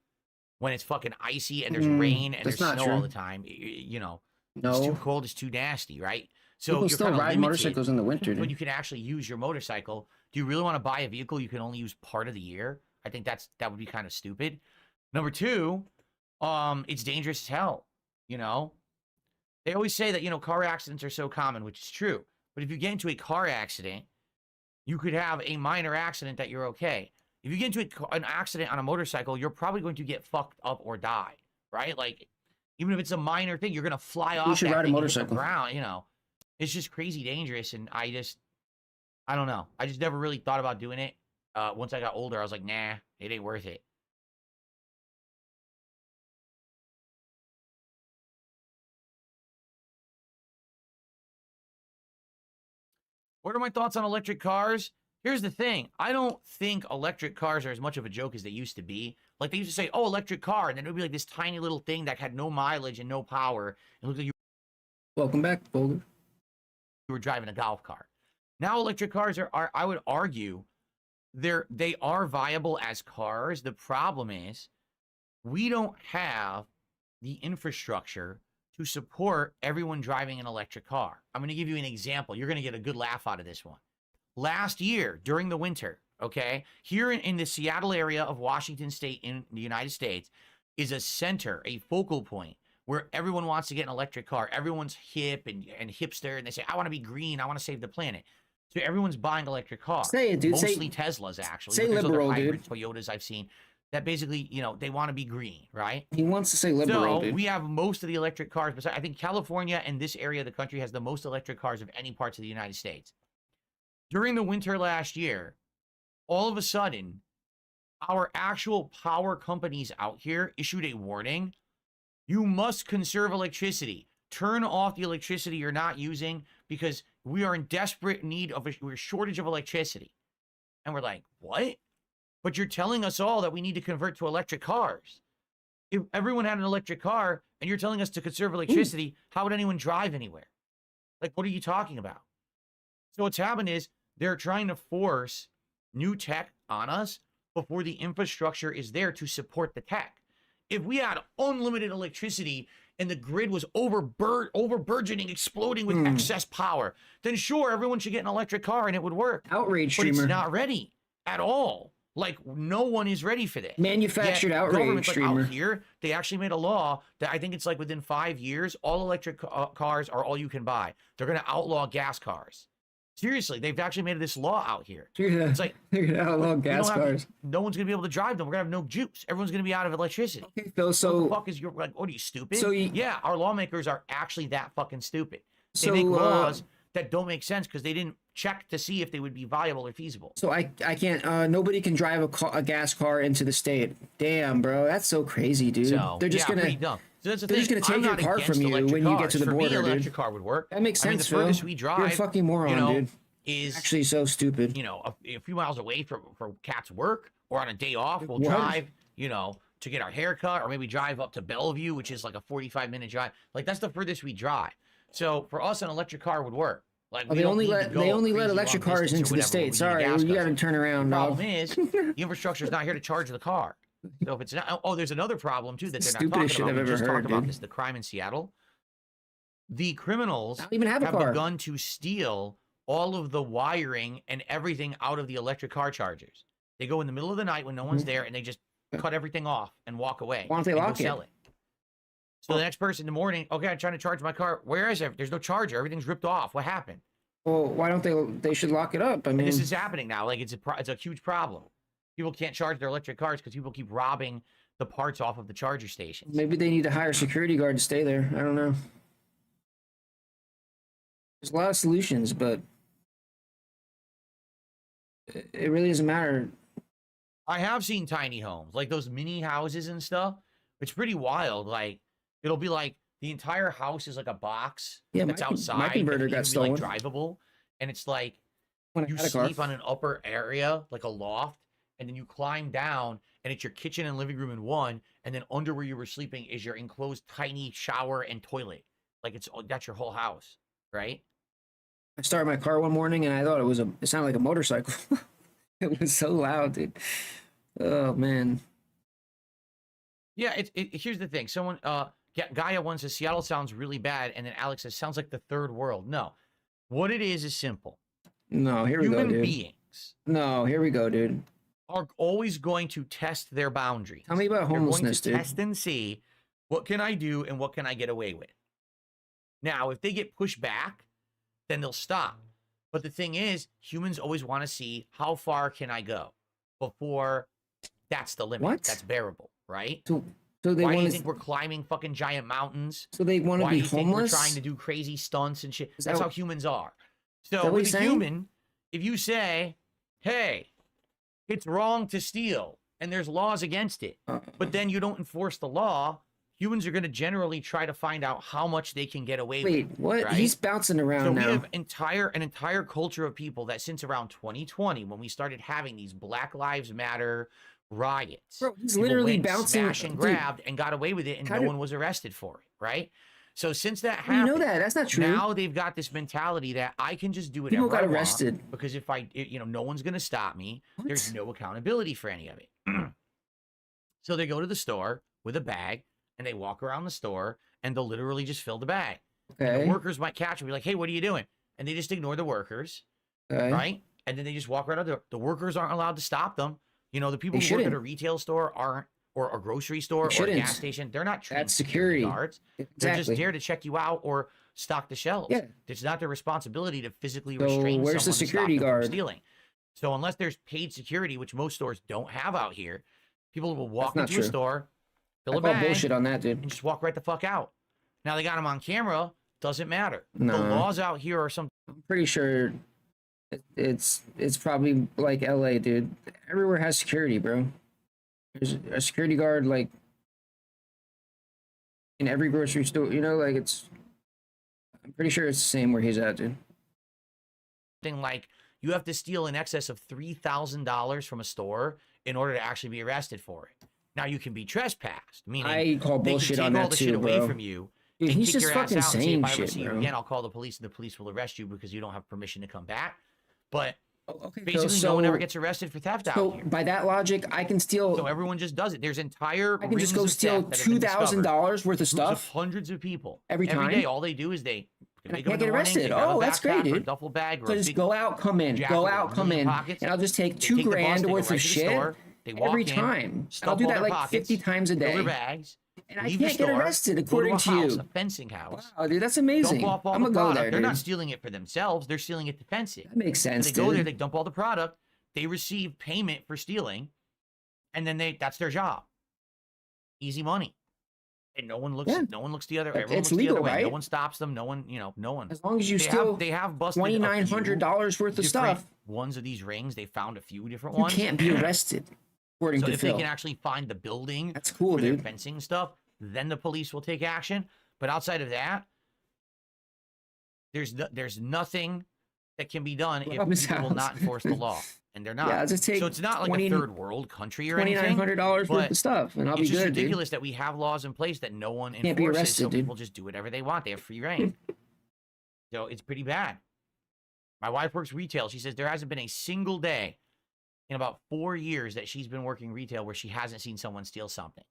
when it's fucking icy and there's rain and there's that's not snow all true. the time. You know, it's No, too cold, it's too nasty, right? So people you're still kinda ride limited motorcycles in the winter, when dude. you can actually use your motorcycle. Do you really want to buy a vehicle you can only use part of the year? I think that would be kind of stupid. Number two, it's dangerous as hell. You know, they always say that, you know, car accidents are so common, which is true. But if you get into a car accident, you could have a minor accident that you're okay. If you get into an accident on a motorcycle, you're probably going to get fucked up or die, right? Like, even if it's a minor thing, you're going to fly off should that ride a thing and hit the motorcycle. ground, you know. It's just crazy dangerous, and I don't know. I just never really thought about doing it. Once I got older, I was like, nah, it ain't worth it. What are my thoughts on electric cars? Here's the thing. I don't think electric cars are as much of a joke as they used to be. Like, they used to say, oh, electric car, and then it would be like this tiny little thing that had no mileage and no power. It looked like you Welcome back, Boulder. were driving a golf cart. Now electric cars are I would argue, they are viable as cars. The problem is we don't have the infrastructure to support everyone driving an electric car. I'm going to give you an example. You're going to get a good laugh out of this one. Last year, during the winter, okay, here in the Seattle area of Washington State in the United States is a center, a focal point where everyone wants to get an electric car. Everyone's hip and hipster, and they say, I want to be green. I want to save the planet. So everyone's buying electric cars. Say it, dude. Mostly Teslas, actually. say But there's liberal, other dude. hybrids, Toyotas I've seen that basically, you know, they want to be green, right? He wants to say liberal, So dude. we have most of the electric cars. Besides, I think California and this area of the country has the most electric cars of any parts of the United States. During the winter last year, all of a sudden, our actual power companies out here issued a warning. You must conserve electricity. Turn off the electricity you're not using because we are in desperate need of we're a shortage of electricity. And we're like, what? But you're telling us all that we need to convert to electric cars. If everyone had an electric car and you're telling us to conserve electricity, how would anyone drive anywhere? Like, what are you talking about? So what's happened is they're trying to force new tech on us before the infrastructure is there to support the tech. If we had unlimited electricity and the grid was over-burgeoning, exploding with excess power, then sure, everyone should get an electric car and it would work. Outrage But streamer. it's not ready at all. Like, no one is ready for this. Manufactured Yet outrage governments, like, streamer. out here, they actually made a law that I think it's like within 5 years, all electric cars are all you can buy. They're going to outlaw gas cars. Seriously, they've actually made this law out here. It's like, You're gonna outlaw we gas don't have- cars. no one's going to be able to drive them. We're going to have no juice. Everyone's going to be out of electricity. Okay, Phil. What the So, fuck is your, like, what are you, stupid? So yeah, our lawmakers are actually that fucking stupid. They so, make laws that don't make sense because they didn't check to see if they would be viable or feasible. so I can't. Nobody can drive a gas car into the state. Damn, bro, that's so crazy, dude. So, They're just yeah, gonna. pretty dumb. So that's the they're just thing. gonna take I'm your not car against from you electric when you get cars. to the For me, border, an dude. electric car would work. That makes I mean, sense, the Phil. furthest we drive, You're a fucking moron, you know, dude. is Actually, so stupid. you know, a few miles away from Cat's work, or on a day off, we'll What? drive, you know, to get our haircut, or maybe drive up to Bellevue, which is like a 45-minute drive. Like, that's the furthest we drive. So for us, an electric car would work. Like, Oh, we they don't only need to let go they only crazy let long electric cars distance or into the whatever when state. we need a Sorry, gas you gotta guzzler. turn around, The dog. problem is the infrastructure's not here to charge the car. So if it's not, oh, there's another problem too that they're not talking Stupidest shit about. I've We ever just heard, talked about dude. this. The crime in Seattle. The criminals I don't even have a have car. begun to steal all of the wiring and everything out of the electric car chargers. They go in the middle of the night when no one's there and they just cut everything off and walk away. Why don't they and go lock it? sell it? So the next person in the morning, okay, I'm trying to charge my car. Where is it? There's no charger. Everything's ripped off. What happened? Well, why don't they? They should lock it up. I mean, And this is happening now. Like, it's a huge problem. People can't charge their electric cars because people keep robbing the parts off of the charger stations. maybe they need to hire a security guard to stay there. I don't know. There's a lot of solutions, but it really doesn't matter. I have seen tiny homes, like those mini houses and stuff. It's pretty wild. Like, it'll be like the entire house is like a box Yeah, that's my outside. converter and got it can be, like, stolen. drivable. And it's like When I you had a car. sleep on an upper area, like a loft, and then you climb down, and it's your kitchen and living room in one. And then under where you were sleeping is your enclosed tiny shower and toilet. Like, that's your whole house, right? I started my car one morning and I thought it sounded like a motorcycle. It was so loud, dude. Oh man. Yeah, here's the thing. Someone, Gaia one says Seattle sounds really bad, and then Alex says sounds like the third world. No, what it is simple. No, here we go, Human dude. beings No, here we go, dude. are always going to test their boundaries. Tell me about homelessness, They're going dude. to test and see what can I do and what can I get away with. Now, if they get pushed back, then they'll stop. But the thing is, humans always want to see how far can I go before that's the limit. What? That's bearable, right? So they Why do you want think we're climbing fucking giant mountains? So they want to Why be do you think we're homeless? trying to do crazy stunts and shit? Is That's that- how humans are. that So what with he's a saying? human, if you say, hey, it's wrong to steal and there's laws against it, but then you don't enforce the law, humans are going to generally try to find out how much they can get away Wait, with. what? Right? He's bouncing around So now. we have an entire culture of people that since around 2020, when we started having these Black Lives Matter riots, Bro, he's people literally went bouncing. smash and Dude, grabbed and got away with it, and how no do- one was arrested for it, right? So since that you happened, know that? That's not true. now they've got this mentality that I can just do whatever People got I want arrested. because if no one's going to stop me. What? There's no accountability for any of it. So they go to the store with a bag and they walk around the store and they'll literally just fill the bag. And Okay. the workers might catch them and be like, hey, what are you doing? And they just ignore the workers, Okay. right? And then they just walk right out the workers aren't allowed to stop them. You know, the people They who work at shouldn't. a retail store aren't, or a grocery store They or a shouldn't. gas station, they're not trained That's security. guards. They're just Exactly. there to check you out or stock the shelves. Yeah. It's not their responsibility to physically So restrain where's the someone to security stop them from guard? stealing. So unless there's paid security, which most stores don't have out here, people will walk not into a true. store, I fill a call bag, bullshit on that, and dude. just walk right the fuck out. Now they got them on camera. Doesn't matter. The No. laws out here are some. I'm pretty sure it's probably like LA, dude. Everywhere has security, bro. There's a security guard like in every grocery store. You know, like it's. I'm pretty sure it's the same where he's at, dude. Thing like you have to steal in excess of $3,000 from a store in order to actually be arrested for it. Now you can be trespassed, meaning I call they bullshit can on take all that the shit too, away bro. from you. Dude, and he's kick just your ass fucking out and say, saying if I ever shit, see you bro. again, I'll call the police, and the police will arrest you because you don't have permission to come back. But Okay, basically, no one ever gets arrested for theft So out here. by that logic, I can steal. So everyone just does it. There's entire I can just rings go of steal theft that have been discovered. $2,000 worth of Groups of stuff. hundreds of people Every time? day. All they do is they And I wake up can't in get the morning, arrested. they grab a Oh, that's great, backpack or a dude. duffel bag or So a just big go out, come in, jacket go with out, a come million in, pockets. and I'll just take They $2 take the bus, grand they go worth right of to the shit store, they walk every in, time. I'll stuff do all that their like pockets, 50 times a fill day, their bags, and I leave the can't get store, arrested go to according a to house, you. a fencing house. Wow, dude, that's Dump amazing. off all I'm the gonna go product. there, They're dude. not stealing it for themselves. They're stealing it to fence it. That makes So sense, they go there, dude. they dump all the product, they receive payment for stealing, and then that's their job. Easy money. And no one looks. Yeah. No one looks the other. It's Everyone looks legal, the other way. No right? one stops them. No one. No one. As long as you They steal have, they have busted a few $2,900 worth of different stuff, Ones of these rings. They found a few different you ones. can't be arrested, according So to if they Phil. can actually find the building That's cool, where they're dude. fencing stuff, then the police will take action. But outside of that, there's nothing that can be done if Rob his people will house. not enforce the law, and they're not. Yeah, I'll just take So it's not like a third world country or anything. $2,900 worth but of stuff, and I'll be It's just good, dude. ridiculous that we have laws in place that no one Can't be enforces, arrested, so dude. people just do whatever they want. They have free reign. So it's pretty bad. My wife works retail. She says there hasn't been a single day in about 4 years that she's been working retail where she hasn't seen someone steal something.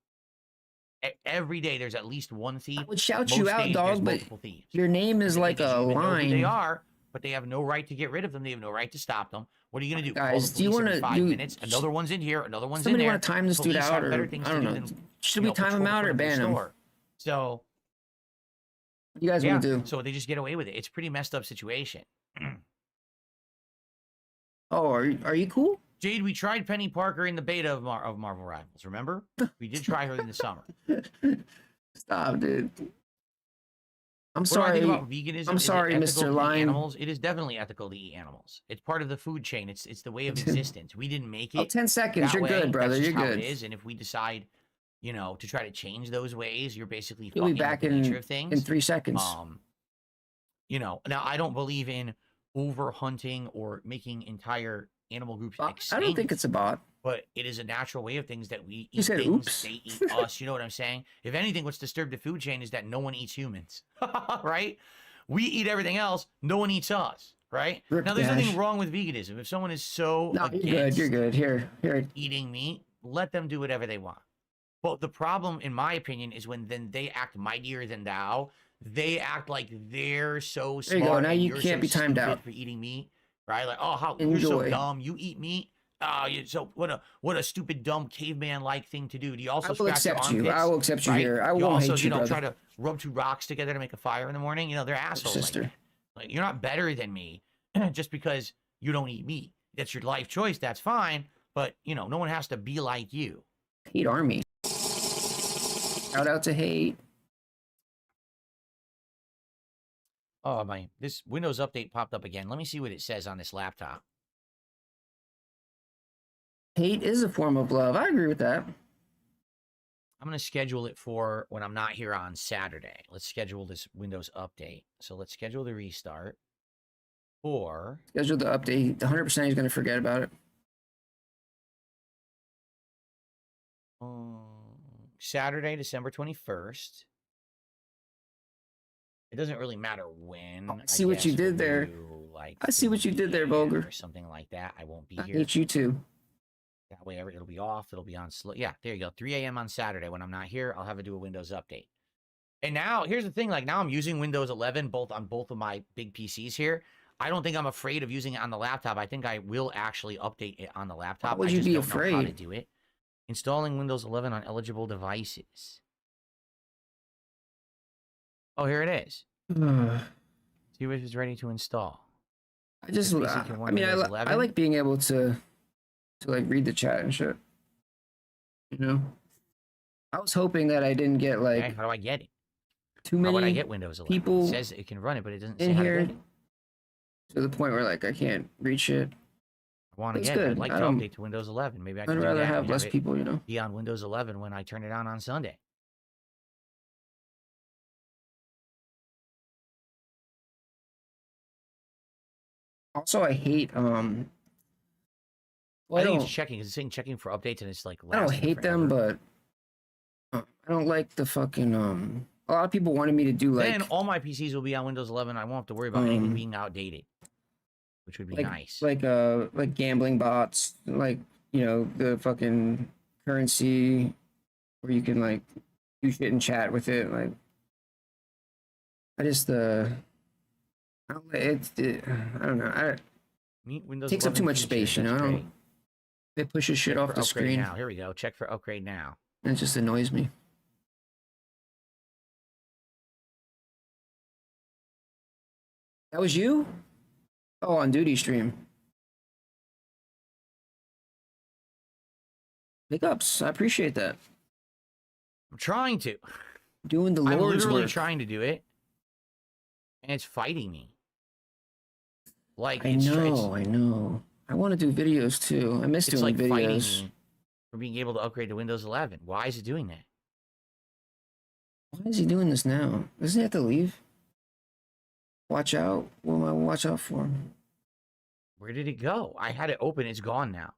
Every day there's at least one thief. I would shout Most you out, days, dog, there's but multiple thieves. your name is And like because a you even know who they line. are, but they have no right to get rid of them. They have no right to stop them. What are you going to do? Call Guys, the do you police every wanna 5 do- minutes. Another one's in here. Another one's in Somebody there. want to time this dude Police out, have or better things I to don't do know. than, Should you we know, time him patrol in out or front of your ban him? store. So What do you guys yeah, want to do? so they just get away with it. It's a pretty messed up situation. Oh, are you cool? Jade, we tried Penny Parker in the beta of Marvel Rivals. Remember? We did try her in the summer. Stop, dude. I'm What do I sorry. think about veganism? I'm Is it sorry, ethical Mr. to eat Lion. Animals? It is definitely ethical to eat animals. It's part of the food chain. It's the way of existence. We didn't make it. Oh, 10 seconds. that You're way. good, brother. That's You're just how good. it is. And if we decide, to try to change those ways, you're basically You'll be fucking back with the nature in of things. 3 seconds. Now I don't believe in over hunting or making entire animal groups extinct. I don't think it's a bot. But it is a natural way of things that we eat You said things, oops. they eat us. You know what I'm saying? If anything, what's disturbed the food chain is that no one eats humans, right? we eat everything else. No one eats us, right? Rip Now, there's Dash. nothing wrong with veganism. If someone is so No, you're good. against You're good. Here. eating meat, let them do whatever they want. But the problem, in my opinion, is when then they act mightier than thou. They act like they're so There you smart. go. Now and you you're can't so be timed stupid out. for eating meat, right? Like, oh, how you're so Enjoy. dumb. You eat meat. Oh, you so what a stupid, dumb caveman-like thing to do. Do you also I will scratch your accept you. armpits, I will accept you right? here. I You won't also, hate you, brother. try to rub two rocks together to make a fire in the morning. You know, they're assholes. Sister. Like, that. Like, you're not better than me just because you don't eat meat. That's your life choice. That's fine. But, you know, no one has to be like you. Hate Army. Shout out to Hate. Oh, this Windows update popped up again. Let me see what it says on this laptop. Hate is a form of love. I agree with that. I'm going to schedule it for when I'm not here on Saturday. Let's schedule this Windows update. So let's schedule the restart for... Schedule the update. 100% he's going to forget about it. Saturday, December 21st. It doesn't really matter when. I see what you guess did we'll there. do, like, I see what you did there, 3 a.m. Vulgar. Or something like that. I won't be I here. hate you too. That way it'll be off. It'll be on slow. Yeah, there you go. 3 a.m. on Saturday. When I'm not here, I'll have to do a Windows update. And now, here's the thing. Like, now I'm using Windows 11 on both of my big PCs here. I don't think I'm afraid of using it on the laptop. I think I will actually update it on the laptop. Why would you I just be don't know how to afraid? do it. Installing Windows 11 on eligible devices. Oh, here it is. See if it's ready to install. I just, This PC can I run mean, Windows I 11. like being able to like read the chat and shit. You know, I was hoping that I didn't get like Okay, how do I get it? too How would I many get Windows 11? people It says it can run it, but it doesn't say in how to here get it. to the point where like I can't reach it. I want to It's get it. I'd good. like I to don't- update to Windows 11. Maybe I I'd can do rather that have and less it people, you know. be on Windows 11 when I turn it on Sunday. Also, I hate Well, I I think don't it's checking. It's saying checking for updates, and it's like I don't lasting hate them, forever. but I don't like the fucking a lot of people wanted me to do like Then all my PCs will be on Windows 11. I won't have to worry about anything Um, being outdated, which would be like nice. like gambling bots, like, you know, the fucking currency where you can like do shit and chat with it. Like, I just I don't know. Windows takes up 11 too much features, space, you that's know. great. It pushes shit Check off for the upgrade screen. now. Here we go. Check for upgrade now. And it just annoys me. That was you? Oh, on duty stream. Big ups. I appreciate that. I'm trying to. Doing the I'm Lord's literally work. trying to do it, and it's fighting me. Like I it's know. I want to do videos too. I miss it's doing like fighting videos. me for being able to upgrade to Windows 11. Why is it doing that? Why is he doing this now? Doesn't he have to leave? Watch out. What am I watch out for? Where did it go? I had it open. It's gone now.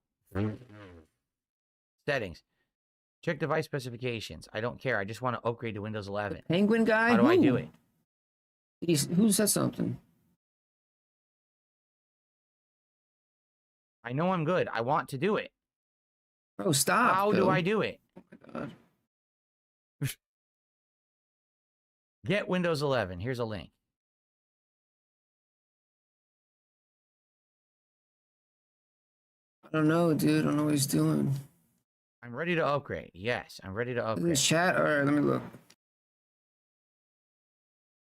Settings. Check device specifications. I don't care. I just want to upgrade to Windows 11. Penguin guy? How do I Who? do it? Who said something? I know I'm good. I want to do it. Oh, stop. How do Bill. I do it? Oh my God. Get Windows 11. Here's a link. I don't know, dude. I don't know what he's doing. I'm ready to upgrade. Yes, I'm ready to Is upgrade. this chat? All right, let me look.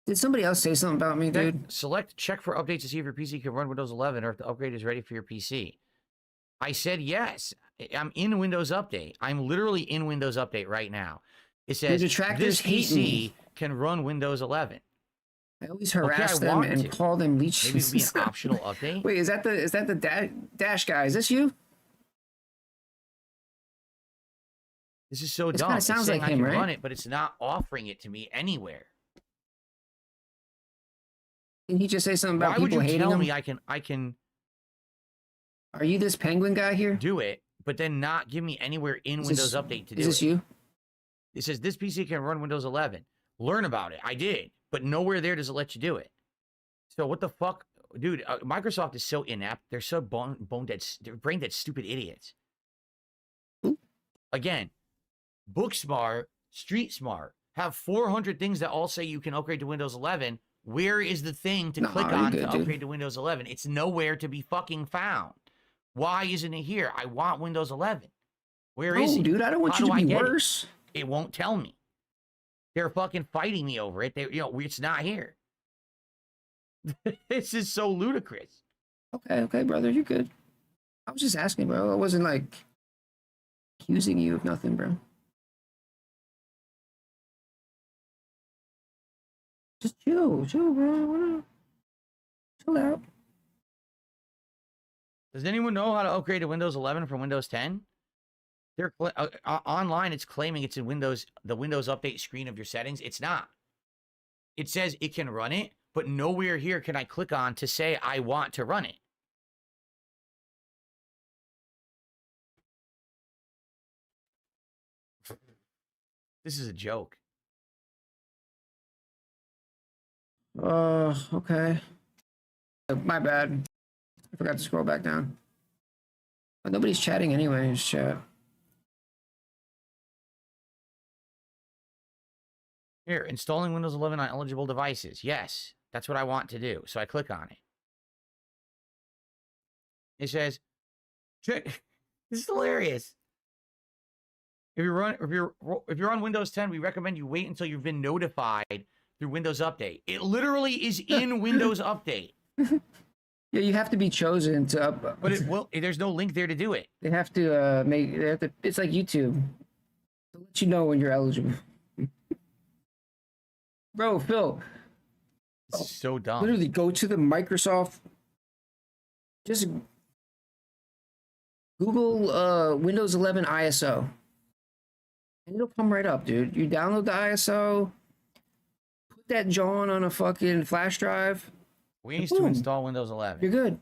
Did somebody else say something about me, dude? Check for updates to see if your PC can run Windows 11 or if the upgrade is ready for your PC. I said yes. I'm in Windows Update. I'm literally in Windows Update right now. It says detractors this hate PC me. can run Windows 11. I always harass I them want and to. call them leeches. Maybe it'd be an optional update. Wait, is that the dash guy? Is this you? This is so This dumb. kinda It's sounds saying like I him, can right? run it, but it's not offering it to me anywhere. Didn't he just say something about Why would people you hating tell him? me I can Are you this penguin guy here? do it, but then not give me anywhere in Is Windows this- Update to do Is this it? you? It says this PC can run Windows 11. Learn about it. I did, but nowhere there does it let you do it. So what the fuck, dude? Microsoft is so inept. They're so bone dead. They're brain dead, stupid idiots. Ooh. Again, book smart, street smart have 400 things that all say you can upgrade to Windows 11. Where is the thing to click you're on good, to dude. upgrade to Windows 11? It's nowhere to be fucking found. Why isn't it here? I want Windows 11. Where is No, it? dude, I don't want How you do to I be get it? worse. It won't tell me. They're fucking fighting me over it. It's not here. This is so ludicrous. Okay, brother, you're good. I was just asking, bro. I wasn't like accusing you of nothing, bro. Just chill, bro. Chill out. Does anyone know how to upgrade to Windows 11 from Windows 10? They're online. It's claiming it's in the Windows Update screen of your settings. It's not. It says it can run it, but nowhere here can I click on to say I want to run it. This is a joke. Okay. My bad. I forgot to scroll back down. But nobody's chatting anyway. Just chat. Here, installing Windows 11 on eligible devices. Yes, that's what I want to do. So I click on it. It says, check. This is hilarious. If you're on Windows 10, we recommend you wait until you've been notified through Windows Update. It literally is in Windows Update. Yeah, you have to be chosen to But there's no link there to do it. They have to it's like YouTube. They'll let you know when you're eligible. Bro, Phil. It's so dumb. Literally go to the Microsoft. Just Google Windows 11 ISO. And it'll come right up, dude. You download the ISO, put that John on a fucking flash drive. Ways to install Windows 11. You're good.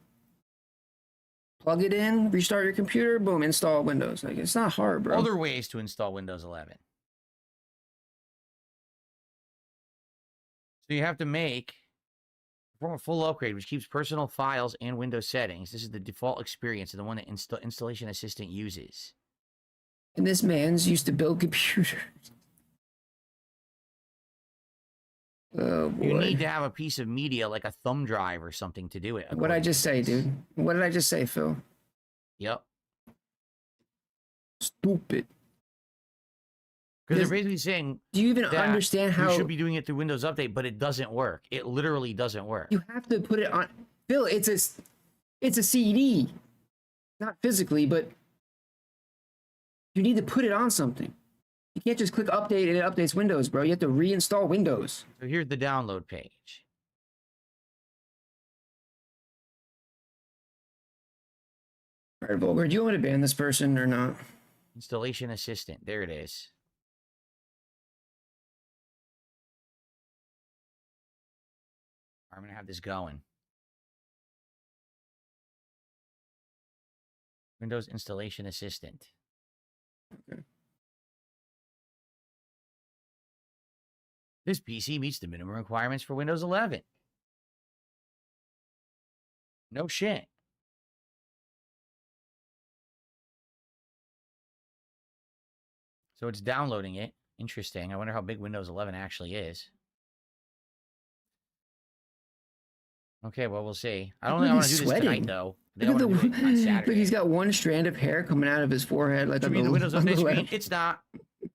Plug it in, restart your computer, boom, install Windows. Like, it's not hard, bro. Other ways to install Windows 11. So you have to perform a full upgrade, which keeps personal files and Windows settings. This is the default experience and the one that Installation Assistant uses. And this man's used to build computers. Oh, boy. You need to have a piece of media like a thumb drive or something to do it. What did I just say, dude? What did I just say, Phil? Yep. Stupid. Because they're basically saying, do you even understand how you should be doing it through Windows Update, but it doesn't work. It literally doesn't work. You have to put it on. Phil, it's a CD, not physically, but you need to put it on something. You can't just click update and it updates Windows, bro. You have to reinstall Windows. So here's the download page. All right, Volgar, do you want me to ban this person or not? Installation Assistant. There it is. I'm going to have this going. Windows Installation Assistant. Okay. This PC meets the minimum requirements for Windows 11. No shit. So it's downloading it. Interesting. I wonder how big Windows 11 actually is. Okay, well, we'll see. I don't think I want to do this tonight, though. I think I want to do it on Saturday. Look, he's got one strand of hair coming out of his forehead. Like you on mean the Windows on Update the screen? left. It's not.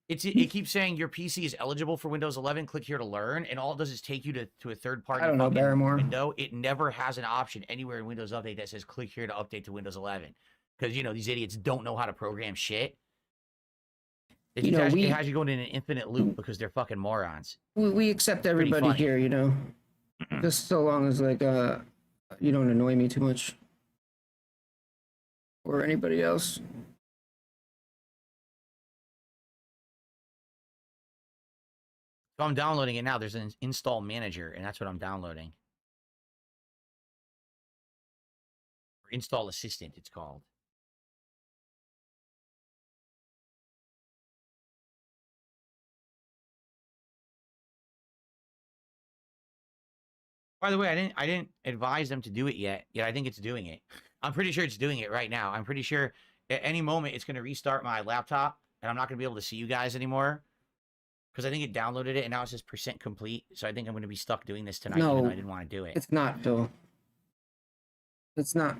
It keeps saying your PC is eligible for Windows 11. Click here to learn, and all it does is take you to a third-party I don't know, Barrymore. window. It never has an option anywhere in Windows Update that says click here to update to Windows 11. Because, you know, these idiots don't know how to program shit. It has you going in an infinite loop because they're fucking morons. We accept everybody here, you know. Just so long as, like, you don't annoy me too much. Or anybody else. So I'm downloading it now. There's an install manager, and that's what I'm downloading. Or install assistant, it's called. By the way, I didn't advise them to do it yet. I think it's doing it. I'm pretty sure it's doing it right now. I'm pretty sure at any moment it's going to restart my laptop, and I'm not going to be able to see you guys anymore because I think it downloaded it and now it says % complete. So I think I'm going to be stuck doing this tonight. No, even though I didn't want to do it. It's not, Phil. It's not.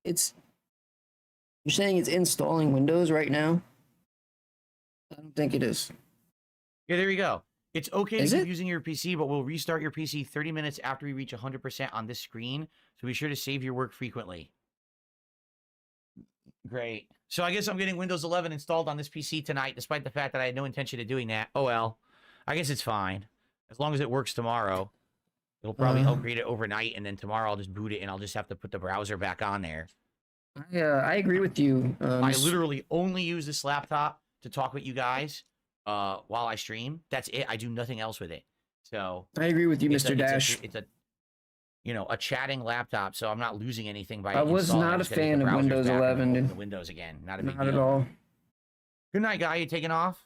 It's. You're saying it's installing Windows right now? I don't think it is. Yeah, there you go. It's okay to Is keep it? using your PC, but we'll restart your PC 30 minutes after we reach 100% on this screen. So be sure to save your work frequently. Great. So I guess I'm getting Windows 11 installed on this PC tonight, despite the fact that I had no intention of doing that. Oh well. I guess it's fine. As long as it works tomorrow. It'll probably upgrade it overnight, and then tomorrow I'll just boot it, and I'll just have to put the browser back on there. I agree with you. I literally only use this laptop to talk with you guys while I stream. That's it. I do nothing else with it. So I agree with you, Mr. Dash. It's a you know, a chatting laptop, so I'm not losing anything by I was installing. not I'm a just gonna get fan the of browsers Windows back and 11, open dude. the Windows again. Not a big Not deal. at all. Good night, guy. You taking off?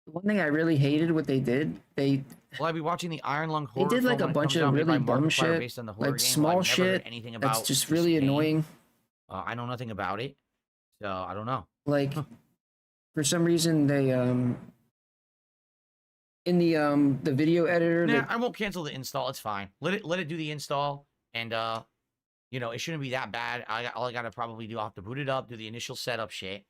One thing I really hated what they did, they Will I be watching the Iron Lung horror did like film a when it bunch comes of out, made by really dumb Markiplier shit, based on the horror like game? Well, small I've never heard shit anything that's about just this really game. annoying. I know nothing about it, so I don't know. Like for some reason they in the video editor Nah, they, I won't cancel the install. It's fine. Let it do the install, and you know, it shouldn't be that bad. All I gotta probably do, I'll have to boot it up, do the initial setup shit,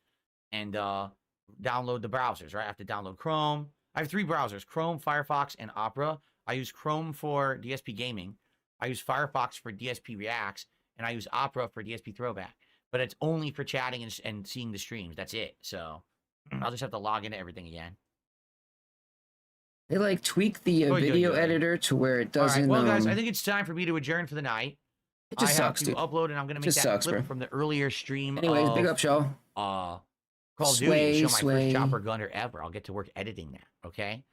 and download the browsers. Right, I have to download Chrome. I have 3 browsers: Chrome, Firefox, and Opera. I use Chrome for DSP Gaming. I use Firefox for DSP Reacts, and I use Opera for DSP Throwback. But it's only for chatting and seeing the streams. That's it. So I'll just have to log into everything again. they like tweak the Oy, oy, video oy. editor to where it All doesn't. right, well, guys, I think it's time for me to adjourn for the night. it just I have sucks, to dude. upload, and I'm going to make Just that sucks, clip bro. from the earlier stream. Anyways, of, big up, y'all. Call of Duty Sway, to show my sway. first chopper gunner ever. I'll get to work editing that. Okay.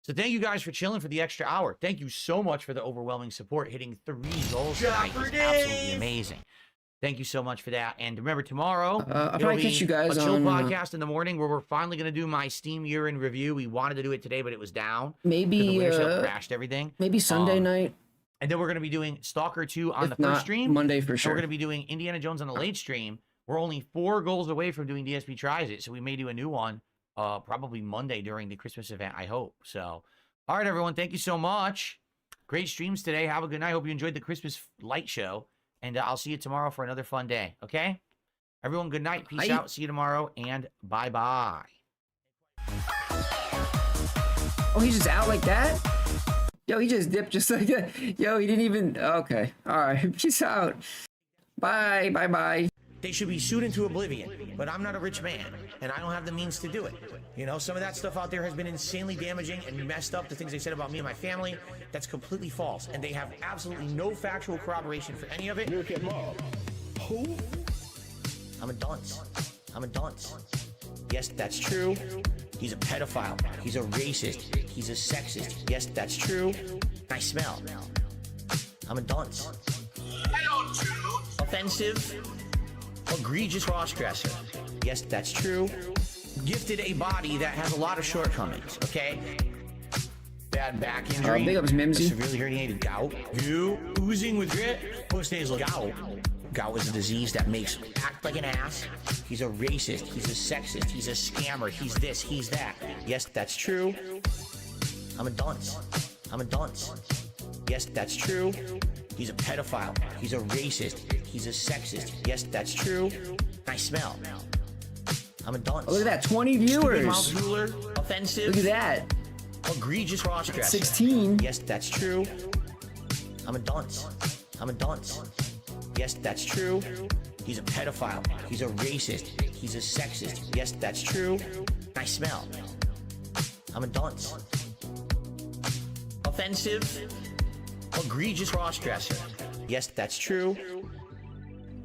So thank you guys for chilling for the extra hour. Thank you so much for the overwhelming support. Hitting 3 goals tonight is absolutely amazing. Thank you so much for that. And remember, tomorrow I'll it'll probably be catch you guys a chill on podcast in the morning where we're finally going to do my Steam year-end review. We wanted to do it today, but it was down. 'Cause the maybe winter sale crashed everything. maybe Sunday night. And then we're going to be doing Stalker 2 on If the first not, stream. Monday for And we're sure. going to be doing Indiana Jones on the late stream. We're only 4 goals away from doing DSP Tries It, so we may do a new one probably Monday during the Christmas event, I hope. So, all right, everyone, thank you so much. Great streams today. Have a good night. Hope you enjoyed the Christmas light show, and I'll see you tomorrow for another fun day, okay? Everyone, good night. Peace Bye. out. See you tomorrow, and bye-bye. Oh, he's just out like that? Yo, he just dipped just like that. Yo, he didn't even. Okay. All right. Peace out. Bye. Bye. Bye. They should be sued into oblivion, but I'm not a rich man, and I don't have the means to do it. You know, some of that stuff out there has been insanely damaging and messed up, the things they said about me and my family. That's completely false, and they have absolutely no factual corroboration for any of it. Look at Mom. Who? I'm a dunce. I'm a dunce. Yes, that's true. He's a pedophile. He's a racist. He's a sexist. Yes, that's true. I smell. I'm a dunce. Offensive. Egregious cross-dresser. Yes, that's true. Gifted a body that has a lot of shortcomings, okay? Bad back injury. Big ups, Mimsy. A severely herniated gout. You oozing with grit. Post-nasal gout. Gout is a disease that makes you act like an ass. He's a racist. He's a sexist. He's a scammer. He's this. He's that. Yes, that's true. I'm a dunce. I'm a dunce. Yes, that's true. He's a pedophile. He's a racist. He's a sexist. Yes, that's true. I smell. I'm a dunce. Oh, look at that. 20 Stupid mouth viewers. drooler. Offensive. Look at that. Egregious cross-dresser. 16. Yes, that's true. I'm a dunce. I'm a dunce. Yes, that's true. He's a pedophile. He's a racist. He's a sexist. Yes, that's true. I smell. I'm a dunce. Offensive. Egregious cross-dresser. Yes, that's true.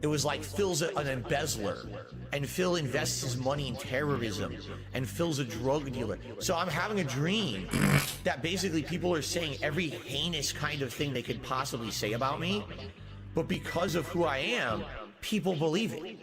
It was like Phil's an embezzler, and Phil invests his money in terrorism, and Phil's a drug dealer. So I'm having a dream that basically people are saying every heinous kind of thing they could possibly say about me, but because of who I am, people believe it.